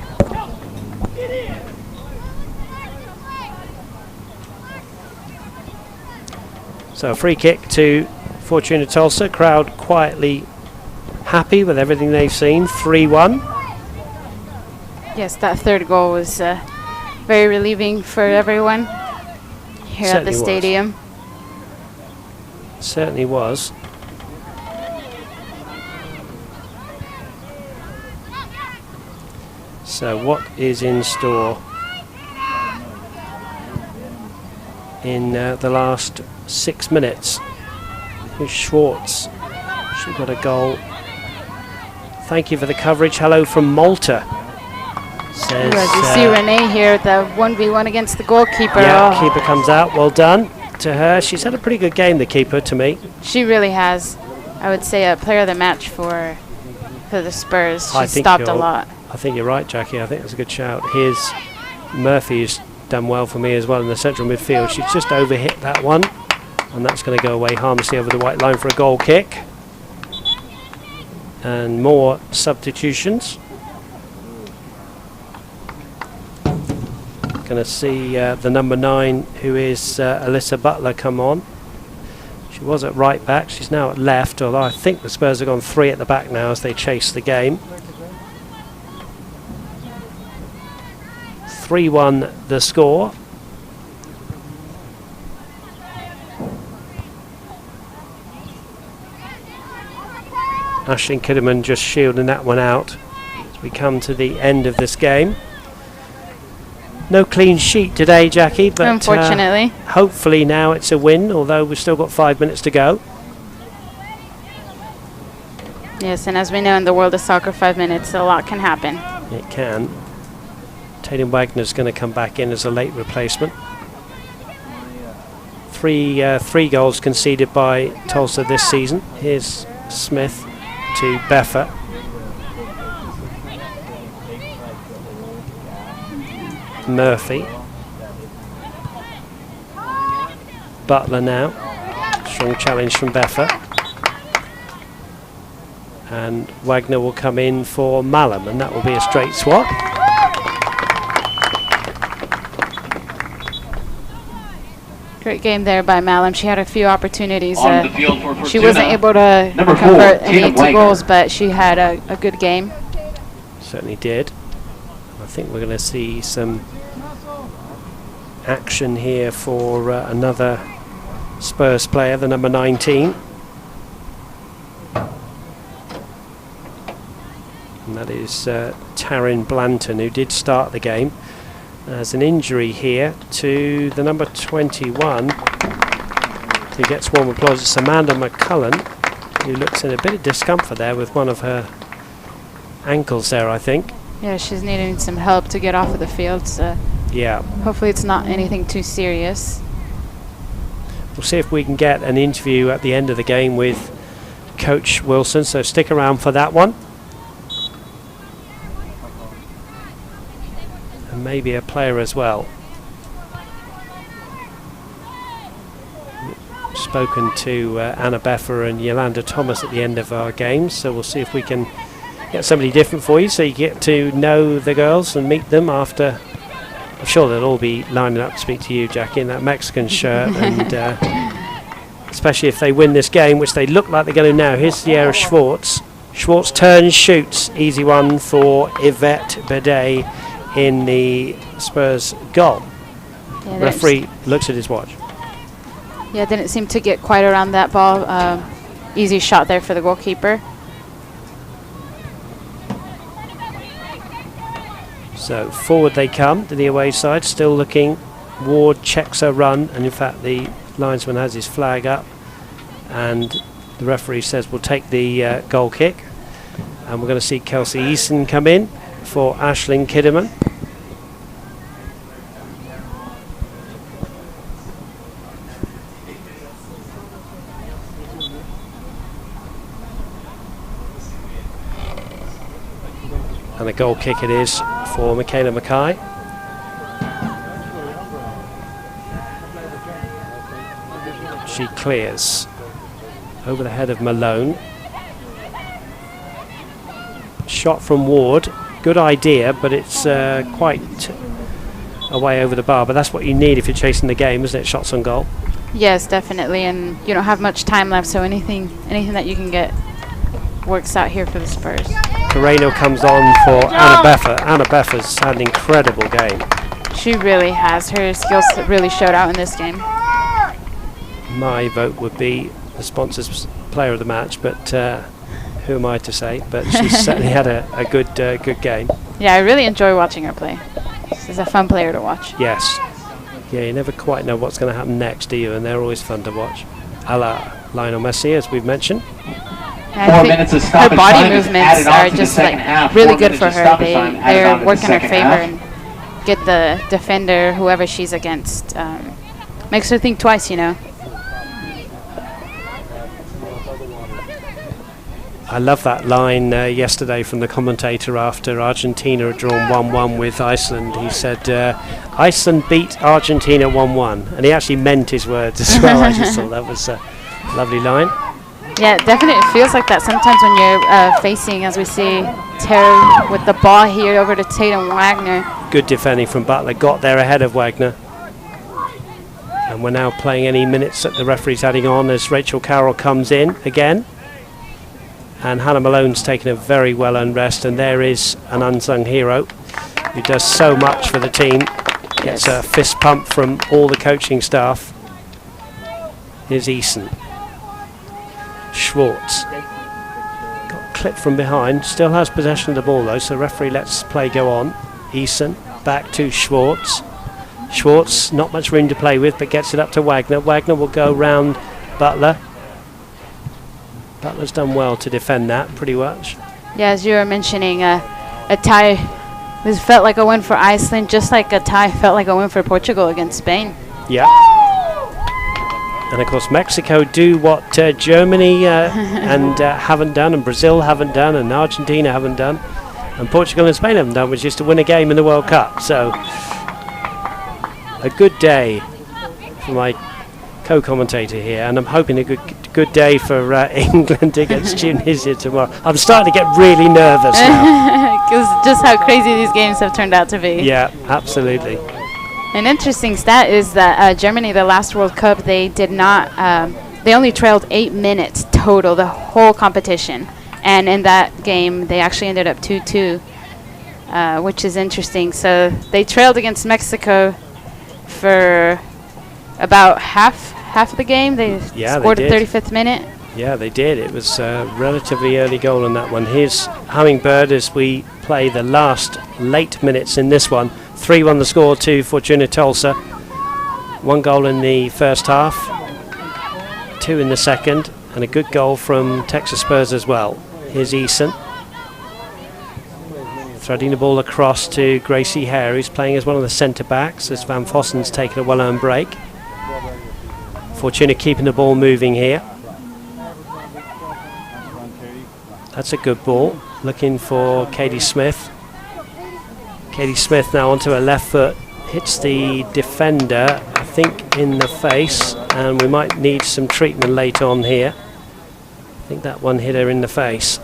So a free kick to Fortuna Tulsa. Crowd quietly happy with everything they've seen. 3-1. Yes, that third goal was very relieving for everyone here at the stadium. Certainly was. So what is in store in the last 6 minutes? Here's Schwartz. She got a goal. Thank you for the coverage. Hello from Malta. Says, you see Renee here, the 1v1 against the goalkeeper. Yeah, keeper comes out. Well done to her. She's had a pretty good game, the keeper, to me. She really has. I would say a player of the match for the Spurs. She stopped a lot. I think you're right, Jackie. I think that's a good shout. Here's Murphy's done well for me as well in the central midfield. She's just overhit that one, and that's going to go away harmlessly over the white line for a goal kick. And more substitutions. Going to see the number 9, who is Alyssa Butler, come on. She was at right back. She's now at left, although I think the Spurs have gone 3 at the back now as they chase the game. 3-1 the score. Aisling Kidderman just shielding that one out as we come to the end of this game. No clean sheet today, Jackie, but unfortunately. Hopefully now it's a win, although we've still got 5 minutes to go. Yes, and as we know in the world of soccer, 5 minutes, a lot can happen. It can. Tatum Wagner's going to come back in as a late replacement. Three goals conceded by Tulsa this season. Here's Smith to Beffa. Murphy. Butler now. Strong challenge from Beffa. And Wagner will come in for Malum, and that will be a straight swap. Great game there by Malum. She had a few opportunities. On the field for Fortuna, she wasn't able to convert any 2 goals, but she had a good game. Certainly did. I think we're going to see some action here for another Spurs player, the number 19. And that is Taryn Blanton, who did start the game. There's an injury here to the number 21, who gets warm applause. It's Amanda McCullen, who looks in a bit of discomfort there with one of her ankles there, I think. Yeah, she's needing some help to get off of the field. So yeah. Hopefully it's not anything too serious. We'll see if we can get an interview at the end of the game with Coach Wilson, so stick around for that one. And maybe a player as well. Spoken to Anna Beffa and Yolanda Thomas at the end of our games, so we'll see if we can get somebody different for you so you get to know the girls and meet them after. I'm sure they'll all be lining up to speak to you, Jackie, in that Mexican shirt and especially if they win this game, which they look like they're going to now. Here's Sierra Schwartz. Schwartz turns, shoots. Easy one for Yvette Bidet in the Spurs goal. Yeah, referee looks at his watch. Yeah, didn't seem to get quite around that ball. Easy shot there for the goalkeeper. So forward they come to the away side, still looking. Ward checks her run, and in fact the linesman has his flag up, and the referee says we'll take the goal kick, and we're going to see Kelsey Easton come in for Aisling Kidderman. And a goal kick it is for Michaela Mackay. She clears over the head of Malone. Shot from Ward, good idea, but it's quite away over the bar. But that's what you need if you're chasing the game, isn't it? Shots on goal. Yes, definitely, and you don't have much time left, so anything that you can get works out here for the Spurs. Carreno comes on for Anna Beffer. Anna Beffer's had an incredible game. She really has. Her skills really showed out in this game. My vote would be the sponsors player of the match, but who am I to say? But she's certainly had a good game. Yeah, I really enjoy watching her play. She's a fun player to watch. Yes. Yeah, you never quite know what's going to happen next, do you? And they're always fun to watch. A la Lionel Messi, as we've mentioned. I think her body movements are just like really good for her. They're working her favor and get the defender, whoever she's against, makes her think twice, you know. I love that line yesterday from the commentator after Argentina had drawn 1-1 with Iceland. He said, Iceland beat Argentina 1-1. And he actually meant his words as well. I just thought that was a lovely line. Yeah, it definitely feels like that sometimes when you're facing, as we see, Terry with the ball here over to Tatum Wagner. Good defending from Butler, got there ahead of Wagner. And we're now playing any minutes that the referee's adding on as Rachel Carroll comes in again. And Hannah Malone's taken a very well-earned rest, and there is an unsung hero who does so much for the team. Gets a fist pump from all the coaching staff. Here's Eason. Schwartz got clipped from behind, still has possession of the ball though, so referee lets play go on. Eason back to Schwartz. Schwartz, not much room to play with, but gets it up to Wagner. Wagner will go round Butler. Butler's done well to defend that pretty much. Yeah, as you were mentioning, a tie. This felt like a win for Iceland, just like a tie felt like a win for Portugal against Spain. Yeah. And of course Mexico do what Germany and haven't done, and Brazil haven't done, and Argentina haven't done, and Portugal and Spain haven't done, which is to win a game in the World Cup. So a good day for my co-commentator here, and I'm hoping a good day for England against Tunisia tomorrow. I'm starting to get really nervous now. Because just how crazy these games have turned out to be. Yeah, absolutely. An interesting stat is that Germany, the last World Cup, they did not, they only trailed 8 minutes total, the whole competition. And in that game, they actually ended up 2-2, which is interesting. So they trailed against Mexico for about half of the game. They scored at 35th minute. Yeah, they did. It was a relatively early goal on that one. Here's Hummingbird as we play the last late minutes in this one. 3-1 the score to Fortuna Tulsa. 1 goal in the first half, 2 in the second, and a good goal from Texas Spurs as well. Here's Eason. Threading the ball across to Gracie Hare, who's playing as one of the centre backs as Van Vossen's taken a well-earned break. Fortuna keeping the ball moving here. That's a good ball. Looking for Katie Smith. Katie Smith now onto her left foot. Hits the defender, I think, in the face. And we might need some treatment late on here. I think that one hit her in the face.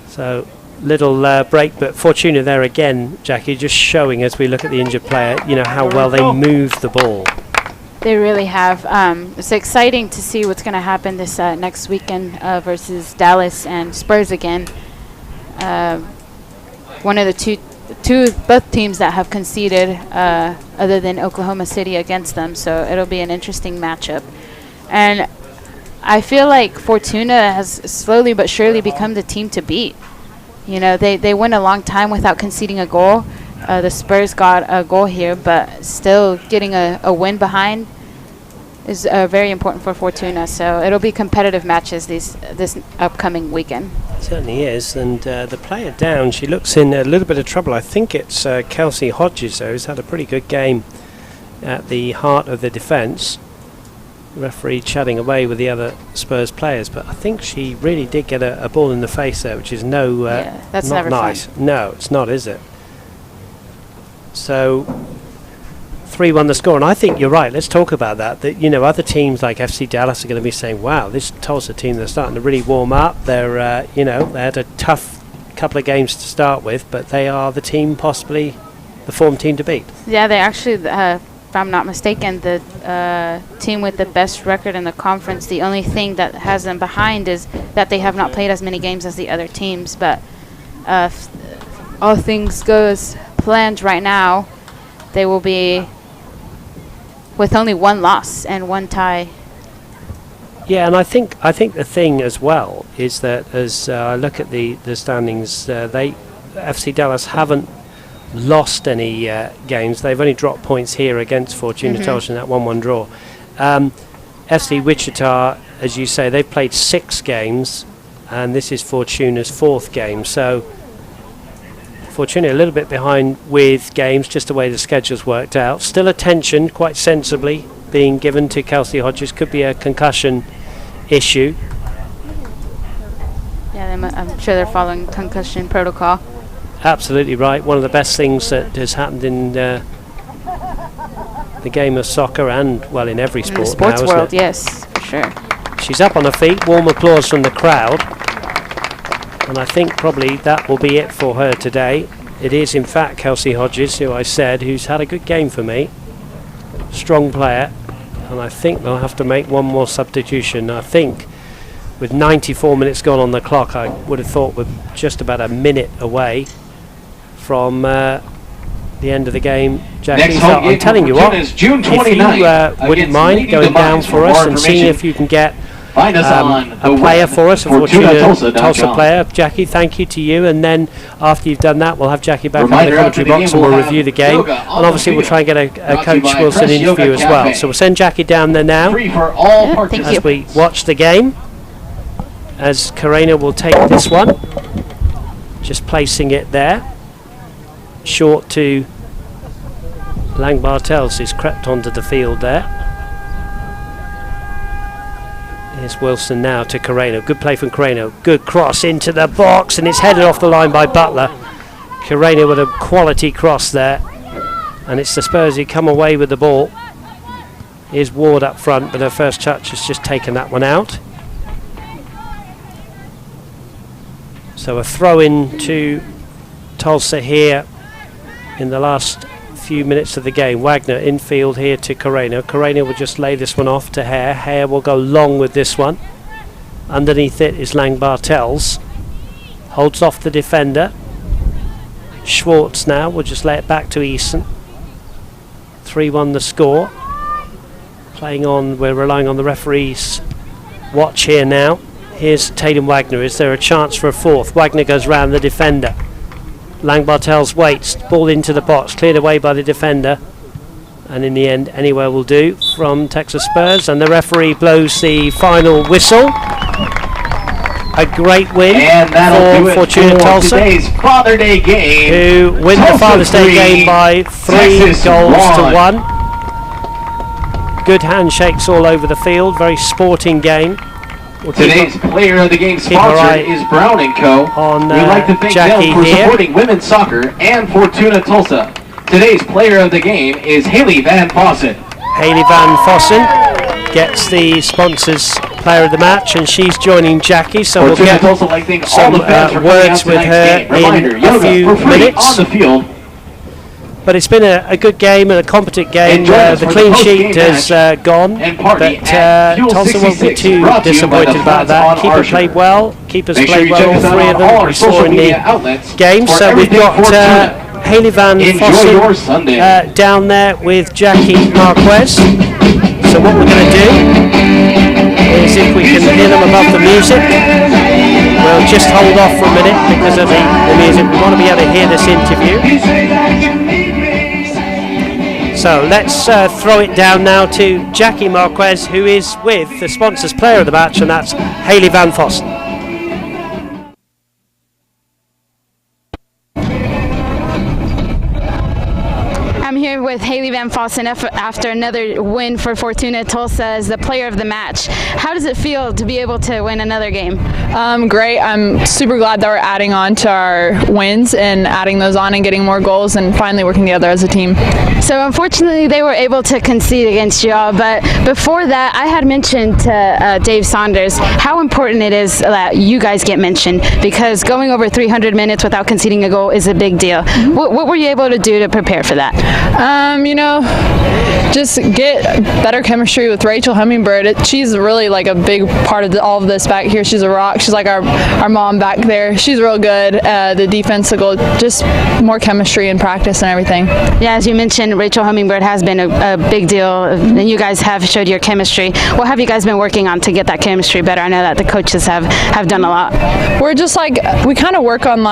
So, little break, but Fortuna there again, Jackie, just showing as we look at the injured player, you know, how well they move the ball. They really have. It's exciting to see what's going to happen this next weekend versus Dallas and Spurs again. One of the both teams that have conceded other than Oklahoma City against them, so it'll be an interesting matchup. And I feel like Fortuna has slowly but surely become the team to beat. You know, they went a long time without conceding a goal. The Spurs got a goal here, but still getting a win behind is very important for Fortuna. So it'll be competitive matches this upcoming weekend. It certainly is. And the player down, she looks in a little bit of trouble. I think it's Kelsey Hodges, though, who's had a pretty good game at the heart of the defence. Referee chatting away with the other Spurs players, but I think she really did get a ball in the face there, which is that's not never nice. fun. No, it's not, is it? So 3-1 the score, and I think you're right. Let's talk about that. That, you know, other teams like FC Dallas are going to be saying, "Wow, this Tulsa team, they're starting to really warm up. They're, you know, they had a tough couple of games to start with, but they are the team, possibly the form team to beat." Yeah, they actually, if I'm not mistaken, the team with the best record in the conference. The only thing that has them behind is that they have not played as many games as the other teams. But if all things go as planned right now, they will be with only one loss and one tie. Yeah, and I think the thing as well is that as I look at the standings, FC Dallas haven't lost any games. They've only dropped points here against Fortuna Tulsa in that 1-1 draw. FC Wichita, as you say, they've played 6 games, and this is Fortuna's 4th game. So Fortuna a little bit behind with games, just the way the schedule's worked out. Still attention, quite sensibly, being given to Kelsey Hodges. Could be a concussion issue. Yeah, I'm sure they're following concussion protocol. Absolutely right. One of the best things that has happened in the game of soccer, and well, in every sport in the sports now, world, isn't it? yes, for sure. She's up on her feet. Warm applause from the crowd. And I think probably that will be it for her today. It is, in fact, Kelsey Hodges, who I said, who's had a good game for me. Strong player. And I think they'll have to make one more substitution. I think with 94 minutes gone on the clock, I would have thought we're just about a minute away from the end of the game. Jackie, so I'm telling you what, if you wouldn't mind going down for us and seeing if you can get a player for us, a Fortuna Tulsa player. Jackie, thank you to you, and then after you've done that, we'll have Jackie back in the commentary box and we'll review the game, and obviously we'll try and get a Coach Wilson interview as well. So we'll send Jackie down there now as we watch the game, as Karina will take this one, just placing it there, short to Lang Bartels, who's crept onto the field there. Here's Wilson now to Carreno. Good play from Carreno. Good cross into the box, and it's headed off the line by Butler. Carreno with a quality cross there. And it's the Spurs who come away with the ball. Here's Ward up front, but her first touch has just taken that one out. So a throw in to Tulsa here in the last few minutes of the game. Wagner infield here to Carreno. Carreno will just lay this one off to Hare. Hare will go long with this one. Underneath it is Lang Bartels. Holds off the defender. Schwartz now will just lay it back to Eason. 3-1 the score. Playing on, we're relying on the referee's watch here now. Here's Tatum Wagner. Is there a chance for a fourth? Wagner goes round the defender. Lang Bartels waits, ball into the box, cleared away by the defender, and in the end anywhere will do from Texas Spurs, and the referee blows the final whistle. A great win for Fortuna Tulsa, today's Father Day game, who win the Father's Day game by 3 goals to 1. Good handshakes all over the field, very sporting game. We'll today's player of the game sponsor is Brown & Co. On, we'd like to thank Jackie them for here. supporting women's soccer and Fortuna Tulsa. Today's player of the game is Haley Van Fossen. Haley Van Fossen gets the sponsors player of the match, and she's joining Jackie, so we'll get some words with her in a few minutes. On the field, But it's been a good game and a competent game. The clean sheet has gone, but Tulsa won't be too disappointed about that. Keeper played well. Keepers played well, all three of them we saw in the game. So we've got Haley Van Fossen down there with Jackie Marquez. So what we're going to do is, if we can hear them above the music, we'll just hold off for a minute because of the music. We want to be able to hear this interview. So let's throw it down now to Jackie Marquez, who is with the sponsors player of the match, and that's Haley Van Fossen. I'm here with Haley Van Fossen after another win for Fortuna Tulsa as the player of the match. How does it feel to be able to win another game? Great. I'm super glad that we're adding on to our wins and adding those on and getting more goals and finally working together as a team. So unfortunately they were able to concede against y'all, but before that I had mentioned to Dave Saunders how important it is that you guys get mentioned, because going over 300 minutes without conceding a goal is a big deal. What were you able to do to prepare for that? Just get better chemistry with Rachel Hummingbird. She's really like a big part of all of this back here. She's a rock. She's like our mom back there. She's real good. The defense, the goal, just more chemistry and practice and everything. Yeah, as you mentioned, Rachel Hummingbird has been a big deal, and you guys have showed your chemistry. What have you guys been working on to get that chemistry better? I know that the coaches have done a lot. We're just we kind of work on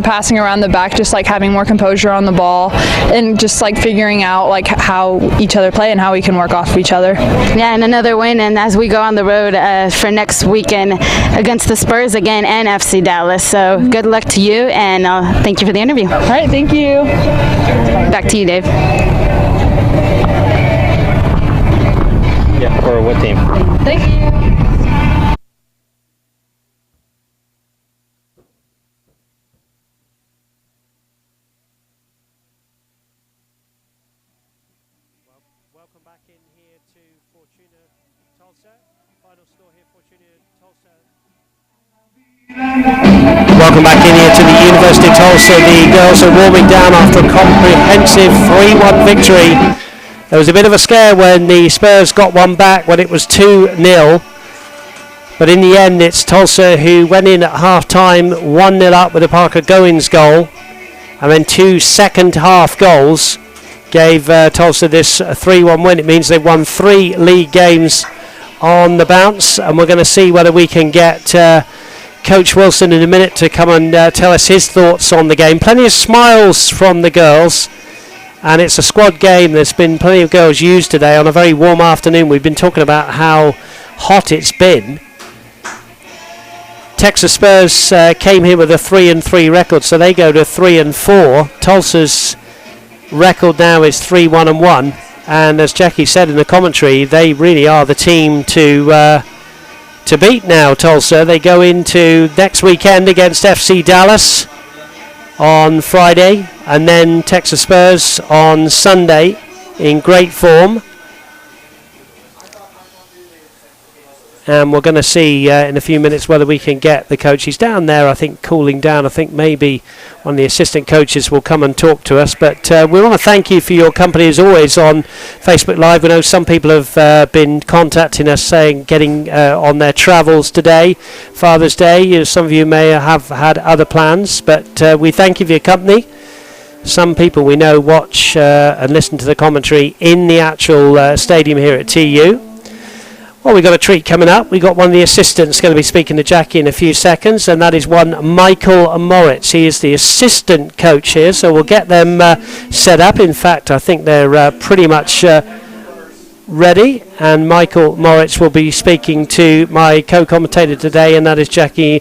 passing around the back, just like having more composure on the ball and just figuring out how each other play and how we can work off of each other. Yeah, and another win, and as we go on the road for next weekend against the Spurs again and FC Dallas. So good luck to you, and thank you for the interview. All right, thank you. Back to you, Dave. Yeah, for what team? Thank you. Welcome back in here to Fortuna Tulsa. Final score here, Fortuna Tulsa. Welcome back in here to the University of Tulsa. The girls are warming down after a comprehensive 3-1 victory. There was a bit of a scare when the Spurs got one back when it was 2-0. But in the end, it's Tulsa who went in at half-time 1-0 up with a Parker Goins goal. And then 2 second-half goals gave Tulsa this 3-1 win. It means they've won 3 league games on the bounce, and we're going to see whether we can get Coach Wilson in a minute to come and tell us his thoughts on the game. Plenty of smiles from the girls, and it's a squad game. There's been plenty of girls used today on a very warm afternoon. We've been talking about how hot it's been. Texas Spurs came here with a 3-3 record, so they go to 3-4. Tulsa's record now is 3-1-1, and as Jackie said in the commentary, they really are the team to beat now. Tulsa, they go into next weekend against FC Dallas on Friday, and then Texas Spurs on Sunday in great form. And we're going to see in a few minutes whether we can get the coach. He's down there, I think, cooling down. I think maybe one of the assistant coaches will come and talk to us. But we want to thank you for your company, as always, on Facebook Live. We know some people have been contacting us saying, getting on their travels today, Father's Day. Some of you may have had other plans, but we thank you for your company. Some people we know watch and listen to the commentary in the actual stadium here at TU. Well, we've got a treat coming up. We've got one of the assistants going to be speaking to Jackie in a few seconds, and that is one Michael Moritz. He is the assistant coach here, so we'll get them set up. In fact, I think they're pretty much ready, and Michael Moritz will be speaking to my co-commentator today, and that is Jackie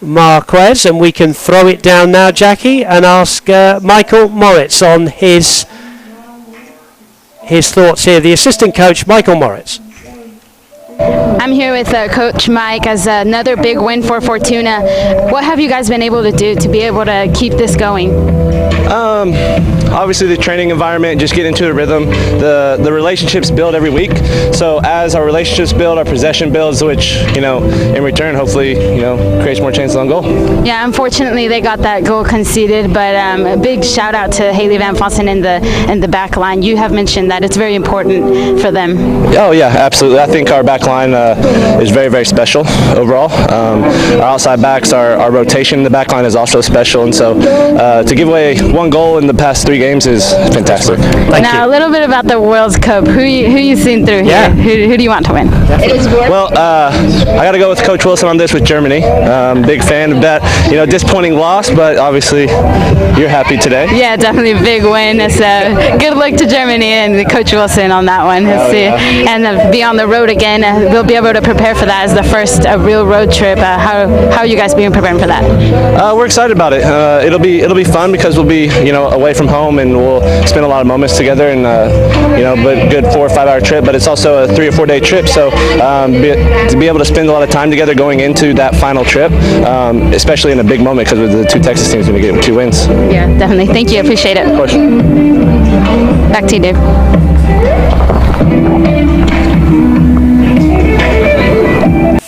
Marquez. And we can throw it down now, Jackie, and ask Michael Moritz on his thoughts here. The assistant coach, Michael Moritz. I'm here with Coach Mike as another big win for Fortuna. What have you guys been able to do to be able to keep this going? Obviously the training environment, just get into the rhythm. The relationships build every week. So as our relationships build, our possession builds, which, in return, hopefully, creates more chances on goal. Yeah, unfortunately they got that goal conceded, but a big shout out to Haley Van Fossen in the back line. You have mentioned that it's very important for them. Oh yeah, absolutely. I think our back line is very, very special overall. Our outside backs, our rotation in the back line is also special, and so to give away one goal in the past 3 games is fantastic. Now, a little bit about the World Cup. Who you seen through here? Who do you want to win? Well, I got to go with Coach Wilson on this with Germany. Big fan of that. Disappointing loss, but obviously you're happy today. Yeah, definitely a big win. So good luck to Germany and Coach Wilson on that one. And be on the road again. They'll be able to prepare for that as the first real road trip. How are you guys being preparing for that? We're excited about it. It'll be fun because we'll be away from home and we'll spend a lot of moments together and but good 4 or 5 hour trip. But it's also a 3 or 4 day trip, so to be able to spend a lot of time together going into that final trip, especially in a big moment because the 2 Texas teams going to get 2 wins. Yeah, definitely. Thank you. Appreciate it. Of course. Back to you, Dave.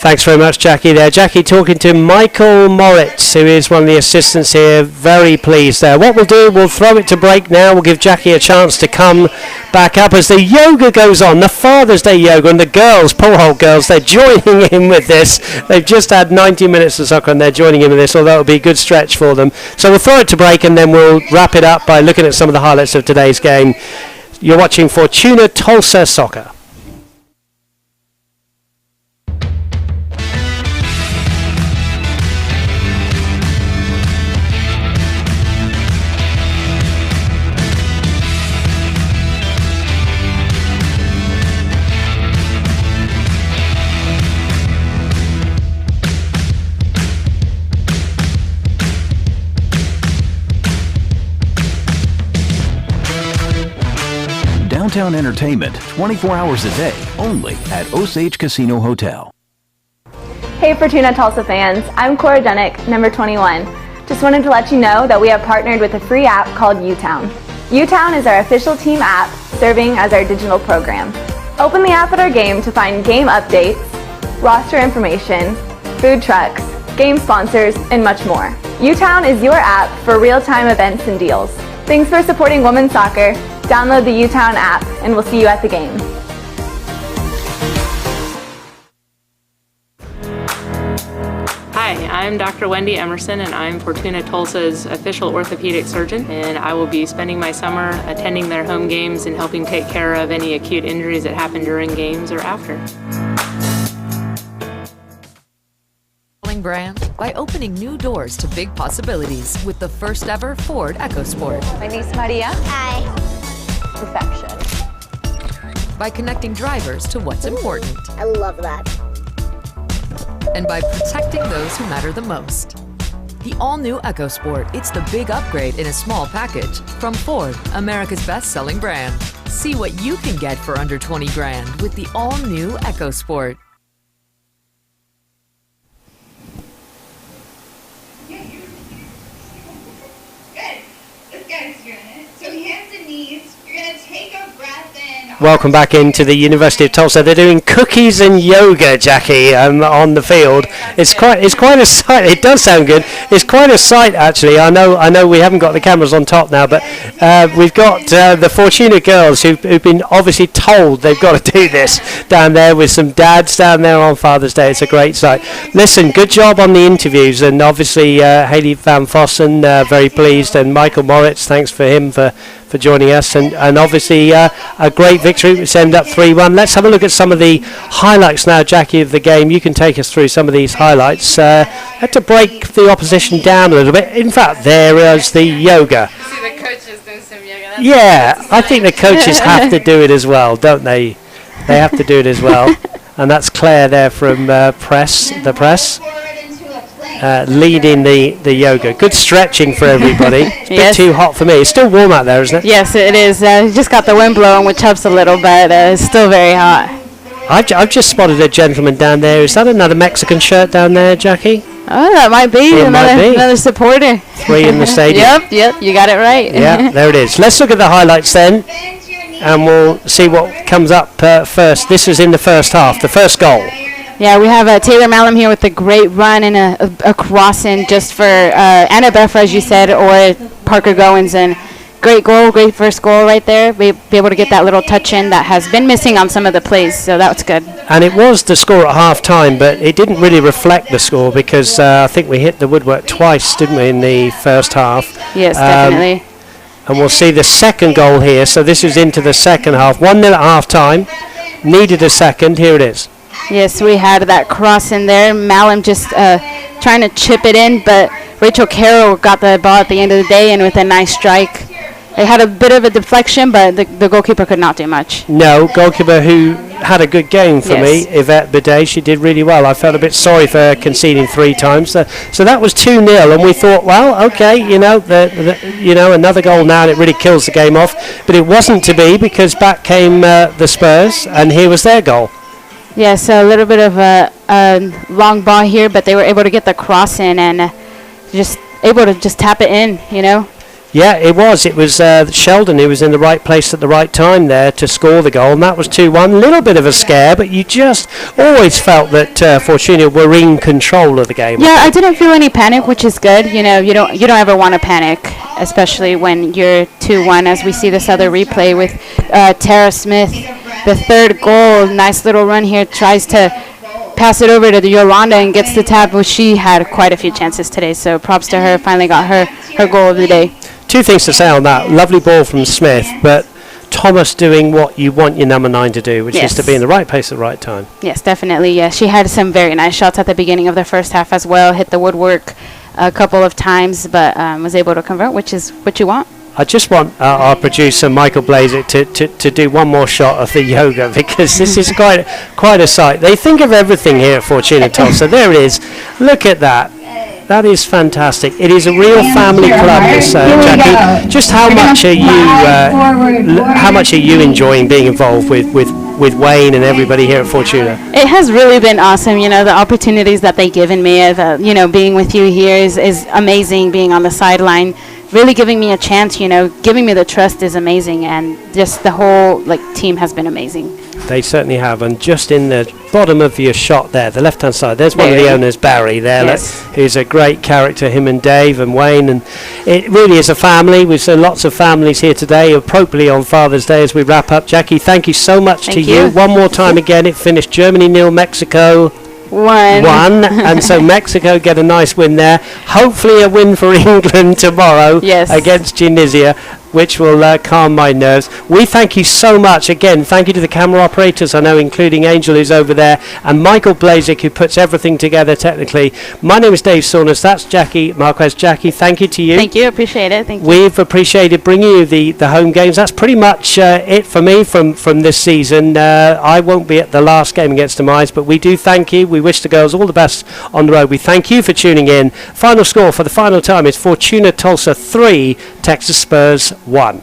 Thanks very much, Jackie there. Jackie talking to Michael Moritz, who is one of the assistants here. Very pleased there. What we'll do, we'll throw it to break now. We'll give Jackie a chance to come back up as the yoga goes on, the Father's Day yoga, and the girls, pole hole girls, they're joining in with this. They've just had 90 minutes of soccer and they're joining in with this, although it'll be a good stretch for them. So we'll throw it to break and then we'll wrap it up by looking at some of the highlights of today's game. You're watching Fortuna Tulsa Soccer. Downtown entertainment 24 hours a day only at Osage Casino Hotel. Hey Fortuna Tulsa fans, I'm Cora Dunick, number 21. Just wanted to let you know that we have partnered with a free app called UTown. UTown is our official team app serving as our digital program. Open the app at our game to find game updates, roster information, food trucks, game sponsors, and much more. UTown is your app for real-time events and deals. Thanks for supporting women's soccer. Download the UTown app, and we'll see you at the game. Hi, I'm Dr. Wendy Emerson, and I'm Fortuna Tulsa's official orthopedic surgeon, and I will be spending my summer attending their home games and helping take care of any acute injuries that happen during games or after. Brand by opening new doors to big possibilities with the first ever Ford EcoSport. My niece Maria. Hi. Perfection. By connecting drivers to what's important. I love that. And by protecting those who matter the most. The all-new EcoSport, it's the big upgrade in a small package from Ford, America's best-selling brand. See what you can get for under 20 grand with the all-new EcoSport. Welcome back into the University of Tulsa. They're doing cookies and yoga, Jackie, on the field. It's quite a sight. It does sound good. It's quite a sight, actually. I know we haven't got the cameras on top now, but we've got the Fortuna girls who've been obviously told they've got to do this down there with some dads down there on Father's Day. It's a great sight. Listen, good job on the interviews, and obviously Haley Van Fossen, very pleased, and Michael Moritz, thanks for him for joining us, and obviously a great victory, which ended up 3-1. Let's have a look at some of the highlights now, Jackie, of the game. You can take us through some of these highlights. Had to break the opposition down a little bit. In fact, there is the yoga. See the coaches doing some yoga. Yeah, I think the coaches have to do it as well, don't they? They have to do it as well. And that's Claire there from the press. Leading the yoga. Good stretching for everybody. It's a bit too hot for me. It's still warm out there, isn't it? Yes, it is. Just got the wind blowing, which helps a little, but it's still very hot. I've just spotted a gentleman down there. Is that another Mexican shirt down there, Jackie? Oh, that might be another supporter. 3 in the stadium. Yep, you got it right. Yeah, there it is. Let's look at the highlights then, and we'll see what comes up first. This was in the first half, the first goal. Yeah, we have Taylor Malum here with a great run and a cross-in just for Anna Beffa, as you said, or Parker Goins, and great goal, great first goal right there. Be able to get that little touch in that has been missing on some of the plays, so that was good. And it was the score at half-time, but it didn't really reflect the score because I think we hit the woodwork twice, didn't we, in the first half? Yes, definitely. And we'll see the second goal here. So this is into the second half. 1-0 at half-time. Needed a second. Here it is. Yes, we had that cross in there. Malum just trying to chip it in, but Rachel Carroll got the ball at the end of the day, and with a nice strike. It had a bit of a deflection, but the goalkeeper could not do much. No, goalkeeper who had a good game for me, Yvette Bidet. She did really well. I felt a bit sorry for her conceding 3 times. So that was 2-0, and we thought, well, okay, another goal now, and it really kills the game off. But it wasn't to be because back came the Spurs, and here was their goal. Yeah, so a little bit of a long ball here, but they were able to get the cross in and just able to just tap it in, Yeah, it was. It was Sheldon who was in the right place at the right time there to score the goal, and that was 2-1. Little bit of a scare, but you just always felt that Fortuna were in control of the game. Yeah, I didn't feel any panic, which is good. You don't ever want to panic, especially when you're 2-1, as we see this other replay with Tara Smith. The third goal, nice little run here, tries to pass it over to Yolanda and gets the tap, but she had quite a few chances today, so props to her. Finally got her goal of the day. 2 things to say on that. Lovely ball from Smith, but Thomas doing what you want your number 9 to do, which is to be in the right place at the right time. Yes, definitely. Yeah, she had some very nice shots at the beginning of the first half as well. Hit the woodwork a couple of times, but was able to convert, which is what you want. I just want our producer Michael Blazik to do one more shot of the yoga, because this is quite a sight. They think of everything here at Fortuna Tulsa. There it is. Look at that. That is fantastic. It is a real family club, this, Jackie. Just how much are you enjoying being involved with Wayne and everybody here at Fortuna? It has really been awesome. The opportunities that they've given me, being with you here is amazing. Being on the sideline, really giving me a chance, giving me the trust is amazing, and just the whole team has been amazing. They certainly have, and just in the bottom of your shot there, the left-hand side, there's one of the owners, Barry, there, who's a great character, him and Dave and Wayne, and it really is a family. We've seen lots of families here today, appropriately on Father's Day as we wrap up. Jackie, thank you so much to you. One more time again, it finished Germany 0, Mexico 1, and so Mexico get a nice win there. Hopefully a win for England tomorrow against Tunisia, which will calm my nerves. We thank you so much. Again, thank you to the camera operators, I know, including Angel, who's over there, and Michael Blazik, who puts everything together technically. My name is Dave Saunders. That's Jackie Marquez. Jackie, thank you to you. Thank you. Appreciate it. Thank you. We've appreciated bringing you the home games. That's pretty much it for me from this season. I won't be at the last game against Demise, but we do thank you. We wish the girls all the best on the road. We thank you for tuning in. Final score for the final time is Fortuna Tulsa 3, Texas Spurs 1.